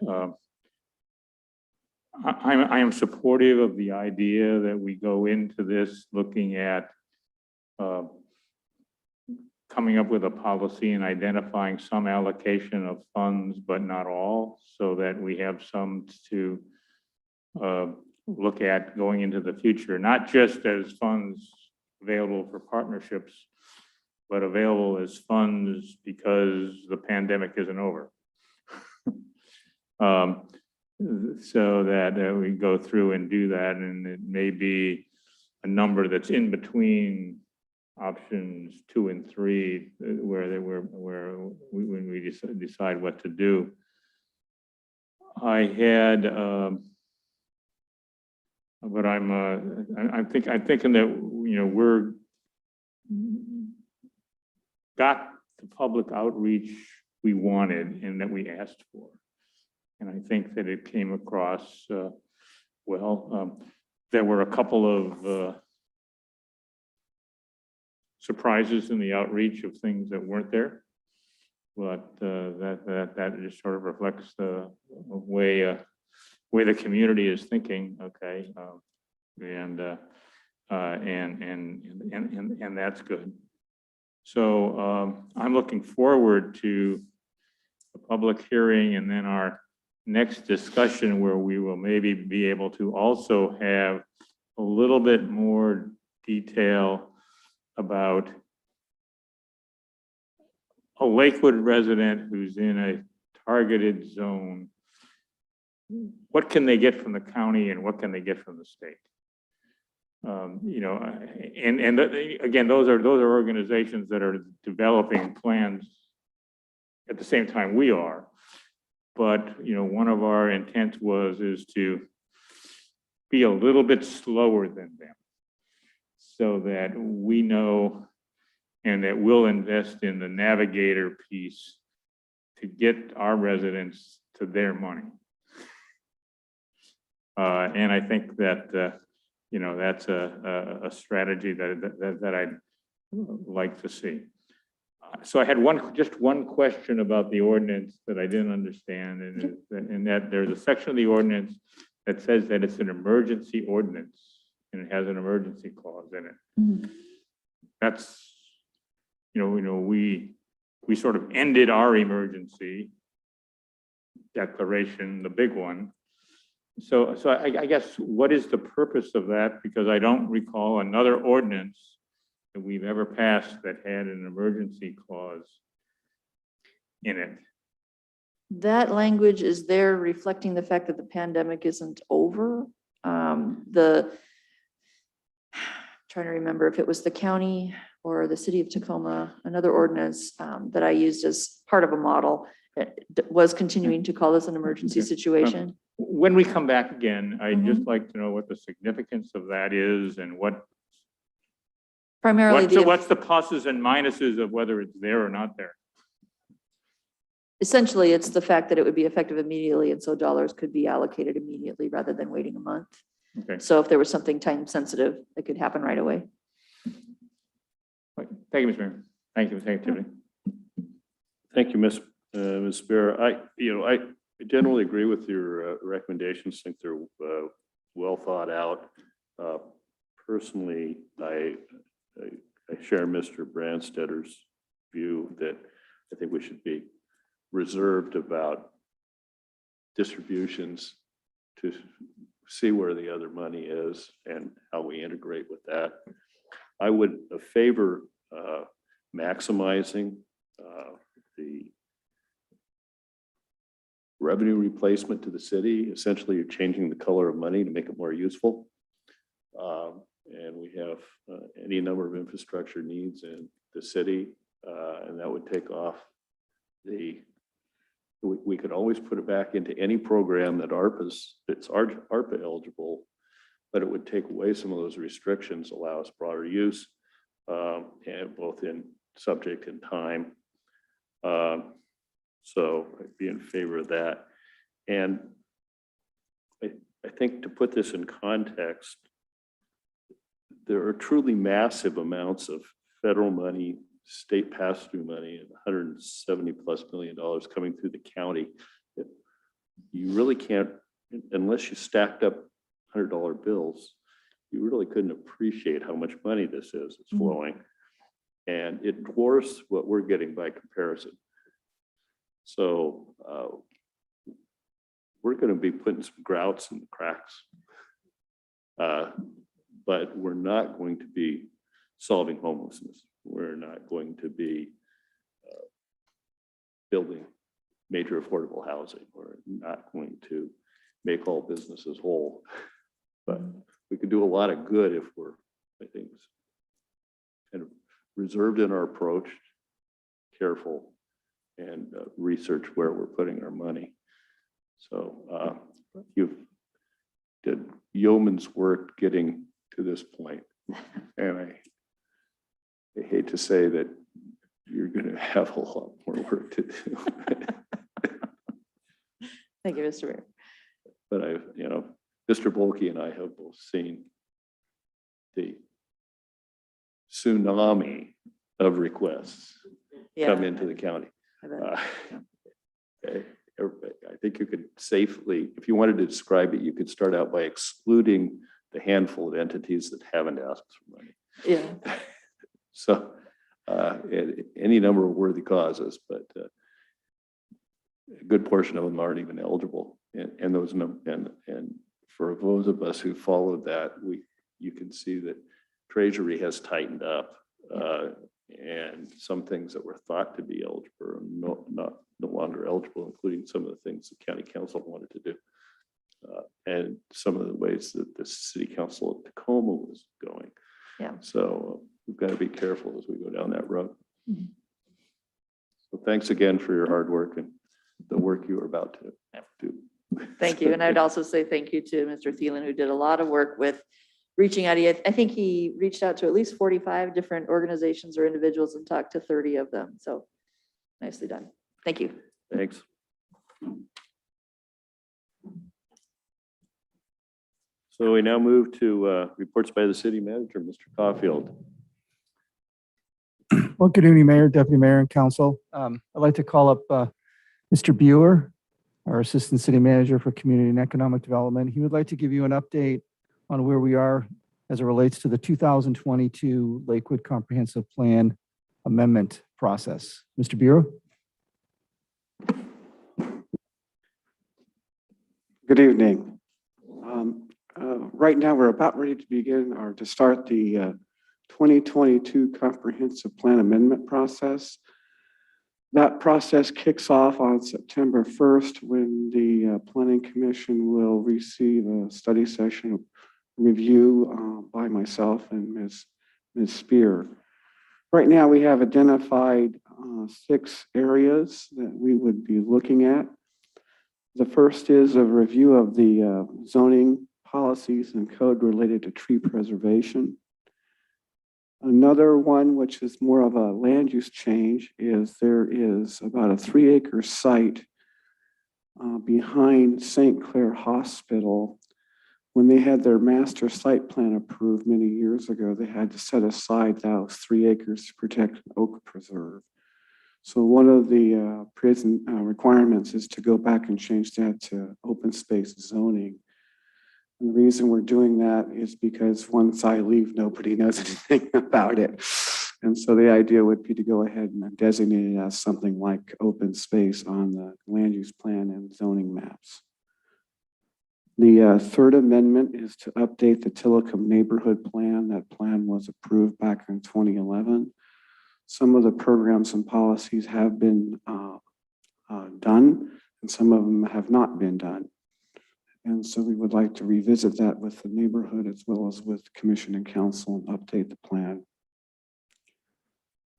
I am supportive of the idea that we go into this looking at coming up with a policy and identifying some allocation of funds, but not all, so that we have some to look at going into the future, not just as funds available for partnerships, but available as funds because the pandemic isn't over. So that we go through and do that, and it may be a number that's in between options 2 and 3, when we decide what to do. I had, but I'm thinking that, we're got the public outreach we wanted and that we asked for. And I think that it came across well. There were a couple of surprises in the outreach of things that weren't there, but that just sort of reflects the way the community is thinking. Okay, and that's good. So I'm looking forward to the public hearing and then our next discussion, where we will maybe be able to also have a little bit more detail about a Lakewood resident who's in a targeted zone. What can they get from the county and what can they get from the state? Again, those are organizations that are developing plans at the same time we are. But, one of our intents is to be a little bit slower than them, so that we know and that we'll invest in the navigator piece to get our residents to their money. And I think that, you know, that's a strategy that I'd like to see. So I had just one question about the ordinance that I didn't understand, and that there's a section of the ordinance that says that it's an emergency ordinance, and it has an emergency clause in it. Mhm. That's, you know, we sort of ended our emergency declaration, the big one. So I guess, what is the purpose of that? Because I don't recall another ordinance that we've ever passed that had an emergency clause in it. That language is there reflecting the fact that the pandemic isn't over. Trying to remember if it was the county or the city of Tacoma, another ordinance that I used as part of a model was continuing to call this an emergency situation. When we come back again, I'd just like to know what the significance of that is and Primarily, what's the pluses and minuses of whether it's there or not there. essentially, it's the fact that it would be effective immediately, and so dollars could be allocated immediately rather than waiting a month. Okay, So if there was something time sensitive, it could happen right away. thank you, Mr. Mayor. Thank you, Tiffany. Thank you, Ms. Bear. I generally agree with your recommendations. Think they're well thought out. Personally, I share Mr. Branstedter's view that I think we should be reserved about distributions to see where the other money is and how we integrate with that. I would favor maximizing the revenue replacement to the city. Essentially, you're changing the color of money to make it more useful. And we have any number of infrastructure needs in the city, and that would take off we could always put it back into any program that that's ARPA eligible, but it would take away some of those restrictions, allow us broader use, and both in subject and time. So I'd be in favor of that. And I think to put this in context, there are truly massive amounts of federal money, state pass-through money, and $170+ million coming through the county that you really can't, unless you stacked up $100 bills, you really couldn't appreciate how much money this is. It's flowing. And it dwarfs what we're getting by comparison. So we're going to be putting some grouts in the cracks, but we're not going to be solving homelessness. We're not going to be building major affordable housing. We're not going to make all businesses whole, but we could do a lot of good if we're, I think, kind of reserved in our approach, careful, and research where we're putting our money. So you've did yeoman's work getting to this point, and I hate to say that you're going to have a lot more work to do. Thank you, Mr. Mayor. But Mr. Bolke and I have both seen the tsunami of requests come into the county. I bet. I think you could safely, if you wanted to describe it, you could start out by excluding the handful of entities that haven't asked for money. Yeah. So any number of worthy causes, but a good portion of them aren't even eligible. And for those of us who followed that, you can see that Treasury has tightened up, and some things that were thought to be eligible are no longer eligible, including some of the things the county council wanted to do, and some of the ways that the city council of Tacoma was going. Yeah. So we've got to be careful as we go down that road. Mm-hmm. So thanks again for your hard work and the work you are about to do. Thank you. And I'd also say thank you to Mr. Thielen, who did a lot of work with reaching out. I think he reached out to at least 45 different organizations or individuals and talked to 30 of them. So nicely done. Thank you. Thanks. So we now move to reports by the city manager, Mr. Caulfield. Well, good evening, Mayor, Deputy Mayor, and Council. I'd like to call up Mr. Bueller, our Assistant City Manager for Community and Economic Development. He would like to give you an update on where we are as it relates to the 2022 Lakewood Comprehensive Plan Amendment process. Mr. Bueller? Good evening. Right now, we're about ready to begin or to start the 2022 Comprehensive Plan Amendment process. That process kicks off on September 1st when the Planning Commission will receive a study session review by myself and Ms. Spear. Right now, we have identified 6 areas that we would be looking at. The first is a review of the zoning policies and code related to tree preservation. Another one, which is more of a land use change, is there is about a 3-acre site behind St. Clair Hospital. When they had their master site plan approved many years ago, they had to set aside those 3 acres to protect an oak preserve. So one of the prison requirements is to go back and change that to open space zoning. And the reason we're doing that is because once I leave, nobody knows anything about it. And so the idea would be to go ahead and designate it as something like open space on the land use plan and zoning maps. The third amendment is to update the Tillicum neighborhood plan. That plan was approved back in 2011. Some of the programs and policies have been done, and some of them have not been done. And so we would like to revisit that with the neighborhood as well as with Commission and Council and update the plan.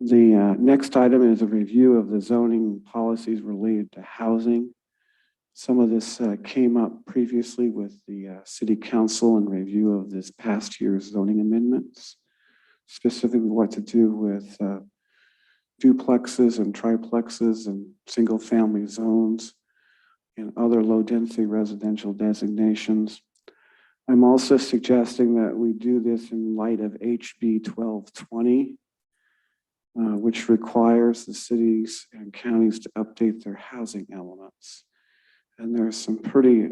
The next item is a review of the zoning policies related to housing. Some of this came up previously with the City Council in review of this past year's zoning amendments, specifically what to do with duplexes and triplexes and single-family zones and other low-density residential designations. I'm also suggesting that we do this in light of HB 1220, which requires the cities and counties to update their housing elements. And there are some pretty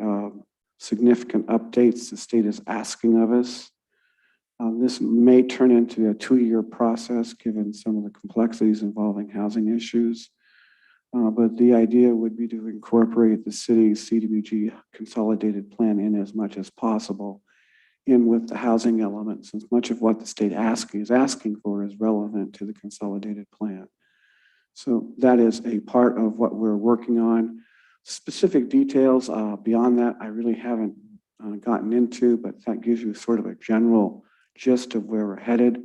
significant updates the state is asking of us. This may turn into a 2-year process given some of the complexities involving housing issues. But the idea would be to incorporate the city's CDBG consolidated plan in as much as possible in with the housing elements, since much of what the state is asking for is relevant to the consolidated plan. So that is a part of what we're working on. Specific details beyond that, I really haven't gotten into, but that gives you sort of a general gist of where we're headed.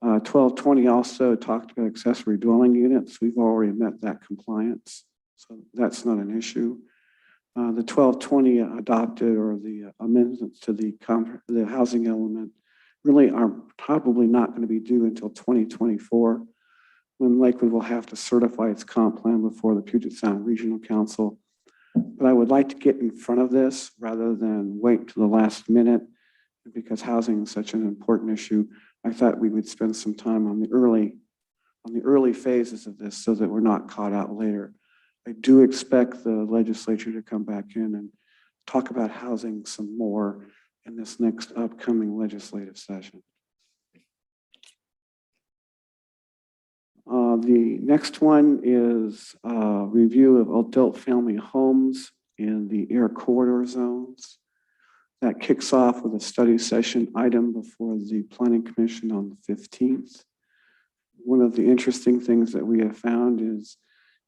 1220 also talked about accessory dwelling units. We've already met that compliance, so that's not an issue. The 1220 adopted or the amendments to the housing element really are probably not going to be due until 2024, when Lakewood will have to certify its comp plan before the Puget Sound Regional Council. But I would like to get in front of this rather than wait to the last minute, because housing is such an important issue. I thought we would spend some time on the early phases of this so that we're not caught out later. I do expect the legislature to come back in and talk about housing some more in this next upcoming legislative session. The next one is a review of adult family homes in the air corridor zones. That kicks off with a study session item before the Planning Commission on the 15th. One of the interesting things that we have found is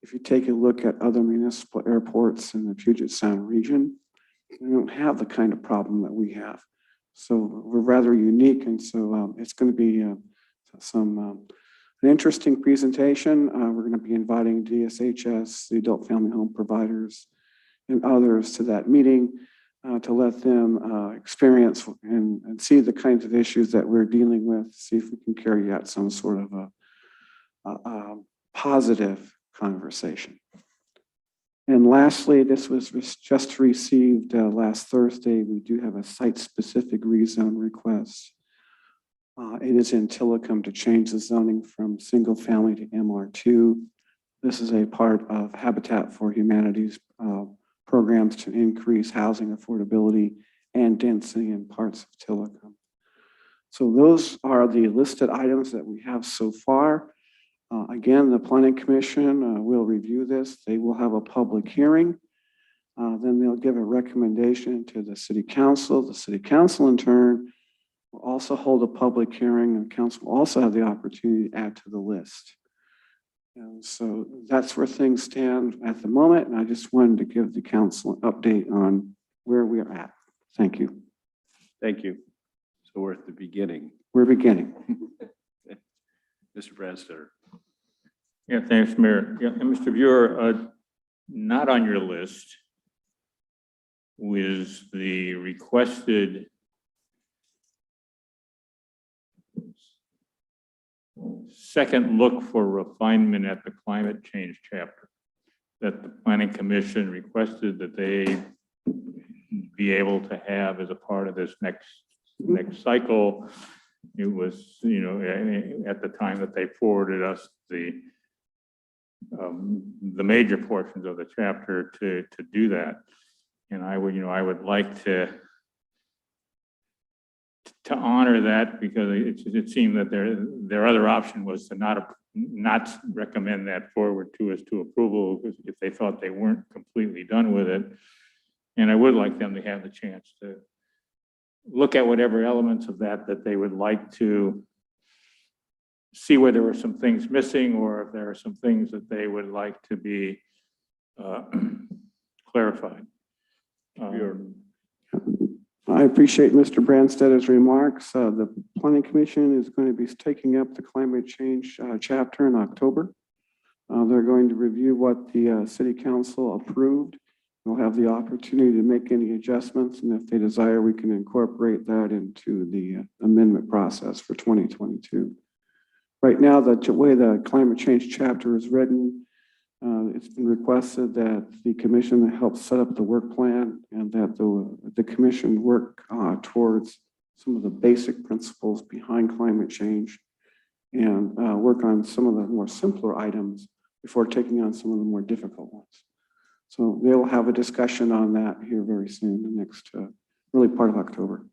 if you take a look at other municipal airports in the Puget Sound region, they don't have the kind of problem that we have. So we're rather unique, and so it's going to be an interesting presentation. We're going to be inviting DSHS, the adult family home providers, and others to that meeting to let them experience and see the kinds of issues that we're dealing with, see if we can carry out some sort of a positive conversation. And lastly, this was just received last Thursday. We do have a site-specific rezone request. It is in Tillicum to change the zoning from single family to MR2. This is a part of Habitat for Humanity's programs to increase housing affordability and density in parts of Tillicum. So those are the listed items that we have so far. Again, the Planning Commission will review this. They will have a public hearing. Then they'll give a recommendation to the City Council. The City Council in turn will also hold a public hearing, and council will also have the opportunity to add to the list. And so that's where things stand at the moment. And I just wanted to give the council an update on where we are at. Thank you. Thank you. So we're at the beginning. We're beginning. Mr. Branstetter. Yeah, thanks, Mayor. Yeah, and Mr. Buer, not on your list was the requested second look for refinement at the climate change chapter that the Planning Commission requested that they be able to have as a part of this next cycle. It was, at the time that they forwarded us the major portions of the chapter to do that. And I would like to honor that, because it seemed that their other option was to not recommend that forward to us to approval, because if they thought they weren't completely done with it. And I would like them to have the chance to look at whatever elements of that they would like to see where there were some things missing, or if there are some things that they would like to be clarified. I appreciate Mr. Branstetter's remarks. The Planning Commission is going to be taking up the climate change chapter in October. They're going to review what the City Council approved. We'll have the opportunity to make any adjustments, and if they desire, we can incorporate that into the amendment process for 2022. Right now, the way the climate change chapter is written, it's been requested that the commission help set up the work plan, and that the commission work towards some of the basic principles behind climate change, and work on some of the more simpler items before taking on some of the more difficult ones. So they'll have a discussion on that here very soon, the next early part of October.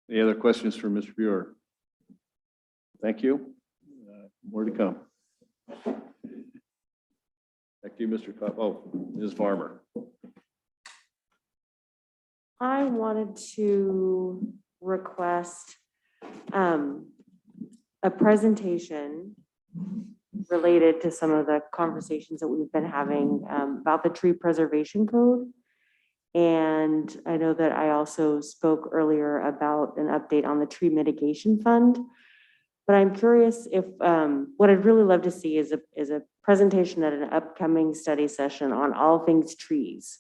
Any other questions for Mr. Buer? Thank you. More to come. Back to you, Mr. Cobb. Oh, Ms. Farmer. I wanted to request a presentation related to some of the conversations that we've been having about the tree preservation code. And I know that I also spoke earlier about an update on the tree mitigation fund. But I'm curious if what I'd really love to see is a presentation at an upcoming study session on all things trees.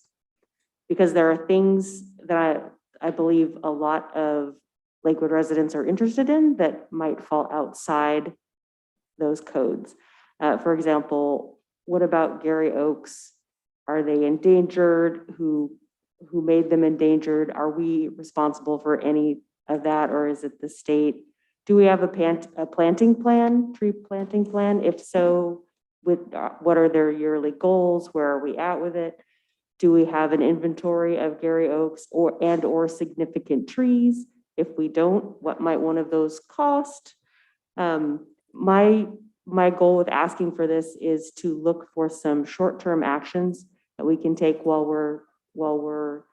Because there are things that I believe a lot of Lakewood residents are interested in that might fall outside those codes. For example, what about Gary Oaks? Are they endangered? Who made them endangered? Are we responsible for any of that, or is it the state? Do we have a planting plan, tree planting plan? If so, what are their yearly goals? Where are we at with it? Do we have an inventory of Gary Oaks or significant trees? If we don't, what might one of those cost? My goal with asking for this is to look for some short-term actions that we can take while we're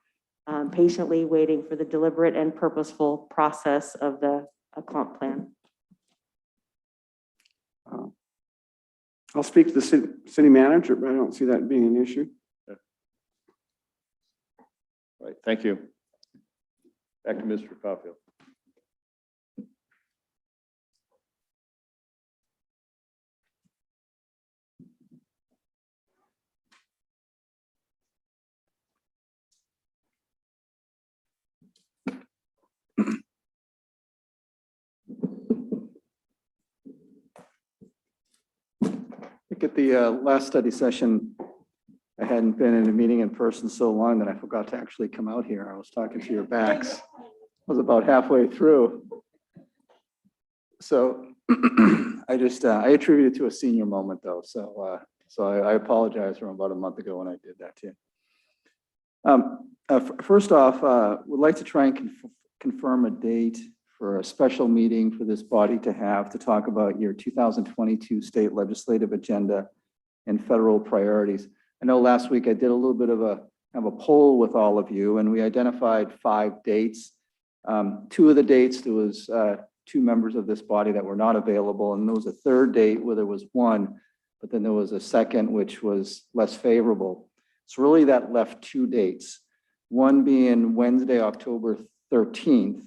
patiently waiting for the deliberate and purposeful process of the comp plan. I'll speak to the city manager, but I don't see that being an issue. All right, thank you. Back to Mr. Caulfield. at the last study session, I hadn't been in a meeting in person so long that I forgot to actually come out here. I was talking to your backs. I was about halfway through. So I attribute it to a senior moment though. So I apologize from about a month ago when I did that too. First off, would like to try and confirm a date for a special meeting for this body to have to talk about your 2022 state legislative agenda and federal priorities. I know last week I did a little bit of a poll with all of you, and we identified 5 dates. 2 of the dates, there was 2 members of this body that were not available, and there was a 3rd date where there was 1, but then there was a 2nd which was less favorable. So really that left 2 dates, one being Wednesday, October 13th,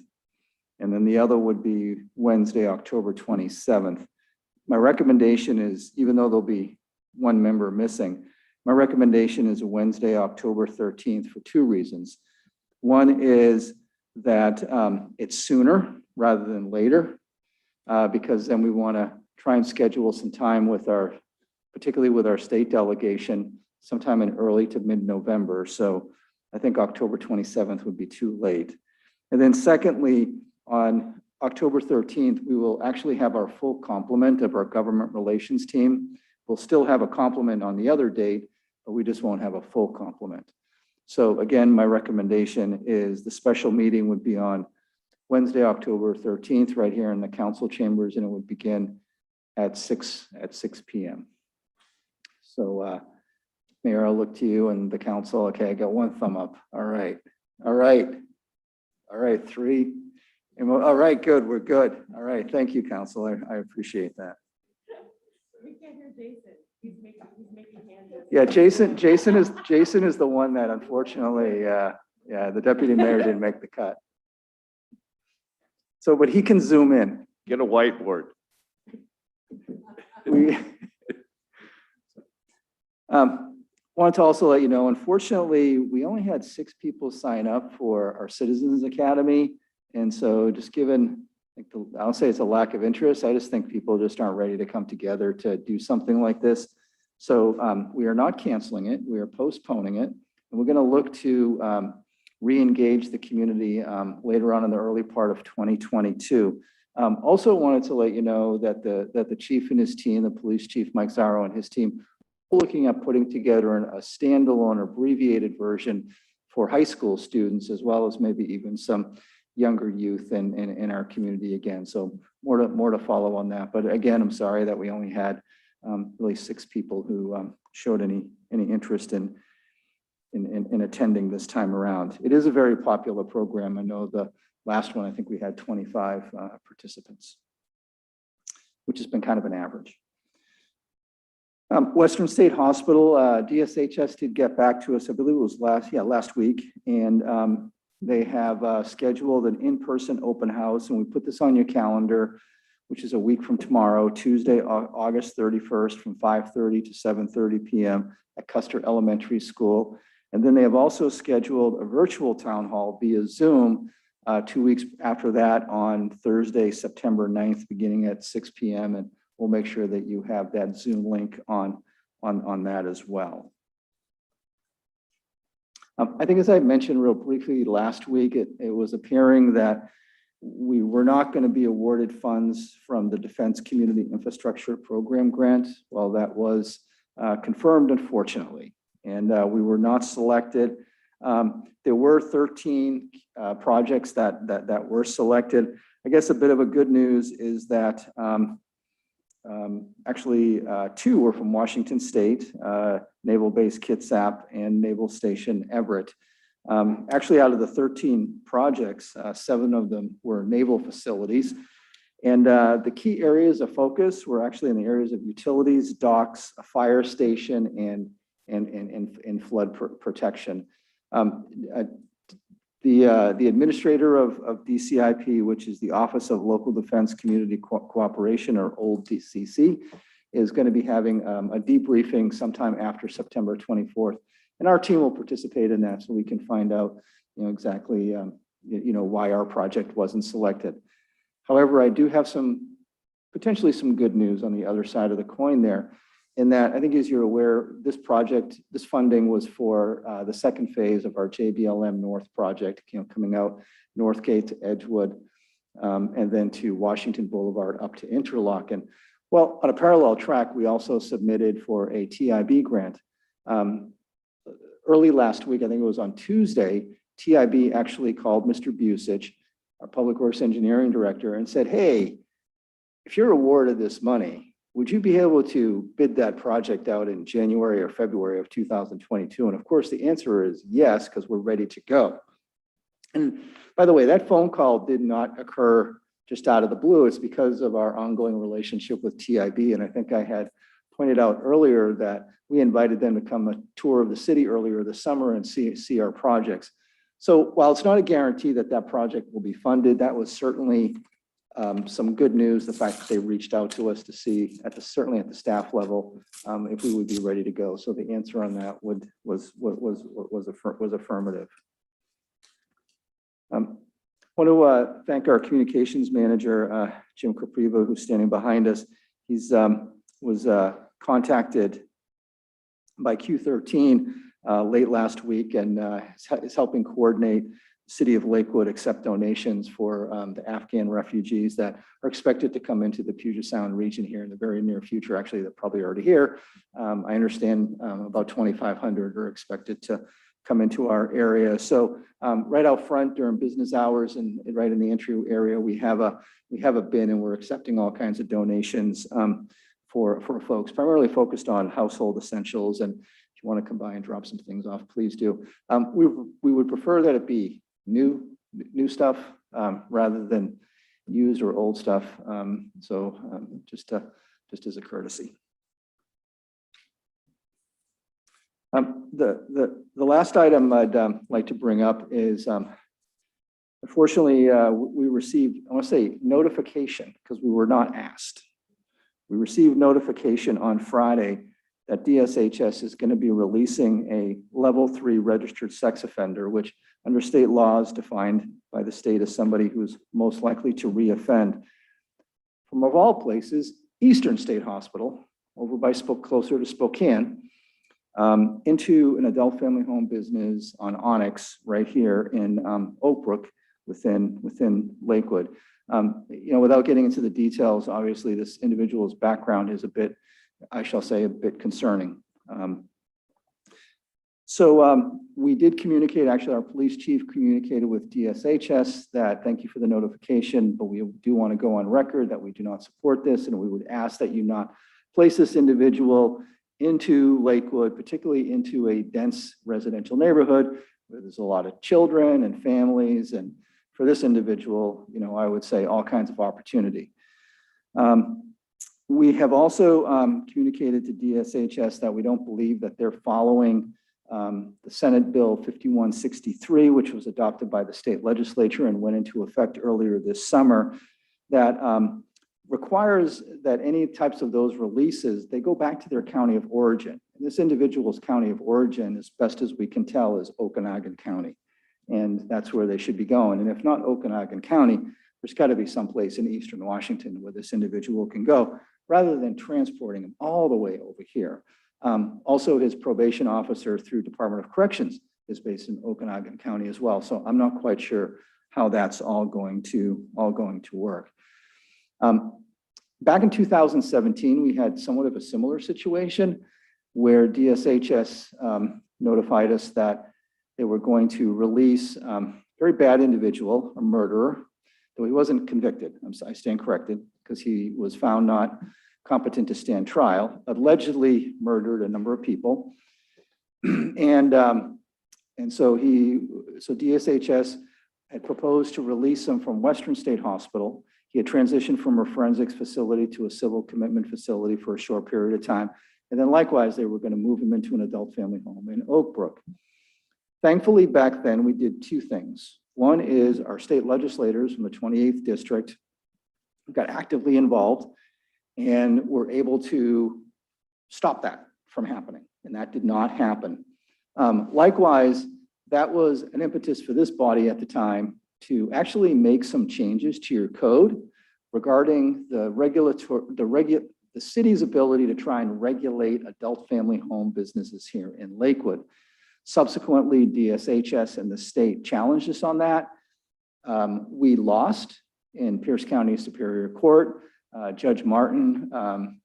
and then the other would be Wednesday, October 27th. My recommendation is, even though there'll be 1 member missing, my recommendation is a Wednesday, October 13th for 2 reasons. One is that it's sooner rather than later, because then we want to try and schedule some time with particularly with our state delegation, sometime in early to mid-November. So I think October 27th would be too late. And then secondly, on October 13th, we will actually have our full complement of our government relations team. We'll still have a complement on the other date, but we just won't have a full complement. So again, my recommendation is the special meeting would be on Wednesday, October 13th, right here in the council chambers, and it would begin at 6 p.m. So Mayor, I'll look to you and the council. Okay, I got 1 thumb up. All right. 3. All right, good. We're good. All right. Thank you, council. I appreciate that. We can't hear Jason. He's making hands. Yeah, Jason is the one that unfortunately, the deputy mayor didn't make the cut. So, but he can zoom in. Get a whiteboard. We wanted to also let you know, unfortunately, we only had 6 people sign up for our Citizens Academy. And so just given, I don't say it's a lack of interest, I just think people just aren't ready to come together to do something like this. So we are not canceling it. We are postponing it. And we're going to look to re-engage the community later on in the early part of 2022. Also wanted to let you know that the chief and his team, the police chief, Mike Zaro and his team, are looking at putting together a standalone abbreviated version for high school students, as well as maybe even some younger youth in our community again. So more to follow on that. But again, I'm sorry that we only had really 6 people who showed any interest in attending this time around. It is a very popular program. I know the last one, I think we had 25 participants, which has been kind of an average. Western State Hospital, DSHS did get back to us, I believe it was last week, and they have scheduled an in-person open house, and we put this on your calendar, which is a week from tomorrow, Tuesday, August 31st, from 5:30 to 7:30 p.m. at Custer Elementary School. And then they have also scheduled a virtual town hall via Zoom 2 weeks after that on Thursday, September 9th, beginning at 6 p.m. And we'll make sure that you have that Zoom link on that as well. I think as I mentioned real briefly last week, it was appearing that we were not going to be awarded funds from the Defense Community Infrastructure Program grant. Well, that was confirmed, unfortunately, and we were not selected. There were 13 projects that were selected. I guess a bit of a good news is that actually 2 were from Washington State, Naval Base Kitsap and Naval Station Everett. Actually, out of the 13 projects, 7 of them were naval facilities. And the key areas of focus were actually in the areas of utilities, docks, a fire station, and flood protection. The administrator of DCIP, which is the Office of Local Defense Community Cooperation, or old DCC, is going to be having a debriefing sometime after September 24th. And our team will participate in that so we can find out, exactly, why our project wasn't selected. However, I do have potentially some good news on the other side of the coin there. in that, I think as you're aware, this project, this funding was for the second phase of our JBLM North project, coming out Northgate to Edgewood, and then to Washington Boulevard up to Interlochen. Well, on a parallel track, we also submitted for a TIB grant. Early last week, I think it was on Tuesday, TIB actually called Mr. Busich, our Public Works Engineering Director, and said, hey, if you're awarded this money, would you be able to bid that project out in January or February of 2022? And of course, the answer is yes, because we're ready to go. And by the way, that phone call did not occur just out of the blue. It's because of our ongoing relationship with TIB. And I think I had pointed out earlier that we invited them to come a tour of the city earlier this summer and see our projects. So while it's not a guarantee that that project will be funded, that was certainly some good news, the fact that they reached out to us to see, certainly at the staff level, if we would be ready to go. So the answer on that was affirmative. I want to thank our communications manager, Jim Capriva, who's standing behind us. He's was contacted by Q13 late last week and is helping coordinate the city of Lakewood accept donations for the Afghan refugees that are expected to come into the Puget Sound region here in the very near future. Actually, they're probably already here. I understand about 2,500 are expected to come into our area. So right out front during business hours and right in the entry area, we have a bin, and we're accepting all kinds of donations for folks, primarily focused on household essentials. And if you want to come by and drop some things off, please do. We would prefer that it be new stuff rather than used or old stuff. Just as a courtesy. The last item I'd like to bring up is, unfortunately, we received, I want to say notification, because we were not asked. We received notification on Friday that DSHS is going to be releasing a level 3 registered sex offender, which under state law is defined by the state as somebody who's most likely to reoffend, from, of all places, Eastern State Hospital, over by closer to Spokane, into an adult family home business on Onyx right here in Oak Brook within Lakewood. Without getting into the details, obviously this individual's background is a bit, I shall say, a bit concerning. We did communicate, actually our police chief communicated with DSHS that thank you for the notification, but we do want to go on record that we do not support this, and we would ask that you not place this individual into Lakewood, particularly into a dense residential neighborhood where there's a lot of children and families. And for this individual, I would say all kinds of opportunity. We have also communicated to DSHS that we don't believe that they're following the Senate Bill 5163, which was adopted by the state legislature and went into effect earlier this summer, that requires that any types of those releases, they go back to their county of origin. And this individual's county of origin, as best as we can tell, is Okanagan County. And that's where they should be going. And if not Okanagan County, there's got to be someplace in Eastern Washington where this individual can go, rather than transporting him all the way over here. Also, his probation officer through Department of Corrections is based in Okanagan County as well. So I'm not quite sure how that's all going to work. Back in 2017, we had somewhat of a similar situation where DSHS notified us that they were going to release a very bad individual, a murderer, though he wasn't convicted. I stand corrected, because he was found not competent to stand trial, allegedly murdered a number of people. And so DSHS had proposed to release him from Western State Hospital. He had transitioned from a forensics facility to a civil commitment facility for a short period of time. And then likewise, they were going to move him into an adult family home in Oak Brook. Thankfully, back then, we did two things. One is our state legislators from the 28th district got actively involved and were able to stop that from happening. And that did not happen. Likewise, that was an impetus for this body at the time to actually make some changes to your code regarding the the city's ability to try and regulate adult family home businesses here in Lakewood. Subsequently, DSHS and the state challenged us on that. We lost in Pierce County Superior Court. Judge Martin,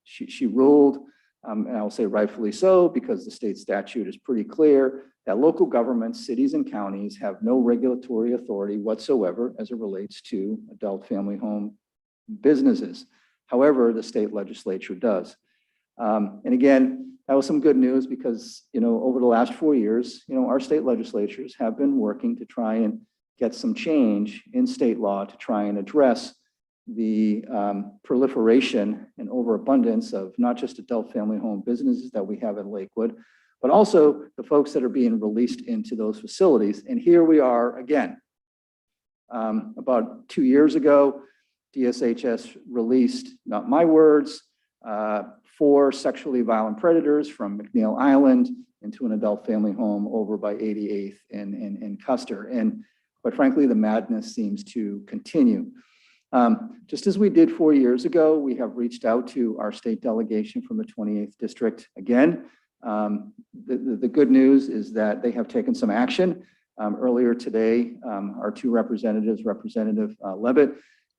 she ruled, and I will say rightfully so, because the state statute is pretty clear that local governments, cities and counties have no regulatory authority whatsoever as it relates to adult family home businesses. However, the state legislature does. And again, that was some good news because, over the last 4 years, our state legislatures have been working to try and get some change in state law to try and address the proliferation and overabundance of not just adult family home businesses that we have in Lakewood, but also the folks that are being released into those facilities. And here we are again. About 2 years ago, DSHS released, not my words, 4 sexually violent predators from McNeil Island into an adult family home over by 88th and Custer. And quite frankly, the madness seems to continue. Just as we did 4 years ago, we have reached out to our state delegation from the 28th district again. The good news is that they have taken some action. Earlier today, our 2 representatives, Representative Levitt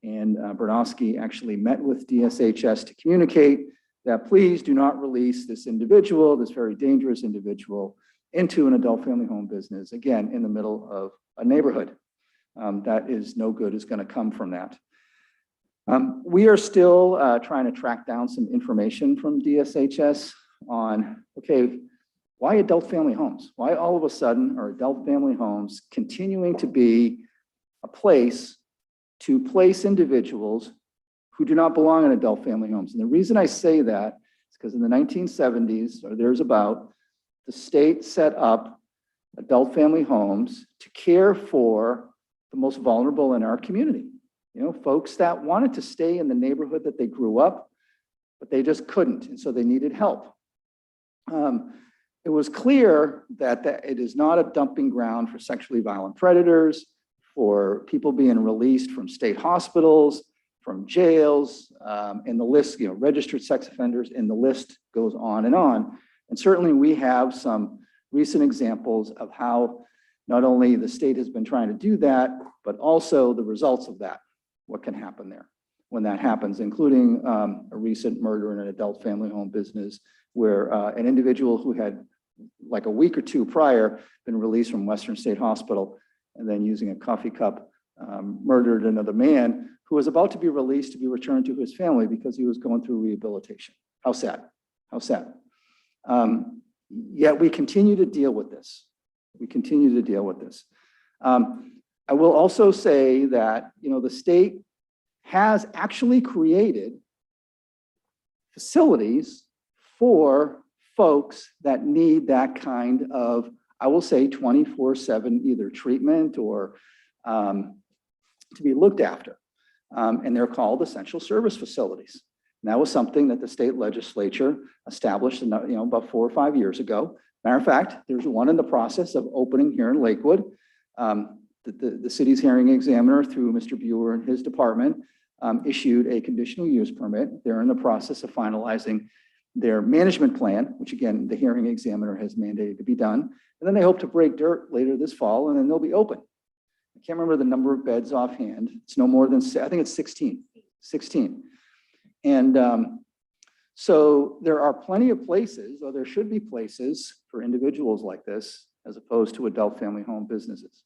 and Bernowski, actually met with DSHS to communicate that please do not release this individual, this very dangerous individual, into an adult family home business, again, in the middle of a neighborhood. That is no good is going to come from that. We are still trying to track down some information from DSHS on, okay, why adult family homes? Why all of a sudden are adult family homes continuing to be a place to place individuals who do not belong in adult family homes? And the reason I say that is because in the 1970s, or there's about, the state set up adult family homes to care for the most vulnerable in our community. Folks that wanted to stay in the neighborhood that they grew up, but they just couldn't, and so they needed help. It was clear that it is not a dumping ground for sexually violent predators, for people being released from state hospitals, from jails, and the list, registered sex offenders, and the list goes on. And certainly we have some recent examples of how not only the state has been trying to do that, but also the results of that, what can happen there when that happens, including a recent murder in an adult family home business where an individual who had, like a week or 2 prior, been released from Western State Hospital and then using a coffee cup murdered another man who was about to be released to be returned to his family because he was going through rehabilitation. How sad, how sad. Yet we continue to deal with this. We continue to deal with this. I will also say that, the state has actually created facilities for folks that need that kind of, I will say, 24/7 either treatment or to be looked after. And they're called essential service facilities. And that was something that the state legislature established about 4 or 5 years ago. Matter of fact, there's one in the process of opening here in Lakewood. The city's hearing examiner, through Mr. Buer and his department, issued a conditional use permit. They're in the process of finalizing their management plan, which again, the hearing examiner has mandated to be done. And then they hope to break dirt later this fall, and then they'll be open. I can't remember the number of beds offhand. It's no more than, I think it's 16. And so there are plenty of places, or there should be places for individuals like this, as opposed to adult family home businesses.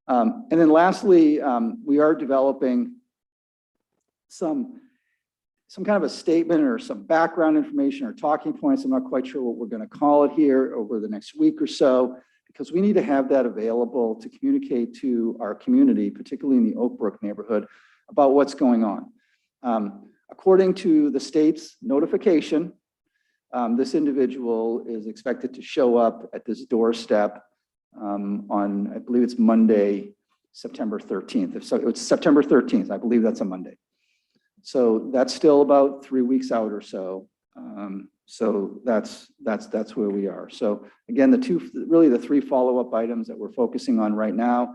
And then lastly, we are developing some kind of a statement or some background information or talking points. I'm not quite sure what we're going to call it here over the next week or so, because we need to have that available to communicate to our community, particularly in the Oak Brook neighborhood, about what's going on. According to the state's notification, this individual is expected to show up at this doorstep on, I believe it's Monday, September 13th. If so, it's September 13th. I believe that's a Monday. So that's still about 3 weeks out or so. So that's where we are. So again, the 3 follow-up items that we're focusing on right now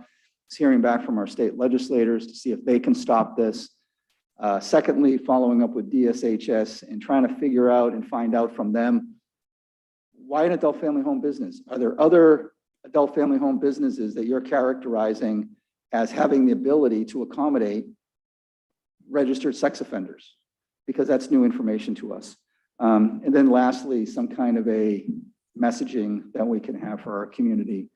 is hearing back from our state legislators to see if they can stop this. Secondly, following up with DSHS and trying to figure out and find out from them, why an adult family home business? Are there other adult family home businesses that you're characterizing as having the ability to accommodate registered sex offenders? Because that's new information to us. And then lastly, some kind of a messaging that we can have for our community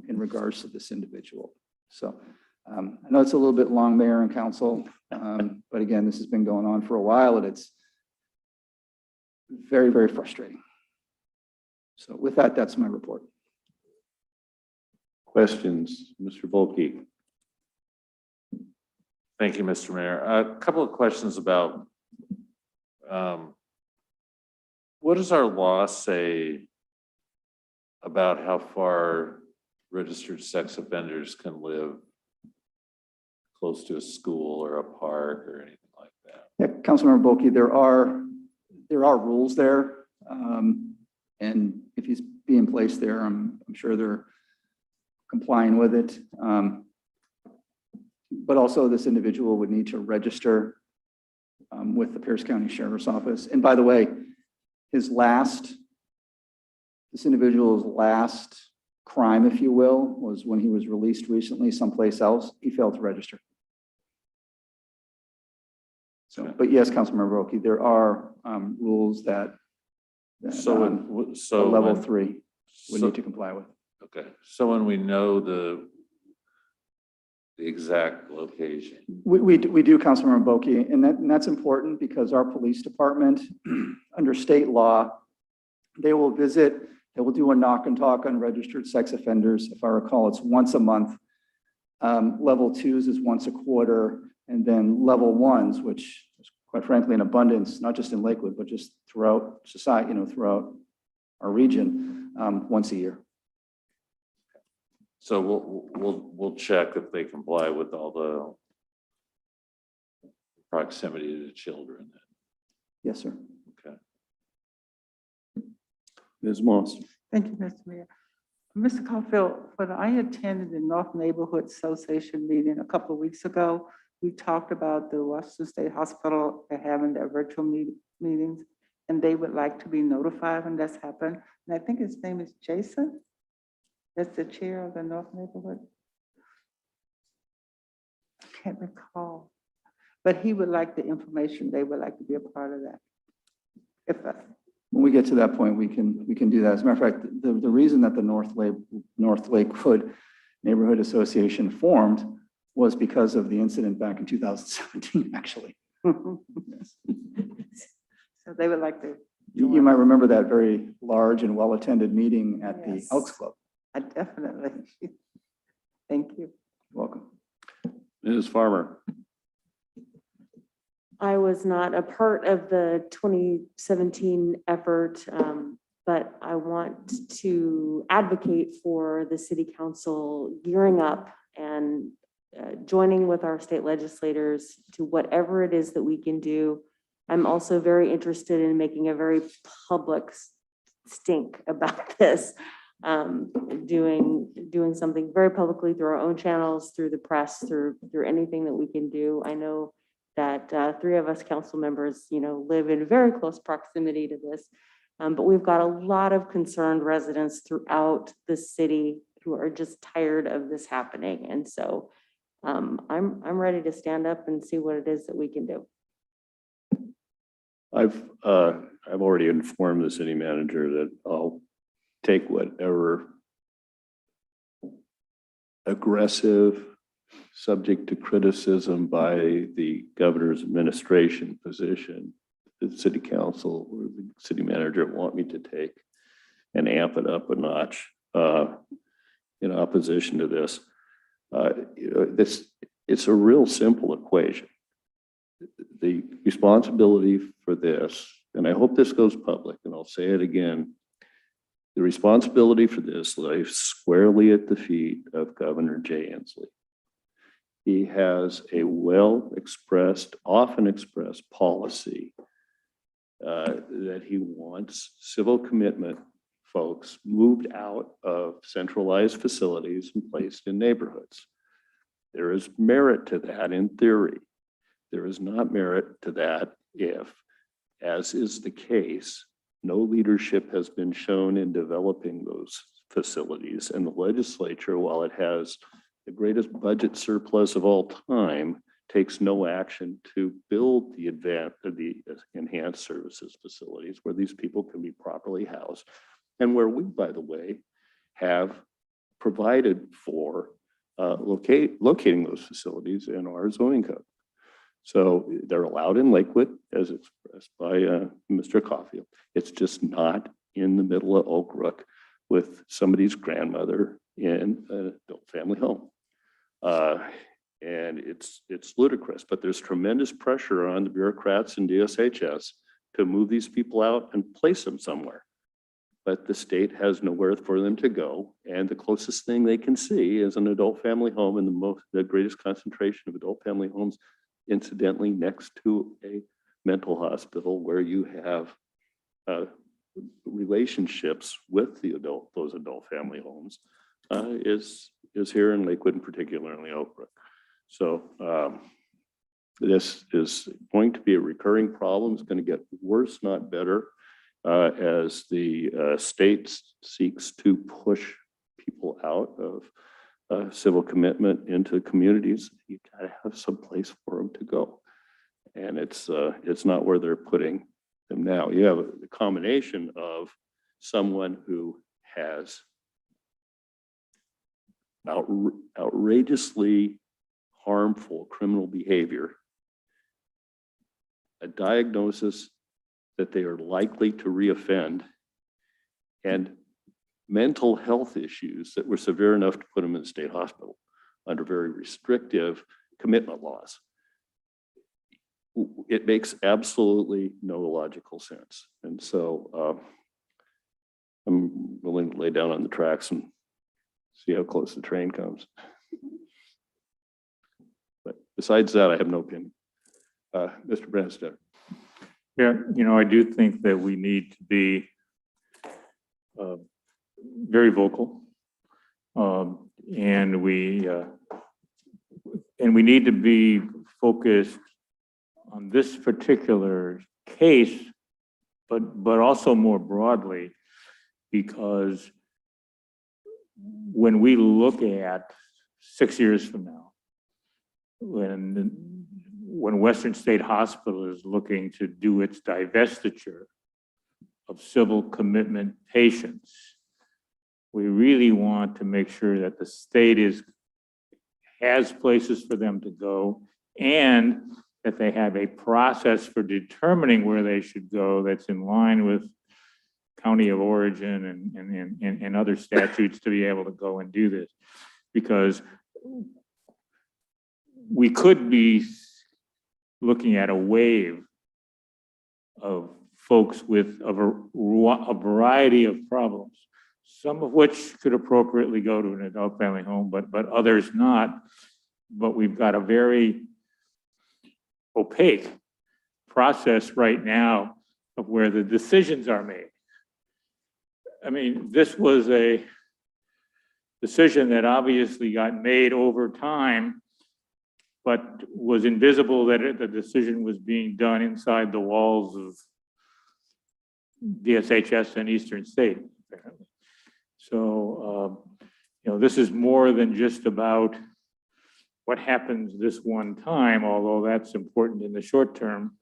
in regards to this individual. So I know it's a little bit long, Mayor and Council, but again, this has been going on for a while and it's very, very frustrating. So with that, that's my report. Questions, Mr. Volkey? Thank you, Mr. Mayor. A couple of questions about what does our law say about how far registered sex offenders can live close to a school or a park or anything like that? Yeah, Councilmember Bulkey, there are rules there. And if he's being placed there, I'm sure they're complying with it. But also this individual would need to register with the Pierce County Sheriff's Office. And by the way, this individual's last crime, if you will, was when he was released recently someplace else. He failed to register. So, but yes, Councilmember Oki, there are rules that level 3 would need to comply with. Okay, so when we know the exact location. We do, Councilmember Boki, and that's important because our police department, under state law, they will do a knock and talk on registered sex offenders. If I recall, it's once a month. Level 2s is once a quarter, and then level 1s, which is quite frankly in abundance, not just in Lakewood, but just throughout society, throughout our region, once a year. So we'll check if they comply with all the proximity to children. Yes, sir. Okay. Ms. Moss? Thank you, Mr. Mayor. Mr. Caulfield, when I attended the North Neighborhood Association meeting a couple of weeks ago, we talked about the Washington State Hospital having their virtual meetings, and they would like to be notified when that's happened. And I think his name is Jason. That's the chair of the North Neighborhood. I can't recall, but he would like the information. They would like to be a part of that. When we get to that point, we can do that. As a matter of fact, the reason that the North Lakewood Neighborhood Association formed was because of the incident back in 2017, actually. Yes. So they would like to. You might remember that very large and well-attended meeting at the Yes. Elks Club. I definitely. Thank you. Welcome. Ms. Farmer? I was not a part of the 2017 effort, but I want to advocate for the city council gearing up and joining with our state legislators to whatever it is that we can do. I'm also very interested in making a very public stink about this, doing something very publicly through our own channels, through the press, through anything that we can do. I know that 3 of us council members, live in very close proximity to this, but we've got a lot of concerned residents throughout the city who are just tired of this happening. And so I'm ready to stand up and see what it is that we can do. I've already informed the city manager that I'll take whatever aggressive, subject to criticism by the governor's administration position, the city council or the city manager want me to take and amp it up a notch in opposition to this. It's a real simple equation. The responsibility for this, and I hope this goes public, and I'll say it again, the responsibility for this lies squarely at the feet of Governor Jay Inslee. He has a well-expressed, often expressed policy that he wants civil commitment folks moved out of centralized facilities and placed in neighborhoods. There is merit to that in theory. there is not merit to that if, as is the case, no leadership has been shown in developing those facilities. And the legislature, while it has the greatest budget surplus of all time, takes no action to build the enhanced services facilities where these people can be properly housed. And where we, by the way, have provided for locating those facilities in our zoning code. So they're allowed in Lakewood, as expressed by Mr. Caulfield. It's just not in the middle of Oak Brook with somebody's grandmother in an adult family home. And it's ludicrous, but there's tremendous pressure on the bureaucrats and DSHS to move these people out and place them somewhere. But the state has nowhere for them to go. And the closest thing they can see is an adult family home, and the greatest concentration of adult family homes, incidentally, next to a mental hospital where you have relationships with those adult family homes, is here in Lakewood, and particularly in Oak Brook. So this is going to be a recurring problem. It's going to get worse, not better, as the state seeks to push people out of civil commitment into communities. You got to have some place for them to go, and it's not where they're putting them now. You have a combination of someone who has outrageously harmful criminal behavior, a diagnosis that they are likely to reoffend, and mental health issues that were severe enough to put them in the state hospital under very restrictive commitment laws. It makes absolutely no logical sense. And so I'm willing to lay down on the tracks and see how close the train comes. But besides that, I have no opinion. Mr. Branstad. Yeah, I do think that we need to be very vocal, and we need to be focused on this particular case, but also more broadly, because when we look at 6 years from now, when Western State Hospital is looking to do its divestiture of civil commitment patients, we really want to make sure that the state has places for them to go, and that they have a process for determining where they should go that's in line with county of origin and other statutes to be able to go and do this. Because we could be looking at a wave of folks with a variety of problems, some of which could appropriately go to an adult family home, but others not. But we've got a very opaque process right now of where the decisions are made. I mean, this was a decision that obviously got made over time, but was invisible that the decision was being done inside the walls of DSHS and Eastern State, apparently. So, this is more than just about what happens this one time, although that's important in the short term.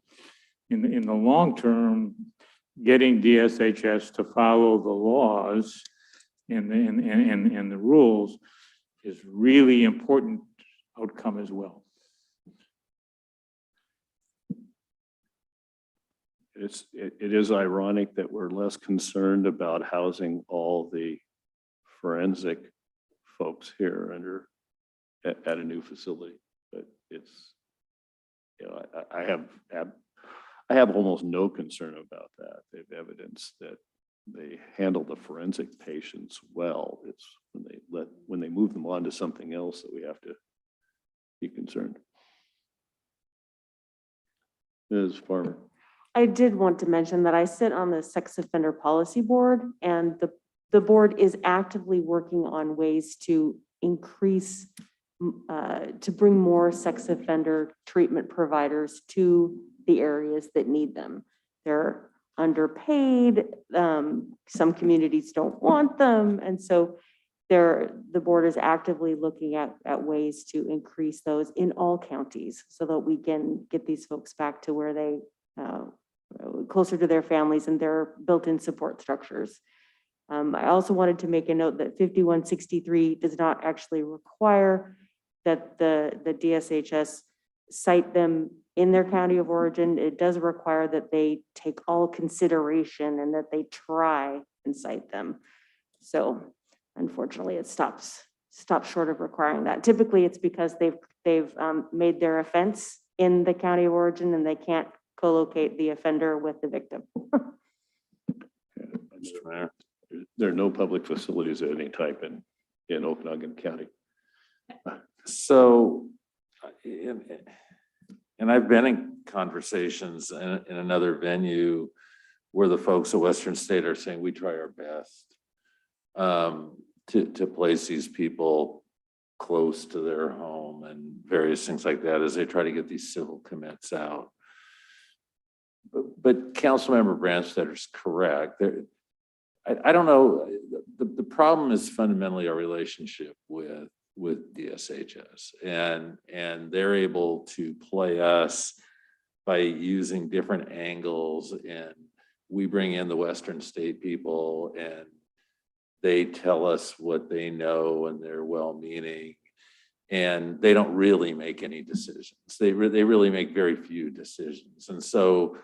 In the long term, getting DSHS to follow the laws and the rules is really important outcome as well. It is ironic that we're less concerned about housing all the forensic folks here at a new facility, but it's, I have almost no concern about that. They've evidenced that they handle the forensic patients well. It's when they move them on to something else that we have to be concerned. Ms. Farmer. I did want to mention that I sit on the Sex Offender Policy Board, and the board is actively working on ways to increase to bring more sex offender treatment providers to the areas that need them. They're underpaid. Some communities don't want them. And so the board is actively looking at ways to increase those in all counties so that we can get these folks back to where they, closer to their families and their built-in support structures. I also wanted to make a note that 5163 does not actually require that the DSHS cite them in their county of origin. It does require that they take all consideration and that they try and cite them. So unfortunately, it stops short of requiring that. Typically, it's because they've made their offense in the county of origin and they can't co-locate the offender with the victim. Mr. Mayor. There are no public facilities of any type in Okanagan County. So, and I've been in conversations in another venue where the folks at Western State are saying, we try our best to place these people close to their home and various things like that as they try to get these civil commits out. But Councilmember Branstadter's correct. I don't know, the problem is fundamentally our relationship with DSHS, and they're able to play us by using different angles, and we bring in the Western State people and they tell us what they know and they're well-meaning, and they don't really make any decisions. They really make very few decisions. And so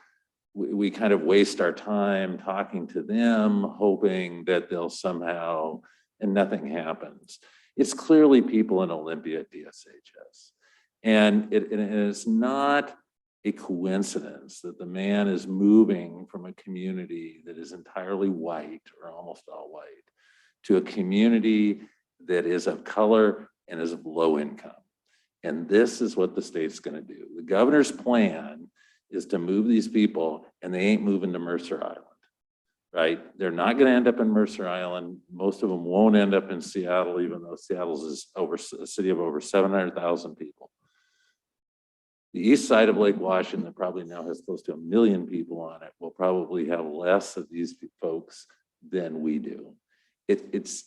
we kind of waste our time talking to them, hoping that they'll somehow, and nothing happens. It's clearly people in Olympia at DSHS. And it is not a coincidence that the man is moving from a community that is entirely white or almost all white to a community that is of color and is of low income. And this is what the state's going to do. The governor's plan is to move these people, and they ain't moving to Mercer Island, right? They're not going to end up in Mercer Island. Most of them won't end up in Seattle, even though Seattle's is a city of over 700,000 people. The east side of Lake Washington, that probably now has close to 1 million people on it, will probably have less of these folks than we do. It's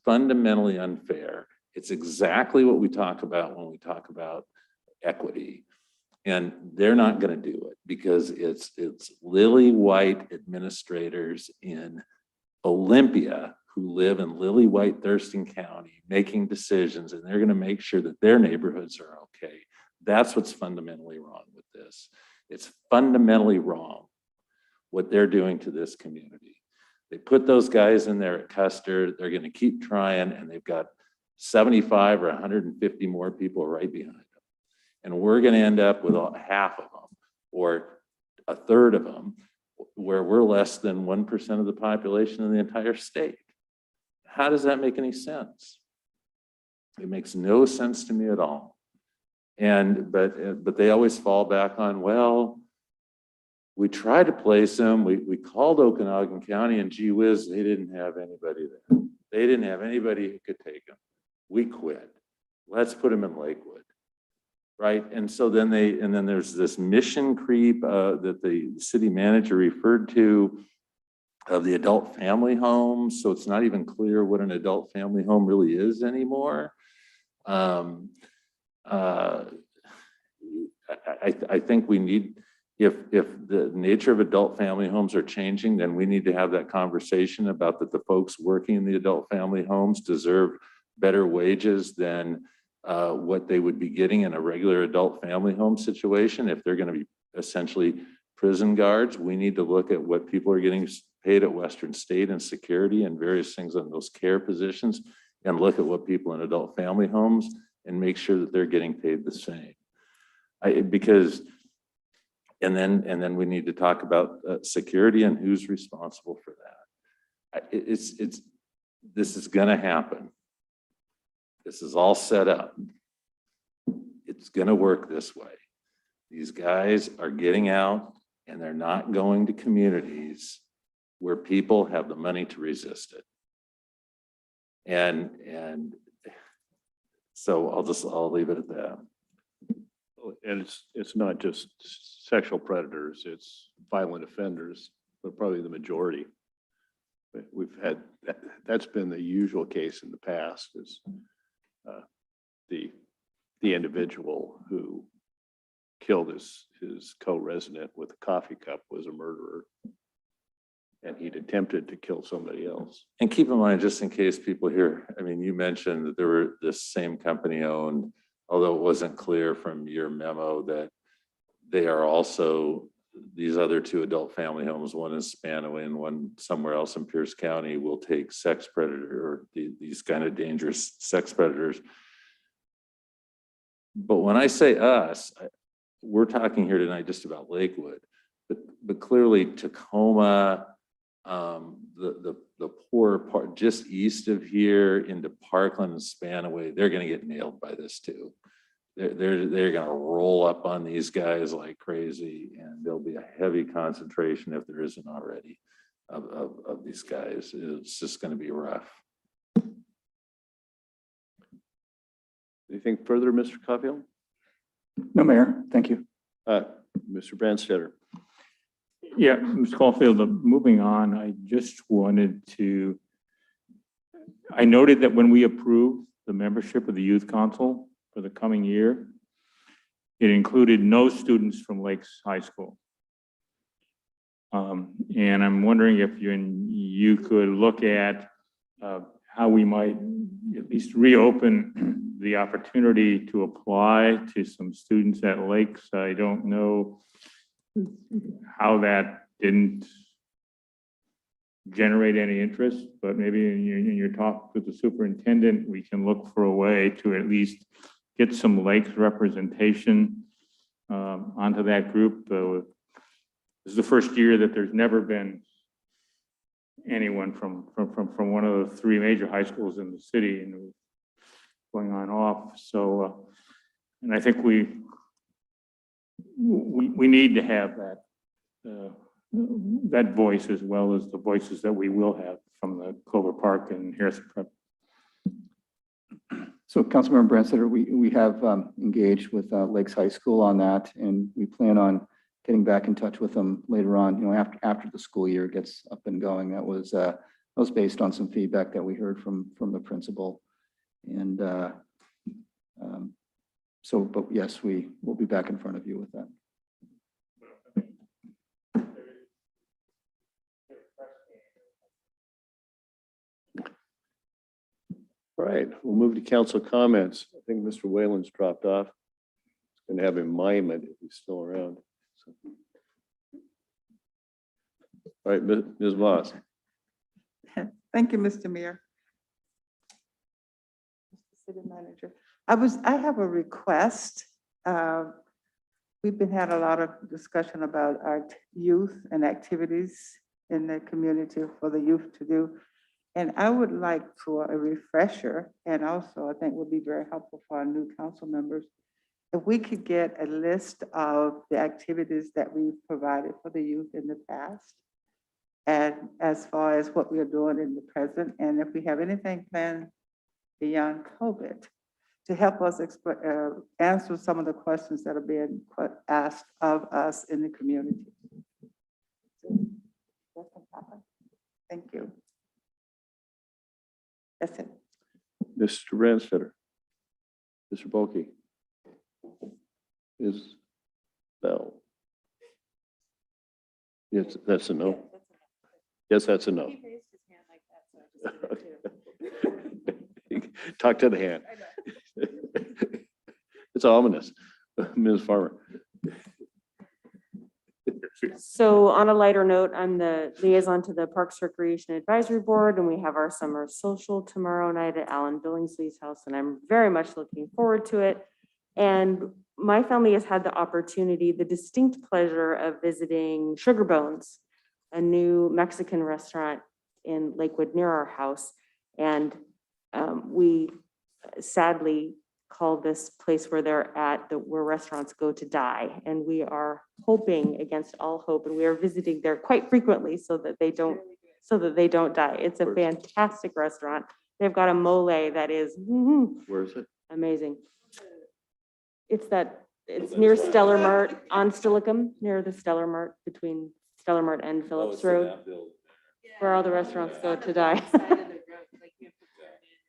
fundamentally unfair. It's exactly what we talk about when we talk about equity. And they're not going to do it because it's lily white administrators in Olympia who live in lily white Thurston County making decisions, and they're going to make sure that their neighborhoods are okay. That's what's fundamentally wrong with this. It's fundamentally wrong what they're doing to this community. They put those guys in there at Custer. They're going to keep trying, and they've got 75 or 150 more people right behind them. And we're going to end up with half of them or a third of them, where we're less than 1% of the population in the entire state. How does that make any sense? It makes no sense to me at all. But they always fall back on, well, we tried to place them. We called Okanagan County, and gee whiz, they didn't have anybody there. They didn't have anybody who could take them. We quit. Let's put them in Lakewood. Right. And so then there's this mission creep that the city manager referred to of the adult family homes. So it's not even clear what an adult family home really is anymore. I think we need, if the nature of adult family homes are changing, then we need to have that conversation about that the folks working in the adult family homes deserve better wages than what they would be getting in a regular adult family home situation. If they're going to be essentially prison guards, we need to look at what people are getting paid at Western State and security and various things on those care positions, and look at what people in adult family homes and make sure that they're getting paid the same. And then we need to talk about security and who's responsible for that. This is going to happen. This is all set up. It's going to work this way. These guys are getting out, and they're not going to communities where people have the money to resist it. And So I'll leave it at that. And it's not just sexual predators, it's violent offenders, but probably the majority. But we've had, that's been the usual case in the past is the individual who killed his co-resident with a coffee cup was a murderer. And he'd attempted to kill somebody else. And keep in mind, just in case people hear, I mean, you mentioned that there were this same company owned, although it wasn't clear from your memo that they are also, these other two adult family homes, one in Spanaway and one somewhere else in Pierce County, will take sex predator or these kind of dangerous sex predators. But when I say us, we're talking here tonight just about Lakewood, but clearly Tacoma, the poor part just east of here into Parkland and Spanaway, they're going to get nailed by this too. They're going to roll up on these guys like crazy, and there'll be a heavy concentration if there isn't already of these guys. It's just going to be rough. Anything further, Mr. Caulfield? No, Mayor, thank you. Mr. Branstetter? Yeah, Ms. Caulfield, moving on, I just wanted to, I noted that when we approved the membership of the Youth Council for the coming year, it included no students from Lakes High School. And I'm wondering if you could look at how we might at least reopen the opportunity to apply to some students at Lakes. I don't know how that didn't generate any interest, but maybe in your talk with the superintendent, we can look for a way to at least get some Lakes representation onto that group. This is the first year that there's never been anyone from one of the three major high schools in the city and going on off. So, and I think we need to have that voice as well as the voices that we will have from the Clover Park and Harrison Prep. So Councilmember Branstetter, we have engaged with Lakes High School on that, and we plan on getting back in touch with them later on, after the school year gets up and going. That was based on some feedback that we heard from the principal. And but yes, we will be back in front of you with that. All right, we'll move to council comments. I think Mr. Whalen's dropped off. Going to have him mime it if he's still around. So. All right, Ms. Voss. Thank you, Mr. Mayor. Mr. City Manager. I have a request. We've had a lot of discussion about our youth and activities in the community for the youth to do. And I would like for a refresher, and also I think would be very helpful for our new council members, if we could get a list of the activities that we've provided for the youth in the past, and as far as what we are doing in the present, and if we have anything planned beyond COVID to help us answer some of the questions that are being asked of us in the community. Thank you. That's it. Mr. Branstetter. Mr. Bulkey. Is Bell. Yes, that's a no. Yes, that's a no. Talk to the hand. It's ominous. Ms. Farmer. So on a lighter note, I'm the liaison to the Parks Recreation Advisory Board, and we have our summer social tomorrow night at Alan Billingsley's house, and I'm very much looking forward to it. And my family has had the opportunity, the distinct pleasure of visiting Sugar Bones, a new Mexican restaurant in Lakewood near our house. And we sadly call this place where they're at, where restaurants go to die. And we are hoping against all hope, and we are visiting there quite frequently so that they don't die. It's a fantastic restaurant. They've got a mole that is Where is it? Amazing. It's near Stellar Mart on Stillicum, near the Stellar Mart between Stellar Mart and Oh, Phillips Road, where all the restaurants go to die.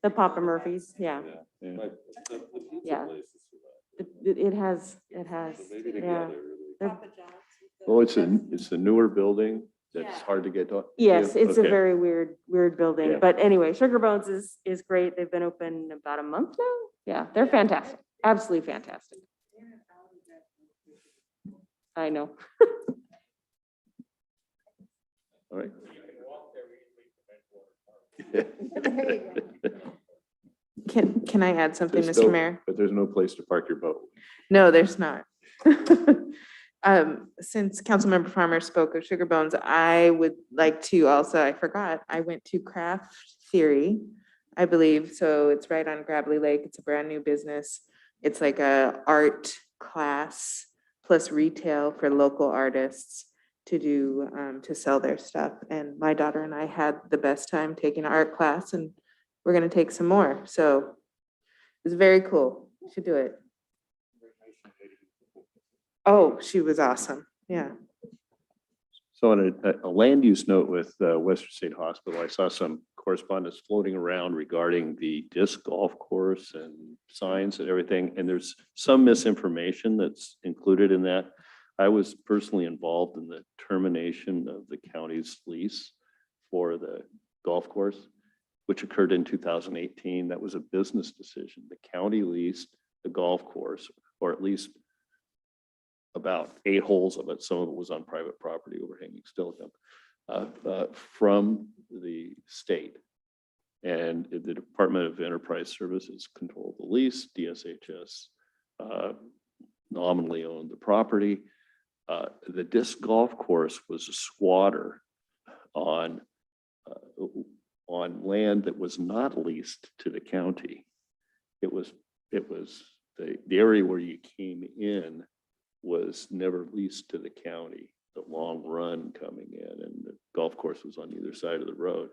The Papa Murphy's, yeah. Yeah. It has, yeah. They're- Oh, it's a newer building that's hard to get to. Yes, it's a Okay. very weird building. Yeah. But anyway, Sugar Bones is great. They've been open about a month now. Yeah, they're fantastic. Absolutely fantastic. I know. All right. Can I add something, There's Mr. no- Mayor? But there's no place to park your boat. No, there's not. Since Councilmember Farmer spoke of Sugar Bones, I would like to also, I forgot, I went to Craft Theory, I believe. So it's right on Gravelly Lake. It's a brand new business. It's like a art class plus retail for local artists to do, to sell their stuff. And my daughter and I had the best time taking an art class, and we're gonna take some more. So it's very cool. You should do it. Oh, she was awesome. Yeah. So on a land use note with Western State Hospital, I saw some correspondence floating around regarding the disc golf course and signs and everything. And there's some misinformation that's included in that. I was personally involved in the termination of the county's lease for the golf course, which occurred in 2018. That was a business decision. The county leased the golf course, or at least about 8 holes of it. Some of it was on private property overhanging Stillicum, from the state. And the Department of Enterprise Services controlled the lease. DSHS nominally owned the property. The disc golf course was a squatter on land that was not leased to the county. It was the area where you came in was never leased to the county, the long run coming in, and the golf course was on either side of the road.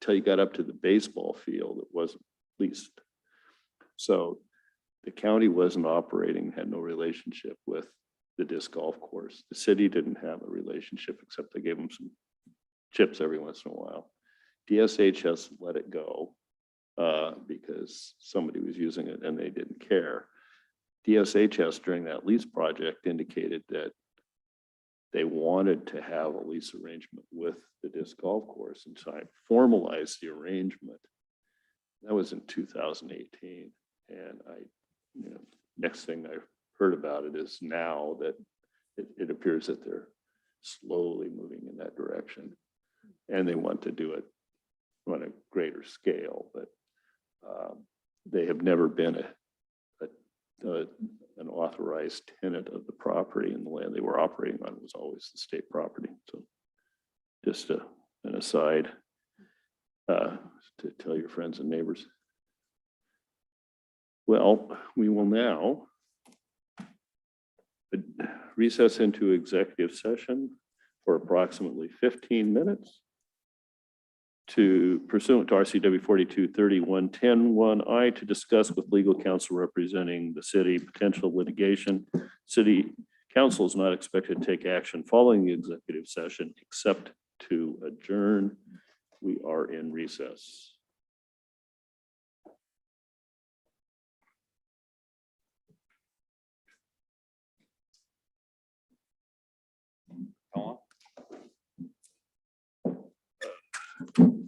Till you got up to the baseball field, it wasn't leased. So the county wasn't operating, had no relationship with the disc golf course. The city didn't have a relationship, except they gave them some chips every once in a while. DSHS let it go because somebody was using it and they didn't care. DSHS during that lease project indicated that they wanted to have a lease arrangement with the disc golf course, and so I formalized the arrangement. That was in 2018, and next thing I heard about it is now that it appears that they're slowly moving in that direction, and they want to do it on a greater scale, but they have never been an authorized tenant of the property, and the land they were operating on was always the state property. So just an aside to tell your friends and neighbors. Well, we will now recess into executive session for approximately 15 minutes to pursuant to RCW 4231.10.1I to discuss with legal counsel representing the city potential litigation. City council is not expected to take action following the executive session except to adjourn. We are in recess. Go on.